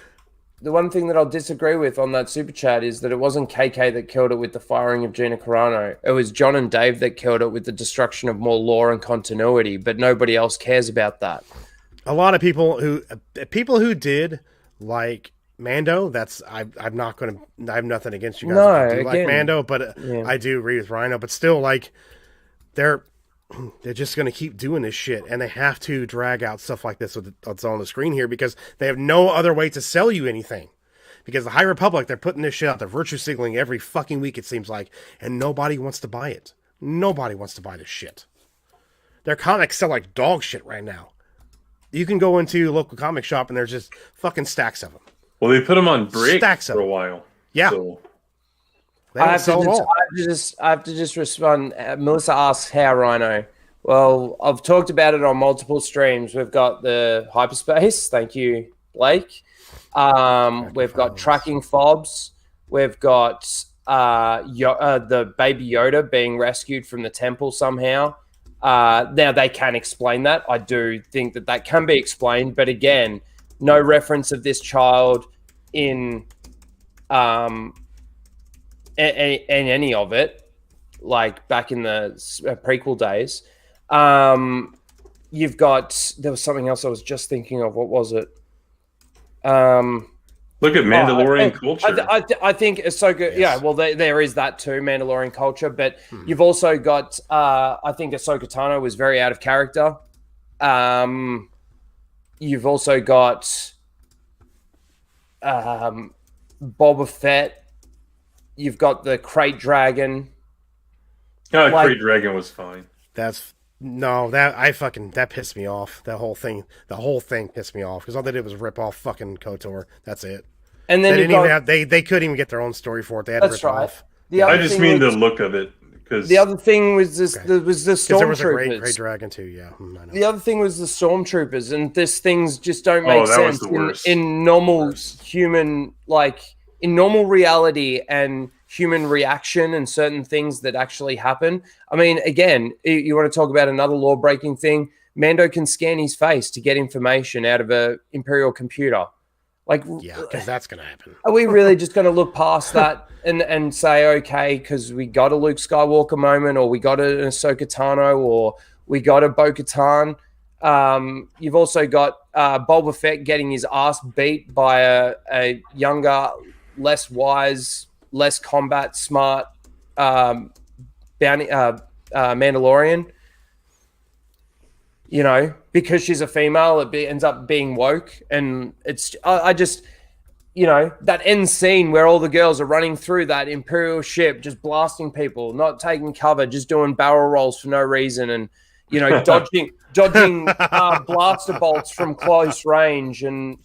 the one thing that I'll disagree with on that super chat is that it wasn't KK that killed it with the firing of Gina Carano. It was John and Dave that killed it with the destruction of more lore and continuity. But nobody else cares about that. A lot of people who did like Mando, I'm not going to, I have nothing against you guys. No, I do like Mando, but I do agree with Rhino, but still, like, they're just going to keep doing this shit, and they have to drag out stuff like this that's on the screen here because they have no other way to sell you anything. Because the High Republic, they're putting this shit out, they're virtue signaling every fucking week, it seems like, and nobody wants to buy it. Nobody wants to buy this shit. Their comics sell like dog shit right now. You can go into a local comic shop and there's just fucking stacks of them. Well, they put them on break Stacks for a while. Yeah. So. I have to just respond. Melissa asks, how, Rhino? Well, I've talked about it on multiple streams. We've got the hyperspace. Thank you, Blake. We've got tracking fobs. We've got the baby Yoda being rescued from the temple somehow. Now, they can explain that. I do think that can be explained. But again, no reference of this child in any of it, like back in the prequel days. You've got, there was something else I was just thinking of. What was it? Look at Mandalorian culture. I think Ahsoka. Yes. Yeah, well, there is that too, Mandalorian culture. But you've also got. I think Ahsoka Tano was very out of character. You've also got Boba Fett. You've got the Crate Dragon. Crate Dragon was fine. That pissed me off. The whole thing pissed me off because all they did was rip off fucking KOTOR. That's it. And then they couldn't even get their own story for it. They had to rip it off. I just mean the look of it. Because the other thing was the stormtroopers. There was a great dragon too. Yeah, I know. The other thing was the stormtroopers, and this things just don't make sense in normal human, like in normal reality and human reaction and certain things that actually happen. I mean, again, you want to talk about another law-breaking thing? Mando can scan his face to get information out of a Imperial computer. Like, yeah, because that's going to happen. Are we really just going to look past that and say, okay, because we got a Luke Skywalker moment, or we got an Ahsoka Tano, or we got a Bo-Katan? You've also got Boba Fett getting his ass beat by a younger, less wise, less combat smart Mandalorian. You know, because she's a female, it ends up being woke. And it's, I just, you know, that end scene where all the girls are running through that Imperial ship, just blasting people, not taking cover, just doing barrel rolls for no reason. And, you know, dodging blaster bolts from close range. And,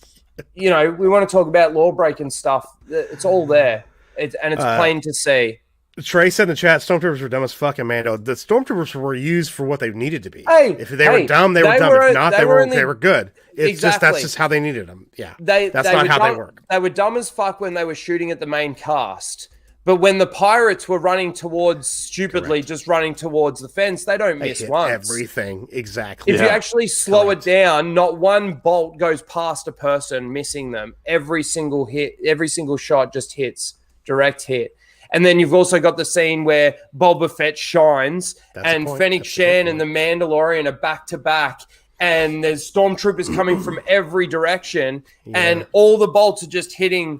you know, we want to talk about law breaking stuff. It's all there. It's plain to see. Trey said in the chat, Stormtroopers were dumb as fucking Mando. The Stormtroopers were used for what they needed to be. If they were dumb, they were dumb. If not, they were good. It's just that's just how they needed them. Yeah, that's not how they work. They were dumb as fuck when they were shooting at the main cast, but when the pirates were running towards just running towards the fence, they don't miss once. Everything exactly. If you actually slow it down, not one bolt goes past a person missing them. Every single hit, every single shot just hits, direct hit. And then you've also got the scene where Boba Fett shines and Fennec Shan and the Mandalorian are back to back, and there's stormtroopers coming from every direction, and all the bolts are just hitting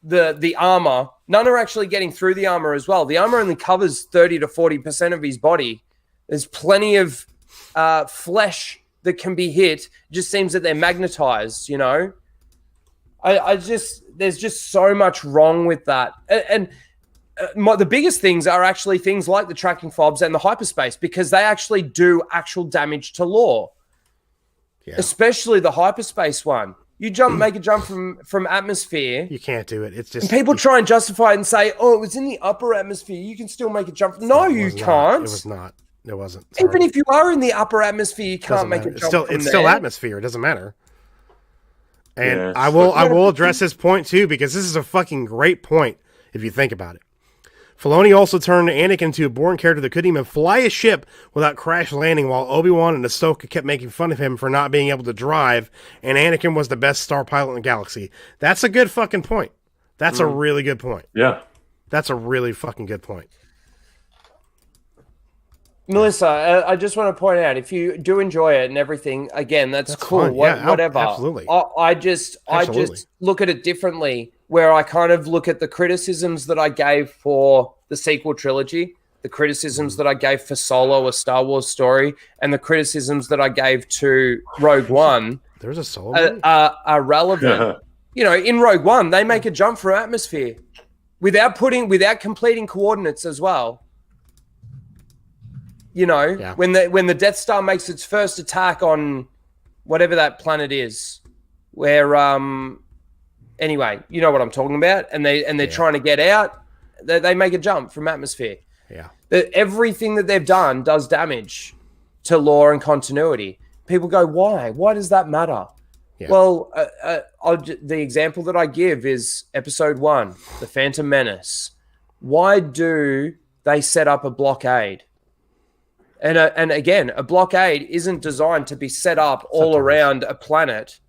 the armor. None are actually getting through the armor as well. The armor only covers 30 to 40% of his body. There's plenty of flesh that can be hit. It just seems that they're magnetized, you know? There's just so much wrong with that. And the biggest things are actually things like the tracking fobs and the hyperspace, because they actually do actual damage to lore. Yeah. Especially the hyperspace one. You make a jump from atmosphere. You can't do it. It's just, and people try and justify it and say, "Oh, it was in the upper atmosphere. You can still make a jump." No, you can't. It was not. It wasn't. Sorry. Even if you are in the upper atmosphere, you can't make a jump. It's still atmosphere. It doesn't matter. And I will address this point too, because this is a fucking great point if you think about it. Filoni also turned Anakin into a boring character that couldn't even fly a ship without crash landing, while Obi-Wan and Ahsoka kept making fun of him for not being able to drive, and Anakin was the best star pilot in the galaxy. That's a good fucking point. That's a really good point. Yeah. That's a really fucking good point. Melissa, I just want to point out, if you do enjoy it and everything, again, that's cool. Whatever. Absolutely. I just look at it differently, where I kind of look at the criticisms that I gave for the sequel trilogy, the criticisms that I gave for Solo, a Star Wars story, and the criticisms that I gave to Rogue One. There's a Solo are relevant. Yeah. You know, in Rogue One, they make a jump for atmosphere without completing coordinates as well. You know, when the Death Star makes its first attack on whatever that planet is, where anyway, you know what I'm talking about, and they're trying to get out. They make a jump from atmosphere. Yeah. Everything that they've done does damage to lore and continuity. People go, why? Why does that matter? Yeah. Well, the example that I give is episode 1, The Phantom Menace. Why do they set up a blockade? And again, a blockade isn't designed to be set up all around a planet,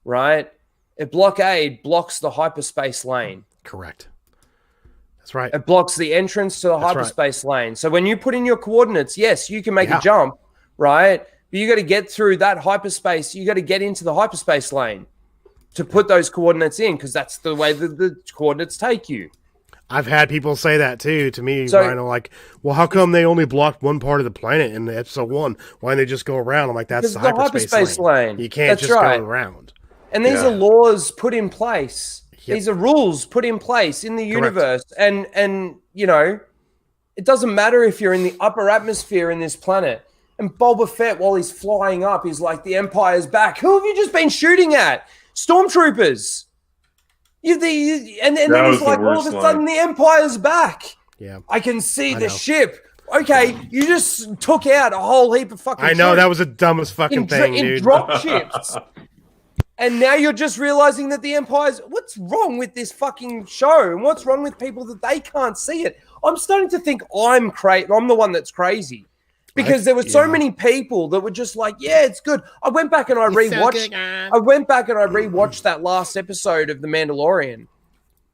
right? A blockade blocks the hyperspace lane. Correct. That's right. It blocks the entrance to the hyperspace lane. So when you put in your coordinates, yes, you can make a jump, right? But you got to get through that hyperspace. You got to get into the hyperspace lane to put those coordinates in, because that's the way the coordinates take you. I've had people say that too to me, Rhino, like, well, how come they only blocked one part of the planet in episode 1? Why don't they just go around? I'm like, that's the hyperspace lane. You can't just go around. And these are laws put in place. Yep. These are rules put in place in the universe. And you know, it doesn't matter if you're in the upper atmosphere in this planet. And Boba Fett, while he's flying up, he's like, the Empire's back. Who have you just been shooting at? Stormtroopers. And then he's like, all of a sudden, the Empire's back. Yeah, I can see the ship. Okay, you just took out a whole heap of fucking I know, that was the dumbest fucking thing, dude. In drop ships. And now you're just realizing that the Empire's... What's wrong with this fucking show? And what's wrong with people that they can't see it? I'm starting to think I'm the one that's crazy. Because there were so many people that were just like, yeah, it's good. I went back and I rewatched that last episode of The Mandalorian,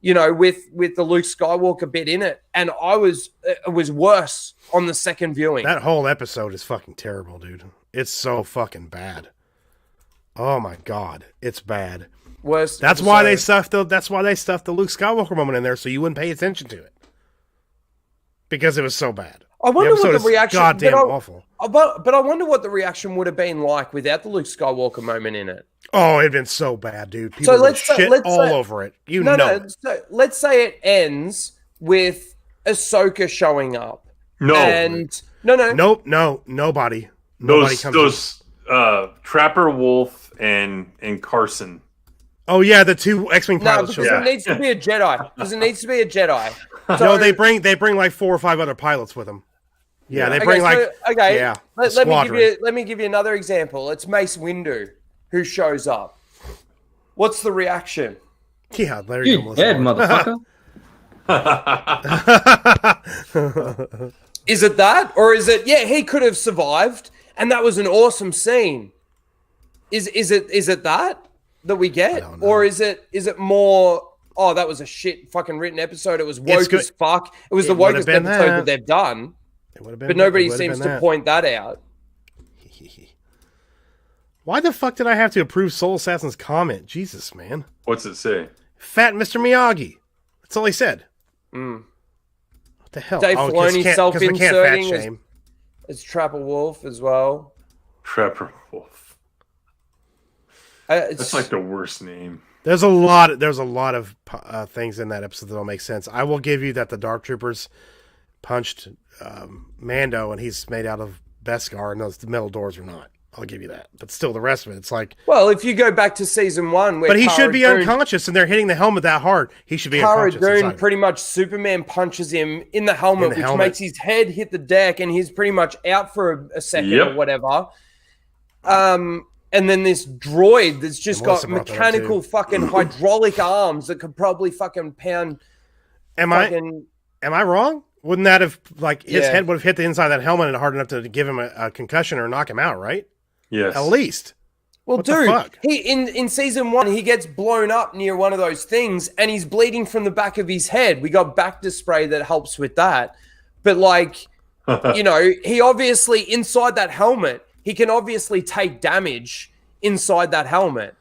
you know, with the Luke Skywalker bit in it. And it was worse on the second viewing. That whole episode is fucking terrible, dude. It's so fucking bad. Oh my God, it's bad. Worst. That's why they stuffed the Luke Skywalker moment in there, so you wouldn't pay attention to it. Because it was so bad. I wonder what the reaction. Goddamn awful. But I wonder what the reaction would have been like without the Luke Skywalker moment in it. Oh, it'd been so bad, dude. People would shit all over it. Let's say it ends with Ahsoka showing up. Nope, nobody. Those Trapper Wolf and Carson. Oh yeah, the 2 X-Wing pilots. No, because it needs to be a Jedi. So, no, they bring like 4 or 5 other pilots with them. Yeah, they bring let me give you another example. It's Mace Windu who shows up. What's the reaction? Yeah, there you go. Dead, motherfucker. Is it that, or is it? Yeah, he could have survived, and that was an awesome scene. Is it that we get, or is it more? Oh, that was a shit fucking written episode. It was woke as fuck. It was the wokest episode that they've done. But nobody seems to point that out. Why the fuck did I have to approve Soul Assassin's comment? Jesus, man. What's it say? Fat Mr. Miyagi. That's all he said. Mm. What the hell? Dave Filoni self-inserting as Trapper Wolf as well. Trapper Wolf. That's like the worst name. There's a lot of things in that episode that don't make sense. I will give you that the Dark Troopers punched Mando, and he's made out of Beskar, and those metal doors are not. I'll give you that. But still, the rest of it, it's like... Well, if you go back to season 1... But he should be unconscious, and they're hitting the helmet that hard. He should be unconscious. Cara Dune pretty much Superman punches him in the helmet, which makes his head hit the deck, and he's pretty much out for a second or whatever. And then this droid that's just got mechanical fucking hydraulic arms that could probably fucking pound. Am I wrong? Wouldn't that have, like, his head would have hit the inside of that helmet and hard enough to give him a concussion or knock him out, right? Yes. At least. Well, dude, he in season 1, he gets blown up near one of those things and he's bleeding from the back of his head. We got Bacta spray that helps with that. But, like, you know, he obviously, inside that helmet, he can obviously take damage inside that helmet.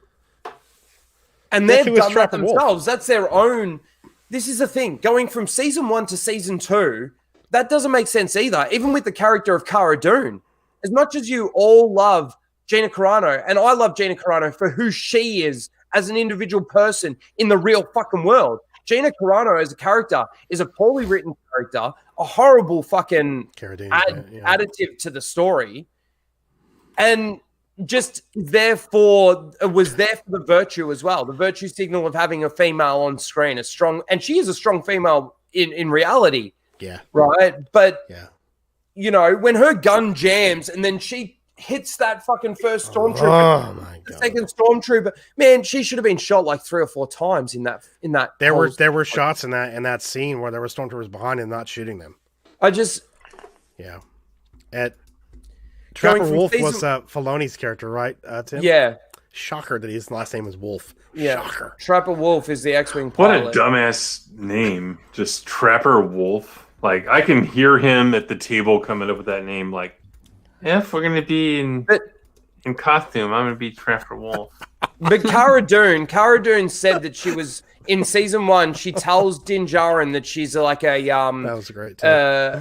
And they've done that themselves. That's their own. This is the thing. Going from season 1 to season 2, that doesn't make sense either. Even with the character of Cara Dune. As much as you all love Gina Carano, and I love Gina Carano for who she is as an individual person in the real fucking world. Gina Carano as a character is a poorly written character, a horrible fucking additive to the story. And just was there for the virtue as well. The virtue signal of having a female on screen, and she is a strong female in reality. Yeah. Right. But yeah, you know, when her gun jams and then she hits that fucking first stormtrooper, oh my God. second stormtrooper, man, she should have been shot like 3 or 4 times in that. There were shots in that scene where there were stormtroopers behind him not shooting them. Yeah. Trapper Wolf was Filoni's character, right, Tim? Yeah. Shocker that his last name was Wolf. Yeah. Shocker. Trapper Wolf is the X-Wing What pilot. a dumbass name. Just Trapper Wolf. Like, I can hear him at the table coming up with that name. Like, if we're going to be in costume, I'm going to be Trapper Wolf. But Cara Dune said that she was, in season 1, she tells Din Djarin that she's like a... that was great, too.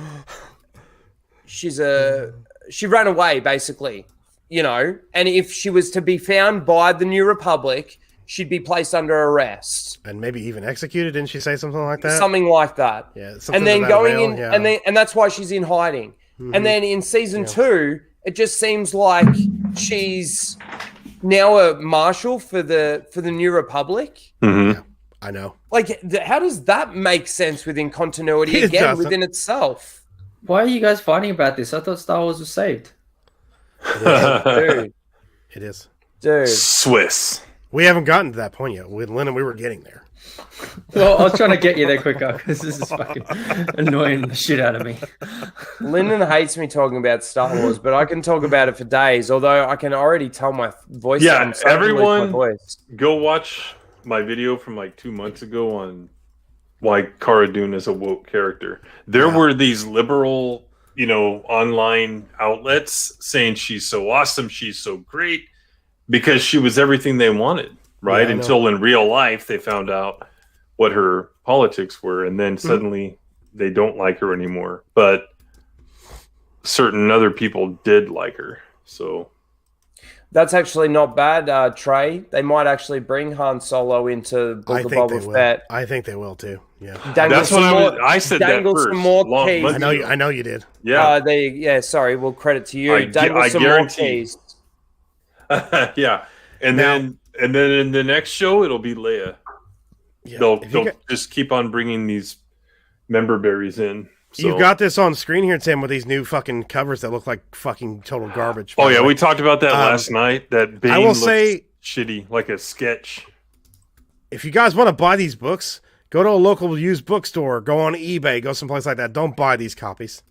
She ran away, basically, you know, and if she was to be found by the New Republic, she'd be placed under arrest. And maybe even executed, didn't she say something like that? Something like that. Yeah. And then going in, and that's why she's in hiding. Mm-hmm. And then in season 2, it just seems like she's now a marshal for the New Republic. Mm-hmm. Yeah, I know. Like, how does that make sense within continuity within itself? Why are you guys fighting about this? I thought Star Wars was saved. Dude. It is. Dude. Swiss. We haven't gotten to that point yet. With Lennon, we were getting there. Well, I was trying to get you there quicker because this is fucking annoying the shit out of me. Lyndon hates me talking about Star Wars, but I can talk about it for days, although I can already tell my voice. Yeah, everyone go watch my video from like 2 months ago on why Cara Dune is a woke character. There were these liberal, you know, online outlets saying she's so awesome, she's so great, because she was everything they wanted, right? Yeah, until in real life they found out what her politics were, and then suddenly they don't like her anymore. But certain other people did like her, so... That's actually not bad, Trey. They might actually bring Han Solo into Book of Boba Fett. I think they will too. Yeah, that's what I said. That first. Some more keys. I know you did. Yeah. Sorry. Well, credit to you. I some guarantee. more keys. Yeah, and then in the next show it'll be Leia. Yeah. They'll just keep on bringing these member berries in. So. You've got this on screen here, Tim, with these new fucking covers that look like fucking total garbage. Oh yeah, we talked about that last night. That Bane I will looks say shitty, like a sketch. If you guys want to buy these books, go to a local used bookstore, go on eBay, go someplace like that. Don't buy these copies.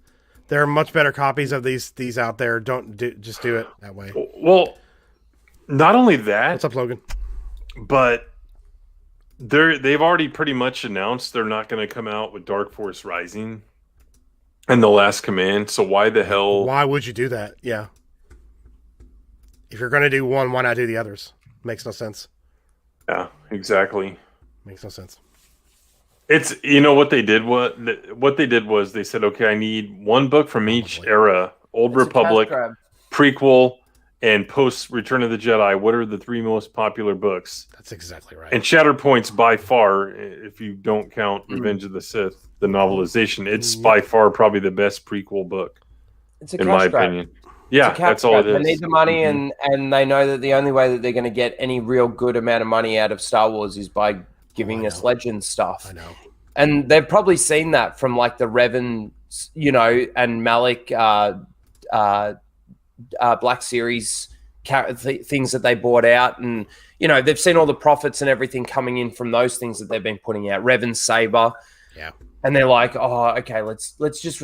There are much better copies of these out there. Just do it that way. Well, not only that. What's up, Logan? But they've already pretty much announced they're not going to come out with Dark Force Rising and The Last Command. So why the hell? Why would you do that? Yeah. If you're going to do one, why not do the others? Makes no sense. Yeah, exactly. Makes no sense. It's, you know, what they did. What they did was they said, okay, I need one book from each era: Old Republic, prequel, and post Return of the Jedi. What are the 3 most popular books? That's exactly right. And Shatterpoint's by far, if you don't count Revenge of the Sith, the novelization, it's by far probably the best prequel book. It's a in my opinion. Yeah, that's all it is. They need the money, and they know that the only way that they're going to get any real good amount of money out of Star Wars is by giving us Legends stuff. I know. And they've probably seen that from like the Revan, you know, and Malik Black Series things that they bought out, and you know they've seen all the profits and everything coming in from those things that they've been putting out. Revan's Saber, yeah, and they're like, oh, okay, let's just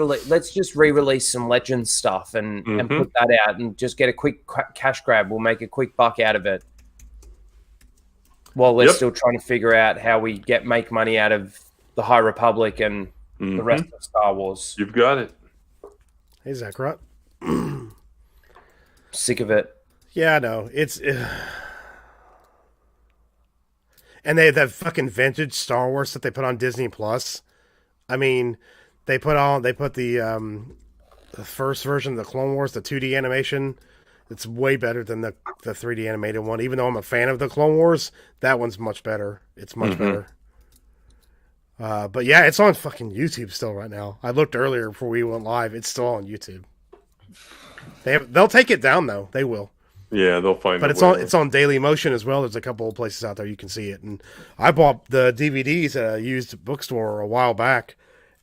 re-release some Legends stuff and put that out and just get a quick cash grab. We'll make a quick buck out of it, while we're still trying to figure out how we make money out of the High Republic and the rest of Star Wars. You've got it. Hey, Zack, right? Sick of it. Yeah, I know. It's and they have that fucking vintage Star Wars that they put on Disney Plus. I mean, they put the first version of the Clone Wars, the 2D animation. It's way better than the 3D animated one. Even though I'm a fan of the Clone Wars, that one's much better. It's much better. But yeah, it's on fucking YouTube still right now. I looked earlier before we went live. It's still on YouTube. They'll take it down though. They will. Yeah, they'll find. But it's on Daily Motion as well. There's a couple of places out there you can see it. And I bought the DVDs at a used bookstore a while back,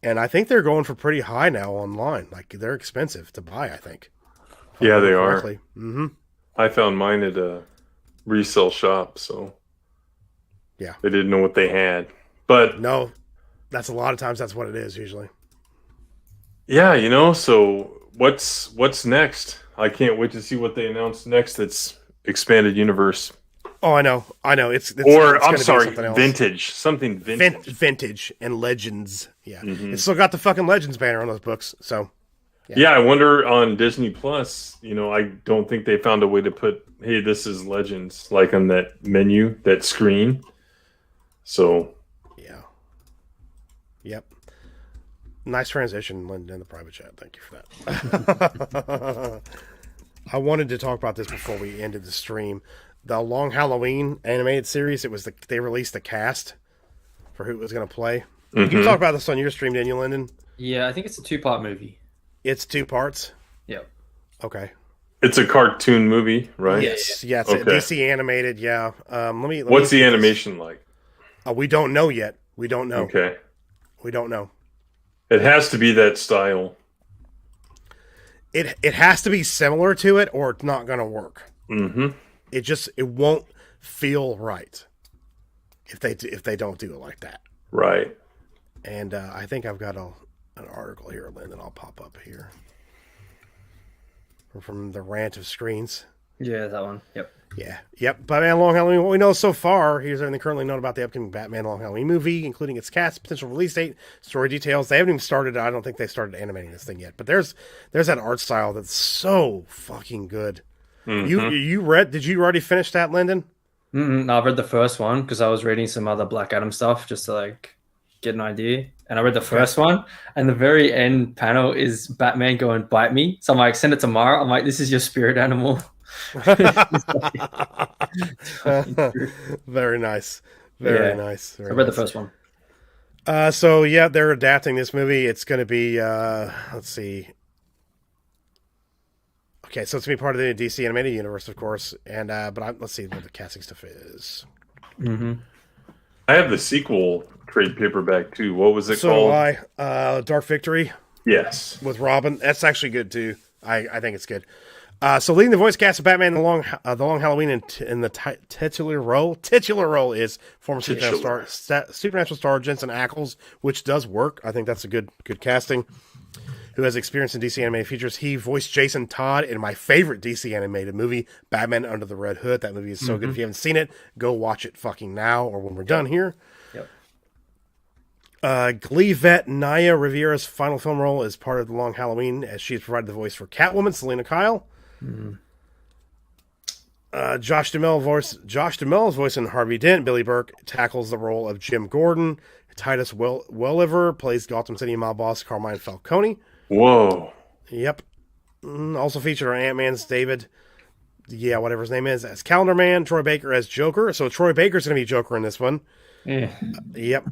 and I think they're going for pretty high now online. Like they're expensive to buy. I think. Yeah, they are. Mm-hmm. I found mine at a resale shop, so yeah, they didn't know what they had. But no, that's a lot of times that's what it is usually. Yeah, so what's next? I can't wait to see what they announce next. It's expanded universe. Oh, I know. It's I'm sorry, vintage. Something vintage. Vintage and Legends. Yeah. Mm-hmm. It's still got the fucking Legends banner on those books. So. Yeah, I wonder on Disney Plus, I don't think they found a way to put, hey, this is Legends, like on that menu, that screen. So. Yeah. Yep. Nice transition, Lyndon, in the private chat. Thank you for that. I wanted to talk about this before we ended the stream. The Long Halloween animated series, they released the cast for who it was going to play. Mm-hmm. You talked about this on your stream, didn't you, Lyndon? Yeah, I think it's a 2-part movie. It's 2 parts? Yep. Okay. It's a cartoon movie, right? Yes. Yeah, it's DC animated, yeah. What's the animation like? We don't know yet. We don't know. Okay. We don't know. It has to be that style. It has to be similar to it, or it's not going to work. Mm-hmm. It won't feel right if they don't do it like that. Right. And I think I've got an article here, Lyndon. I'll pop up here from the Rant of Screens. Yeah, that one. Yep. Yeah. Yep. Batman Long Halloween. What we know so far, here's everything currently known about the upcoming Batman Long Halloween movie, including its cast, potential release date, story details. They haven't even started. I don't think they started animating this thing yet. But there's that art style that's so fucking good. Mm-hmm. Did you already finish that, Lyndon? No, I've read the first one because I was reading some other Black Adam stuff just to get an idea. And I read the first one, and the very end panel is Batman going, "Bite me." So I'm like, send it to Mara. I'm like, this is your spirit animal. Very nice. Very nice. I read the first one. So yeah, they're adapting this movie. It's going to be, let's see. Okay, so it's going to be part of the DC animated universe, of course. And let's see what the casting stuff is. Mm-hmm. I have the sequel trade paperback too. What was it called? So Dark Victory. Yes, with Robin. That's actually good too. I think it's good. So leading the voice cast of Batman: The Long Halloween in the titular role is former Supernatural star Jensen Ackles, which does work. I think that's a good casting. Who has experience in DC animated features. He voiced Jason Todd in my favorite DC animated movie, Batman Under the Red Hood. That movie is so good. If you haven't seen it, go watch it fucking now or when we're done here. Yep. Glee vet Naya Rivera's final film role is part of The Long Halloween, as she has provided the voice for Catwoman, Selena Kyle. Mm-hmm. Josh Duhamel's voice in Harvey Dent. Billy Burke tackles the role of Jim Gordon. Titus Welliver plays Gotham City mob boss Carmine Falcone. Whoa. Yep. Also featured on Ant-Man's David, whatever his name is, as Calendar Man. Troy Baker as Joker. So Troy Baker's going to be Joker in this one. Yeah. Yep.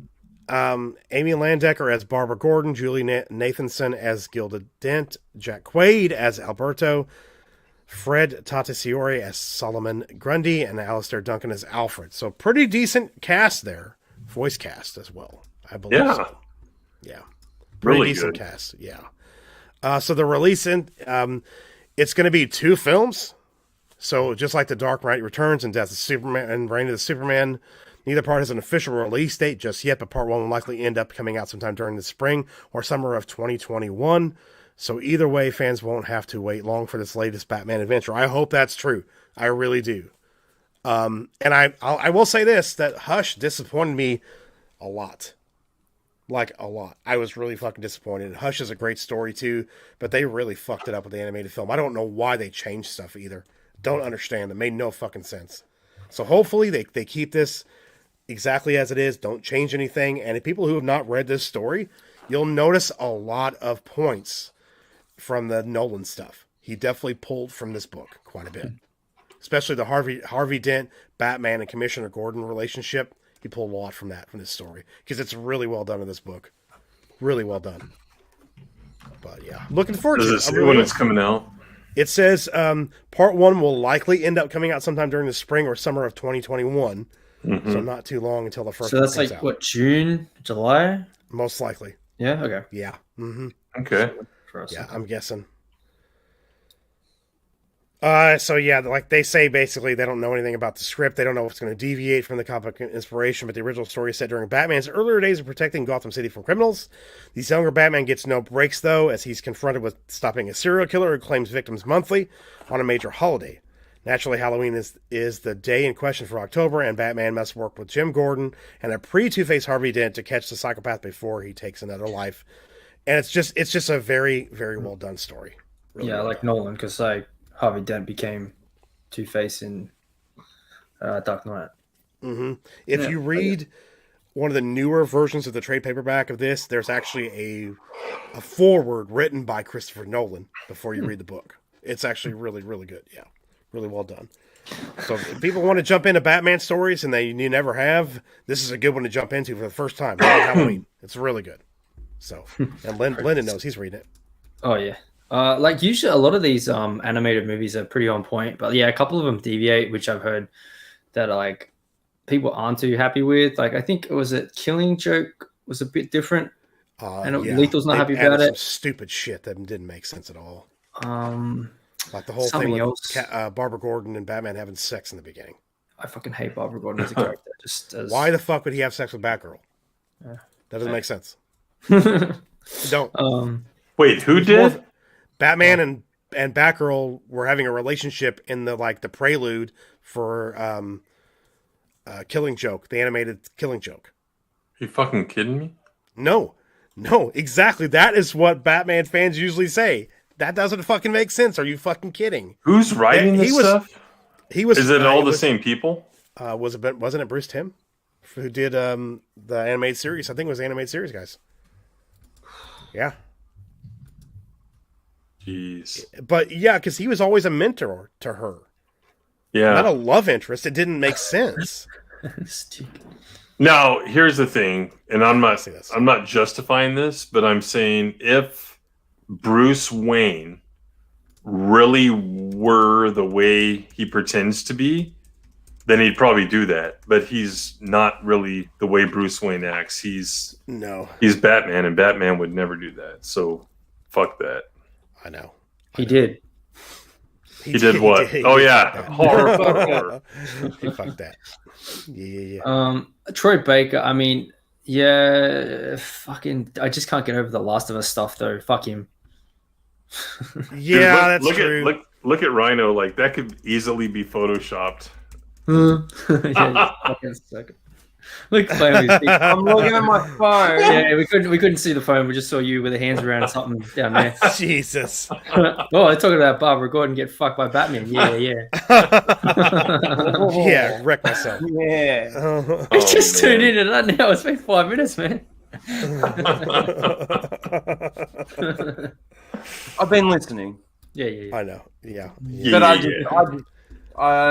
Amy Landecker as Barbara Gordon. Julie Nathanson as Gilda Dent. Jack Quaid as Alberto. Fred Tatasciore as Solomon Grundy. And Alistair Duncan as Alfred. So pretty decent cast there. Voice cast as well, I believe. Yeah. So. Yeah. Pretty really decent good cast. Yeah. So the release it's going to be 2 films. So just like The Dark Knight Returns and Death of Superman and Reign of the Superman, neither part has an official release date just yet, but part 1 will likely end up coming out sometime during the spring or summer of 2021. So either way, fans won't have to wait long for this latest Batman adventure. I hope that's true. I really do. And I will say this, that Hush disappointed me a lot. Like, a lot. I was really fucking disappointed. Hush is a great story, too, but they really fucked it up with the animated film. I don't know why they changed stuff, either. Don't understand. It made no fucking sense. So hopefully they keep this exactly as it is. Don't change anything. And if people who have not read this story, you'll notice a lot of points from the Nolan stuff. He definitely pulled from this book quite a bit. Especially the Harvey Dent, Batman, and Commissioner Gordon relationship. He pulled a lot from this story. Because it's really well done in this book. Really well done. But yeah, looking forward to it. Does it say when it's coming out? It says part 1 will likely end up coming out sometime during the spring or summer of 2021. So not too long until the first. So that's comes like out. what, June, July? Most likely. Yeah. Okay. Yeah. Okay. Yeah, I'm guessing. So yeah, like they say, basically they don't know anything about the script. They don't know if it's going to deviate from the comic inspiration, but the original story is set during Batman's earlier days of protecting Gotham City from criminals. The younger Batman gets no breaks, though, as he's confronted with stopping a serial killer who claims victims monthly on a major holiday. Naturally, Halloween is the day in question for October, and Batman must work with Jim Gordon and a pre-Two-Face Harvey Dent to catch the psychopath before he takes another life. And it's just a very, very well done story. Really yeah, well like done. Nolan, because like Harvey Dent became Two-Face in Dark Knight. If you read one of the newer versions of the trade paperback of this, there's actually a foreword written by Christopher Nolan before you read the book. It's actually really, really good. Yeah, really well done. So if people want to jump into Batman stories and you never have, this is a good one to jump into for the first time. Halloween. It's really good. So, and Lyndon knows he's reading it. Oh yeah. Like usually a lot of these animated movies are pretty on point, but yeah, a couple of them deviate, which I've heard that like people aren't too happy with. Like I think Killing Joke was a bit different. And Lethal's not happy about it. Some stupid shit that didn't make sense at all. Like the whole something thing with else. Barbara Gordon and Batman having sex in the beginning. I fucking hate Barbara Gordon as a character. Why the fuck would he have sex with Batgirl? That doesn't make sense. Don't. Wait, who did? Batman and Batgirl were having a relationship in the prelude for Killing Joke, the animated Killing Joke. You fucking kidding me? No, exactly. That is what Batman fans usually say. That doesn't fucking make sense. Are you fucking kidding? Who's writing this stuff? Is it all the same people? Wasn't it Bruce Timm who did the animated series? I think it was the animated series guys. Yeah. Jeez. But yeah, because he was always a mentor to her. Yeah. Not a love interest. It didn't make sense. Now, here's the thing, and I'm not justifying this, but I'm saying if Bruce Wayne really were the way he pretends to be, then he'd probably do that. But he's not really the way Bruce Wayne acts. He's Batman, and Batman would never do that. So fuck that. I know. He did. He did what? He horror. He fucked that. Yeah. Troy Baker, I mean, yeah, fucking, I just can't get over the Last of Us stuff though. Fuck him. Yeah, that's true. Look at Rhino. Like that could easily be photoshopped. Yeah, fucking sick. Look, I'm looking at my phone. Yeah, we couldn't see the phone. We just saw you with the hands around something down there. Jesus. Oh, they're talking about Barbara Gordon get fucked by Batman. Yeah. Yeah, wreck myself. Yeah. I just tuned into that now. It's been 5 minutes, man. I've been listening. Yeah. I know. Yeah. But I don't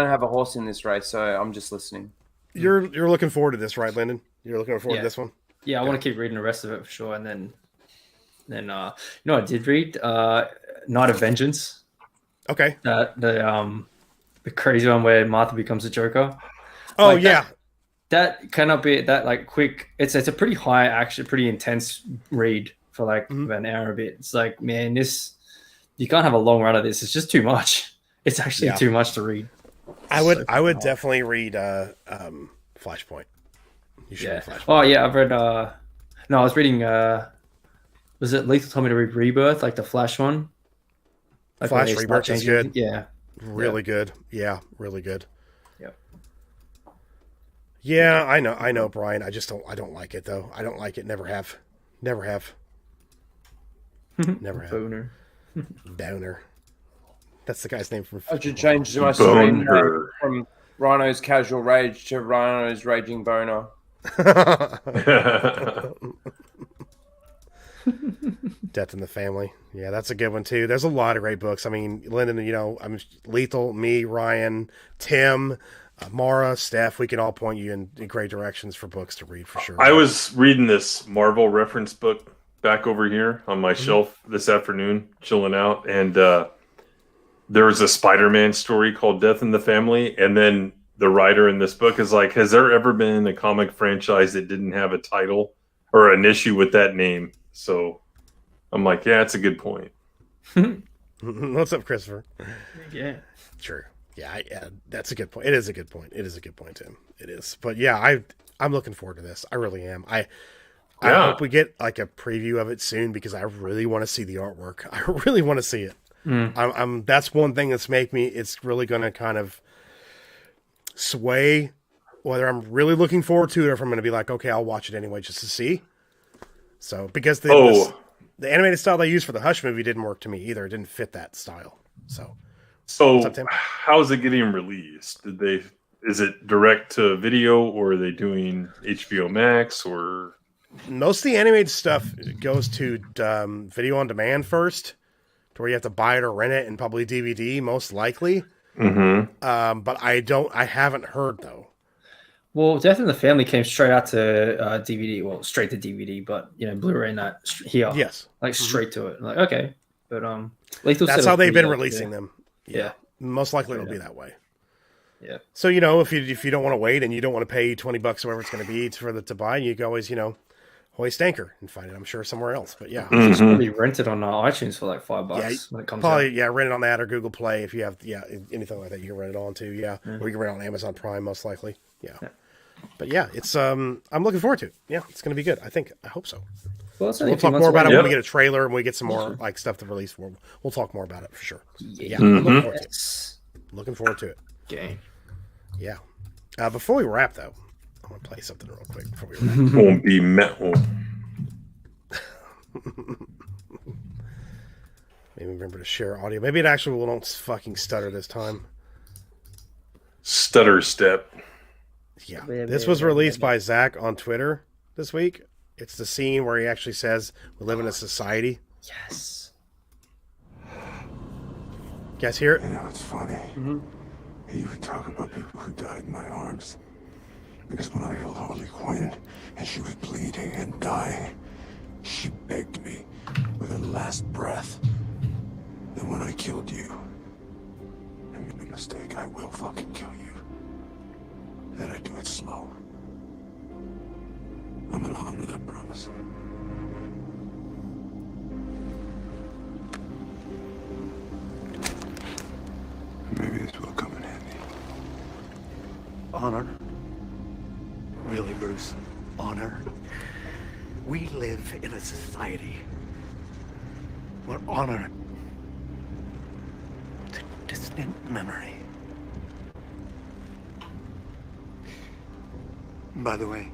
have a horse in this race, so I'm just listening. You're looking forward to this, right, Lyndon? You're looking forward to this one? Yeah, I want to keep reading the rest of it for sure. And then I did read Night of Vengeance. Okay. The crazy one where Martha becomes a Joker. Oh, yeah. That cannot be that like quick. It's a pretty high action, pretty intense read for like about an hour a bit. It's like, man, you can't have a long run of this. It's just too much. It's actually too much to read. I would definitely read Flashpoint. You should read Flashpoint. Oh yeah, I've read. I was reading. Was it Lethal told me to read Rebirth, like the Flash one? Like Flash Rebirth is good. Yeah, really good. Yeah, really good. Yep. Yeah, I know, Brian. I don't like it though. I don't like it. Never have. Never have. Boner. That's the guy's name from. I should change my screen from Rhino's casual rage to Rhino's raging boner. Death in the Family. Yeah, that's a good one too. There's a lot of great books. I mean, Lyndon, I'm Lethal, me, Ryan, Tim, Mara, Steph. We can all point you in great directions for books to read for sure. I was reading this Marvel reference book back over here on my shelf this afternoon, chilling out, and there was a Spider-Man story called Death in the Family, and then the writer in this book is like, has there ever been a comic franchise that didn't have a title or an issue with that name? So I'm like, yeah, it's a good point. What's up, Christopher? Yeah. Sure. Yeah, that's a good point. It is a good point. It is a good point, Tim. It is. But yeah, I'm looking forward to this. I really am. I hope we get like a preview of it soon because I really want to see the artwork. I really want to see it. That's one thing that's it's really going to kind of sway whether I'm really looking forward to it or if I'm going to be like, okay, I'll watch it anyway just to see. So because the animated style they used for the Hush movie didn't work to me either. It didn't fit that style. So how's it getting released? Is it direct to video or are they doing HBO Max or? Most of the animated stuff goes to video on demand first, to where you have to buy it or rent it, and probably DVD most likely. Mm-hmm. But I haven't heard though. Well, Death in the Family came straight out to DVD. Well, straight to DVD, but Blu-ray not here. Yes, like straight to it. Like okay, but Lethal. That's how they've been releasing them. Yeah, most likely it'll be that way. Yeah. So if you don't want to wait and you don't want to pay $20 or whatever it's going to be to buy, you can always hoist anchor and find it. I'm sure somewhere else, but yeah, it's probably rented on iTunes for like $5 when it comes out. Rent it on that or Google Play if you have anything like that. You can rent it on too, or you can rent it on Amazon Prime most likely. Yeah. But yeah, it's I'm looking forward to it. Yeah, it's going to be good. I hope so. Well, we'll talk more about it when we get a trailer and we get some more like stuff to release for. We'll talk more about it for sure. Yeah, looking forward to it. Okay. Yeah. Before we wrap though, I want to play something real quick before we wrap. Won't be metal. Maybe remember to share audio. Maybe it actually won't fucking stutter this time. Stutter step. Yeah. This was released by Zack on Twitter this week. It's the scene where he actually says, we live in a society. Yes. You guys hear it? It's funny. You would talk about people who died in my arms. Because when I held Harley Quinn and she was bleeding and dying, she begged me with her last breath that when I killed you, and make no mistake, I will fucking kill you, that I do it slow. I'm gonna honor that promise. Maybe this will come in handy. Honor? Really, Bruce? Honor? We live in a society where honor is a distant memory. By the way,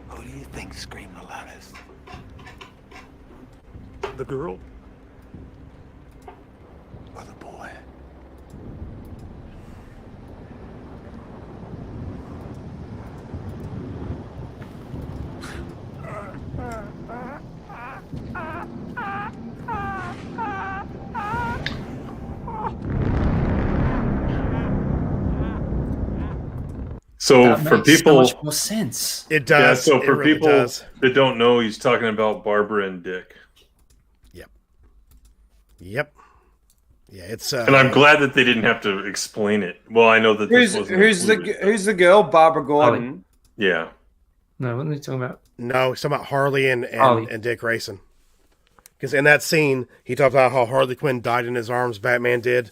who do you think screamed the loudest? The girl? Or the boy? So that for makes people, so much more sense. It does. Yeah, so for really people that don't know, he's talking about Barbara and Dick. Yep. Yeah, it's. And I'm glad that they didn't have to explain it. Well, I know that who's the girl? Barbara Gordon. Harley. Yeah. No, what are you talking about? No, he's talking about Harley and Dick Grayson. Because in that scene, he talked about how Harley Quinn died in his arms. Batman did,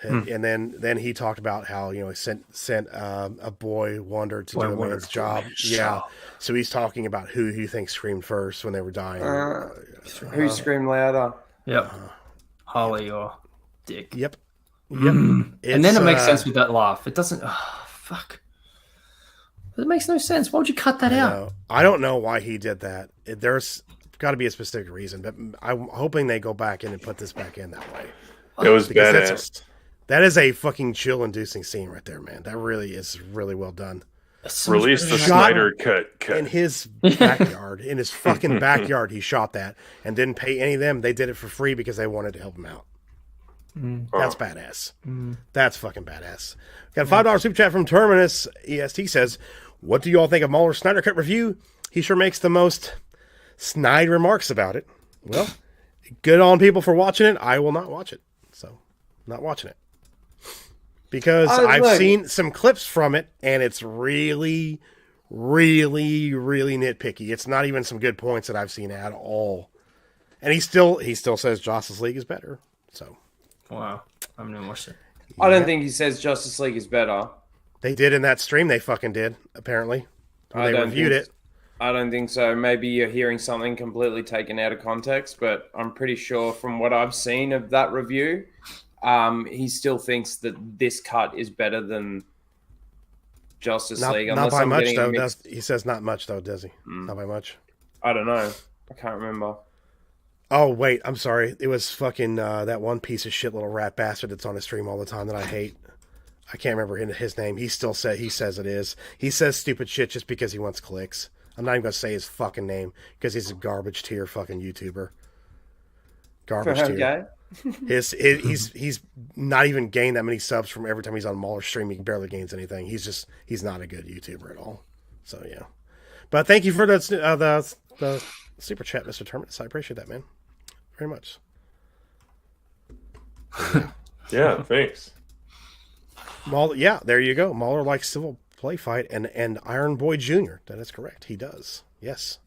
and then he talked about how he sent a boy Wonder to do a man's job. Yeah. So he's talking about who he thinks screamed first when they were dying. Who screamed louder? Yep. Harley or Dick. Yep. And then it makes sense with that laugh. It doesn't. Oh, fuck. It makes no sense. Why would you cut that out? I don't know why he did that. There's got to be a specific reason, but I'm hoping they go back in and put this back in that way. It was badass. That is a fucking chill-inducing scene right there, man. That really is really well done. Release the Snyder cut. In his backyard, in his fucking backyard, he shot that and didn't pay any of them. They did it for free because they wanted to help him out. That's badass. That's fucking badass. Got a $5 super chat from Terminus EST says, "What do you all think of Mahler's Snyder Cut review? He sure makes the most snide remarks about it." Well, good on people for watching it. I will not watch it. So, not watching it. Because I've seen some clips from it, and it's really, really, really nitpicky. It's not even some good points that I've seen at all. And he still says Justice League is better. So, wow, I'm gonna watch it. I don't think he says Justice League is better. They did in that stream. They fucking did. Apparently, they reviewed it. I don't think so. Maybe you're hearing something completely taken out of context, but I'm pretty sure from what I've seen of that review, he still thinks that this cut is better than Justice League. Not by much, though. He says not much, though, does he? Not by much. I don't know. I can't remember. Oh, wait. I'm sorry. It was fucking that one piece of shit little rat bastard that's on the stream all the time that I hate. I can't remember his name. He says it is. He says stupid shit just because he wants clicks. I'm not even going to say his fucking name because he's a garbage tier fucking YouTuber. Garbage tier. He's not even gained that many subs from every time he's on Mauler's stream. He barely gains anything. He's not a good YouTuber at all. So yeah, but thank you for the super chat, Mr. Terminus. I appreciate that, man, very much. Yeah, thanks. Mauler, yeah, there you go. Mauler likes civil play fight and Iron Boy Jr. That is correct. He does. Yes.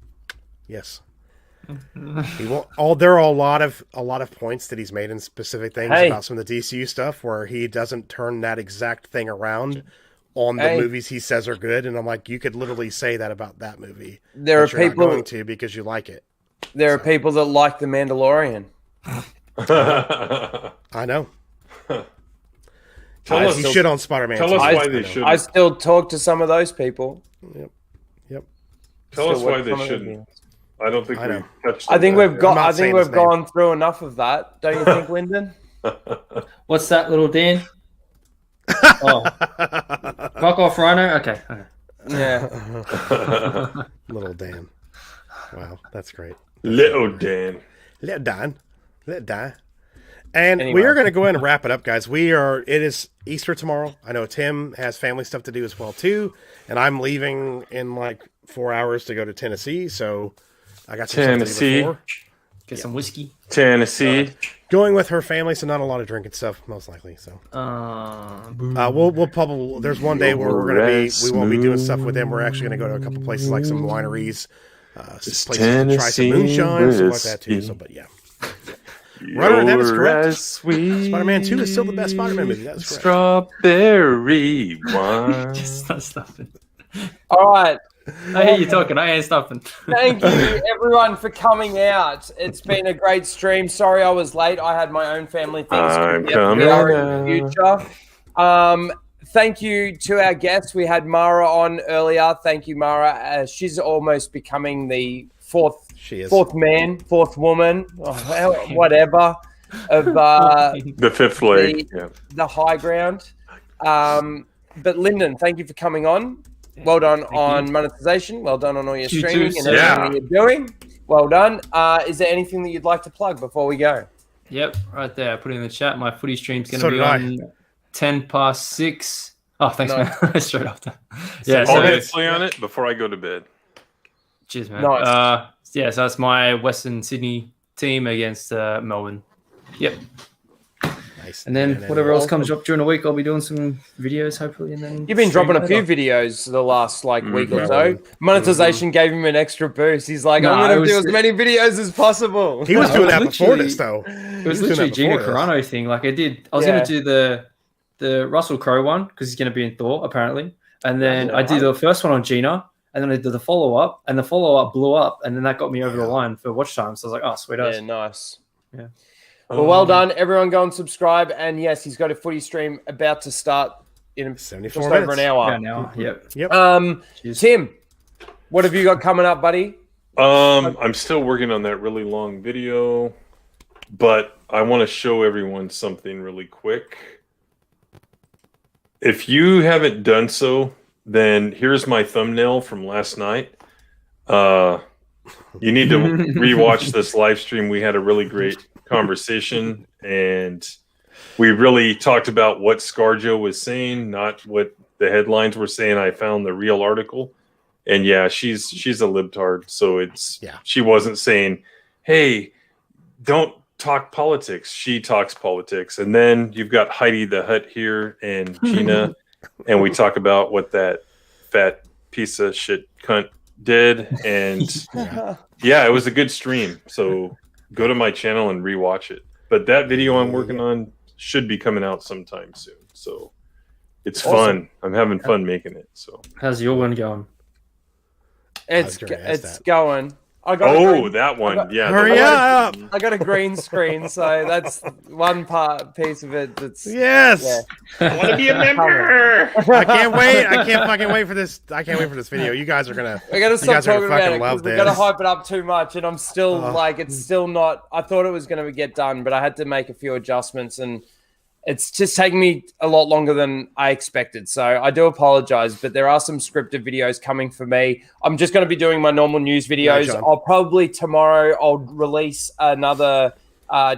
He won't. There are a lot of points that he's made in specific things about some of the DCU stuff where he doesn't turn that exact thing around on the movies he says are good, and I'm like, you could literally say that about that movie. There are people not going to because you like it. There are people that like The Mandalorian. I know. Tell us, he shit on Spider-Man. Tell us why they shouldn't. I still talk to some of those people. Yep. Tell us why they shouldn't. I don't think we touched. I think we've gone through enough of that. Don't you think, Lyndon? What's that, little Dan? Oh, fuck off, Rhino. Okay. Yeah. Little Dan. Wow, that's great. Little Dan. And Anyway. we are going to go ahead and wrap it up, guys. It is Easter tomorrow. I know Tim has family stuff to do as well, too. And I'm leaving in like 4 hours to go to Tennessee. So I got some stuff to do before. Get some whiskey. Tennessee. Going with her family, so not a lot of drinking stuff, most likely. So we'll probably, there's one day where we won't be doing stuff with them. We're actually going to go to a couple places like some wineries, places to try some moonshine, stuff like that too. So, but yeah. Runner, that is correct. Spider-Man 2 is still the best Spider-Man movie. That's correct. Strawberry wine. Just not stopping. All right. I hear you talking. I ain't stopping. Thank you, everyone, for coming out. It's been a great stream. Sorry I was late. I had my own family things I'm to coming in the future. Thank you to our guests. We had Mara on earlier. Thank you, Mara. She's almost becoming the fourth man, fourth woman, whatever, of the fifth leg, the high ground. But Lyndon, thank you for coming on. Well done on monetization. Well done on all your streaming and everything that you're doing. Well done. Is there anything that you'd like to plug before we go? Yep, right there. I put it in the chat. My footy stream's going to be on 6:10. Oh, thanks, man. Straight after. Yeah, I'll get play on it before I go to bed. Cheers, man. Nice. So that's my Western Sydney team against Melbourne. Yep. Nice. And then whatever else comes up during the week, I'll be doing some videos, hopefully. And then you've been dropping a few videos the last week or so. Monetization gave him an extra boost. He's like, I'm going to do as many videos as possible. He was doing that before this, though. It was literally Gina Carano thing. Like I was going to do the Russell Crowe one because he's going to be in Thor apparently, and then I did the first one on Gina, and then I did the follow up, and the follow up blew up, and then that got me over the line for watch time. So I was like, oh, sweet ass. Yeah, nice. Yeah. Well done, everyone. Go and subscribe. And yes, he's got a footy stream about to start in 74 just minutes. over an hour. Yeah, an hour. Yep. Tim, what have you got coming up, buddy? I'm still working on that really long video, but I want to show everyone something really quick. If you haven't done so, then here's my thumbnail from last night. You need to rewatch this live stream. We had a really great conversation, and we really talked about what ScarJo was saying, not what the headlines were saying. I found the real article, and yeah, she's a libtard. So she wasn't saying, "Hey, don't talk politics. She talks politics. And then you've got Heidi the Hut here and Gina, and we talk about what that fat piece of shit cunt did. And yeah, it was a good stream. So go to my channel and rewatch it. But that video I'm working on should be coming out sometime soon. So it's fun. I'm having fun making it. So how's your one going? It's going. I got that one. Yeah. Hurry up! I got a green screen, so that's one piece of it. That's yes. Yeah. I want to be a member. I can't wait. I can't fucking wait for this. I can't wait for this video. You guys are gonna. We gotta stop talking about it because we're this. gonna hype it up too much, and I'm still like, it's still not. I thought it was gonna get done, but I had to make a few adjustments, and it's just taking me a lot longer than I expected. So I do apologize, but there are some scripted videos coming for me. I'm just going to be doing my normal news videos. Yeah, I'll probably tomorrow I'll release another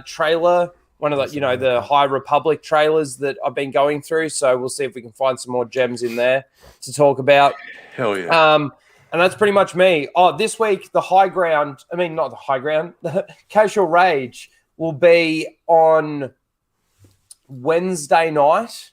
trailer, one of the, the High Republic trailers that I've been going through. So we'll see if we can find some more gems in there to talk about. Hell yeah. And that's pretty much me. Oh, this week, the high ground, I mean, not the high ground, the Casual Rage will be on Wednesday night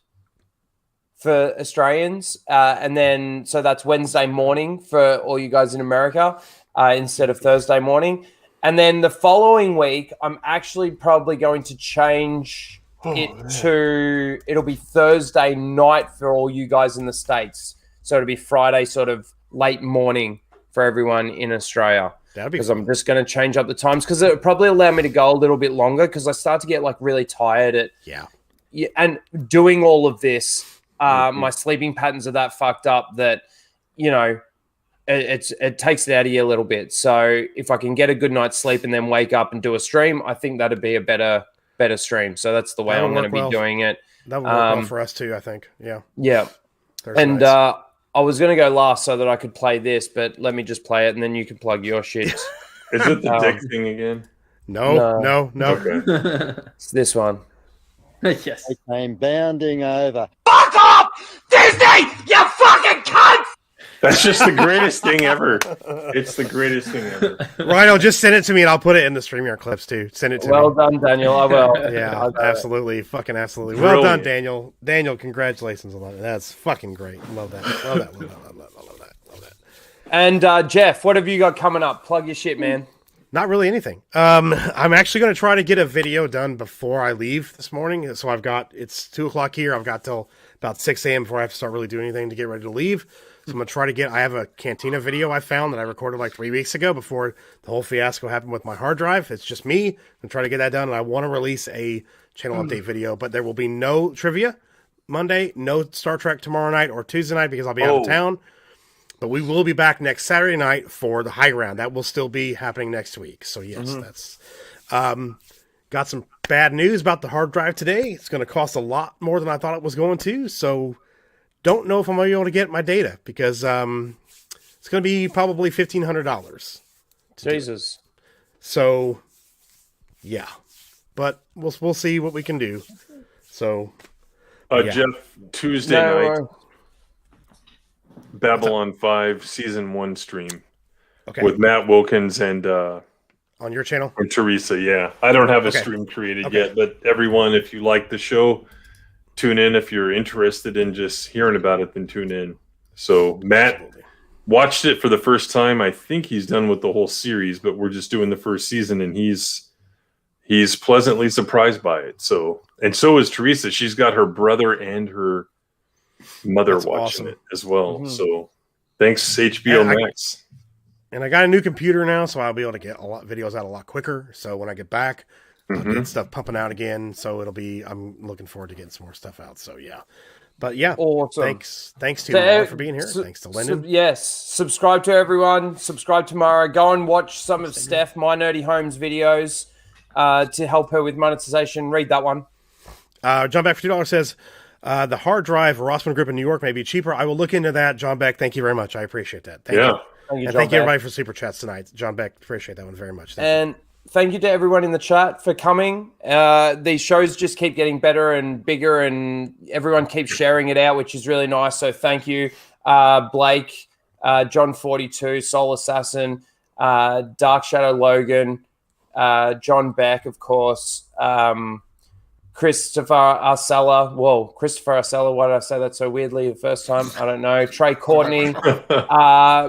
for Australians, and then so that's Wednesday morning for all you guys in America instead of Thursday morning. And then the following week, I'm actually probably going to change it'll be Thursday night for all you guys in the States. So it'll be Friday sort of late morning for everyone in Australia. Because I'm just going to change up the times because it would probably allow me to go a little bit longer because I start to get like really tired at and doing all of this. My sleeping patterns are that fucked up that it takes it out of you a little bit. So if I can get a good night's sleep and then wake up and do a stream, I think that'd be a better stream. So that's the way I'm going to be doing it. That would work well for us too, I think. Yeah. Thursday And nights. I was going to go last so that I could play this, but let me just play it and then you can plug your shit. Is it the dick thing again? No. Okay. It's this one. Yes. They came bounding over. Fuck off! Disney! You fucking cunt! That's just the greatest thing ever. It's the greatest thing ever. Rhino, just send it to me and I'll put it in the StreamYard clips too. Send it to me. Well done, Daniel. I will. Yeah, absolutely. Fucking absolutely. Well done, Daniel. Daniel, congratulations on that. That's fucking great. Love that. Love that. Love that. And Jeff, what have you got coming up? Plug your shit, man. Not really anything. I'm actually going to try to get a video done before I leave this morning. So it's 2:00 here. I've got till about 6 a.m. before I have to start really doing anything to get ready to leave. So I'm going to try to I have a Cantina video I found that I recorded like 3 weeks ago before the whole fiasco happened with my hard drive. It's just me. I'm going to try to get that done. And I want to release a channel update video, but there will be no trivia Monday, no Star Trek tomorrow night or Tuesday night because I'll be out of town. But we will be back next Saturday night for the high ground. That will still be happening next week. So yes, that's got some bad news about the hard drive today. It's going to cost a lot more than I thought it was going to. So don't know if I'm going to be able to get my data because it's going to be probably $1,500. Jesus. So yeah, but we'll see what we can do. So Jeff, Tuesday night. Babylon 5 Season 1 stream with Matt Wilkins and on your channel and Teresa. Yeah, I don't have a stream created yet, but everyone, if you like the show, tune in. If you're interested in just hearing about it, then tune in. So Matt watched it for the first time. I think he's done with the whole series, but we're just doing the first season, and he's pleasantly surprised by it. So is Teresa. She's got her brother and her mother watching it as well. So thanks HBO Max. And I got a new computer now, so I'll be able to get videos out a lot quicker. So when I get back, I'll get stuff pumping out again. So I'm looking forward to getting some more stuff out. So yeah. But yeah, awesome. Thanks to you all for being here. Thanks to Lyndon. Yes, subscribe to everyone. Subscribe to Mara. Go and watch some of Steph, My Nerdy Homes videos to help her with monetization. Read that one. John Beck for $2 says, the hard drive Rossman Group in New York may be cheaper. I will look into that. John Beck, thank you very much. I appreciate that. Thank you. Thank you everybody for super chats tonight. John Beck, appreciate that one very much. Thank you to everyone in the chat for coming. These shows just keep getting better and bigger, and everyone keeps sharing it out, which is really nice. So thank you, Blake, John 42, Soul Assassin, Dark Shadow Logan, John Beck, of course, Christopher Arcella. Whoa, Christopher Arcella. Why did I say that so weirdly the first time? I don't know. Trey Courtney,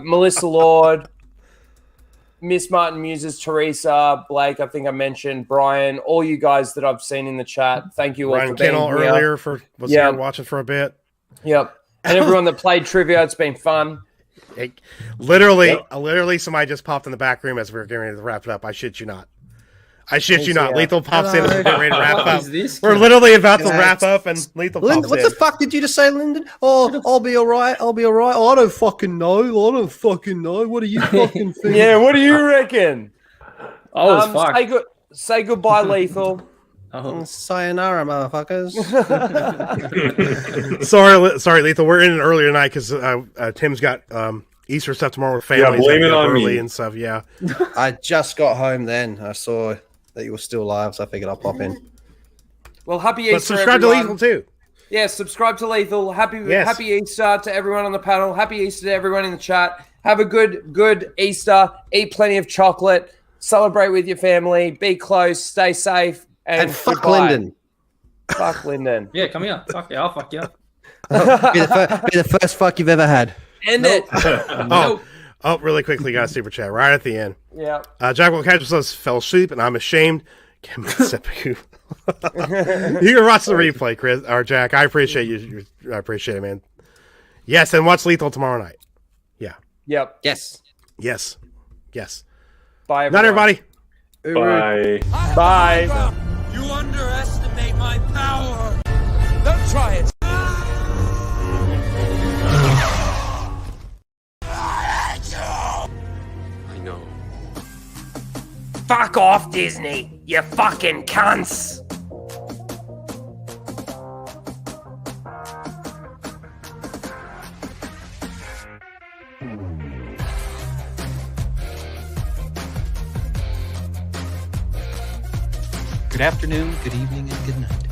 Melissa Lord, Miss Martin Muses, Teresa, Blake, I think I mentioned, Brian, all you guys that I've seen in the chat. Thank you all Ryan for being Kennel here. earlier was here watching for a bit. Yep. And everyone that played trivia, it's been fun. Literally, somebody just popped in the back room as we were getting ready to wrap it up. I shit you not. Lethal pops in as we're getting ready to wrap up. We're literally about to wrap up, and Lethal pops in. What the fuck did you just say, Lyndon? Oh, I'll be all right. Oh, I don't fucking know. What do you fucking think? Yeah, what do you reckon? Oh, fuck. Say goodbye, Lethal. Sayonara, motherfuckers. sorry, Lethal. We're in it earlier tonight because Tim's got Easter stuff tomorrow with family. Yeah, blame it on me and stuff. Yeah, I just got home. Then I saw that you were still alive, so I figured I'll pop in. Well, happy Easter, subscribe everyone. to Lethal too. Yeah, subscribe to Lethal. Happy Easter to everyone on the panel. Happy Easter to everyone in the chat. Have a good Easter. Eat plenty of chocolate. Celebrate with your family. Be close. Stay safe. And fuck goodbye. Lyndon. Fuck Lyndon. Yeah, come here. Fuck yeah, I'll fuck you up. Be the first fuck you've ever had. End it. Oh, really quickly, got a super chat right at the end. Yeah. Jack will catch us fell asleep, and I'm ashamed. You can watch the replay, Chris or Jack. I appreciate you. I appreciate it, man. Yes, and watch Lethal tomorrow night. Yeah. Yep. Yes. Bye, everyone. Not everybody. Bye. Bye. You underestimate my power. Don't try it. I know. Fuck off, Disney, you fucking cunts. Good afternoon, good evening, and good night.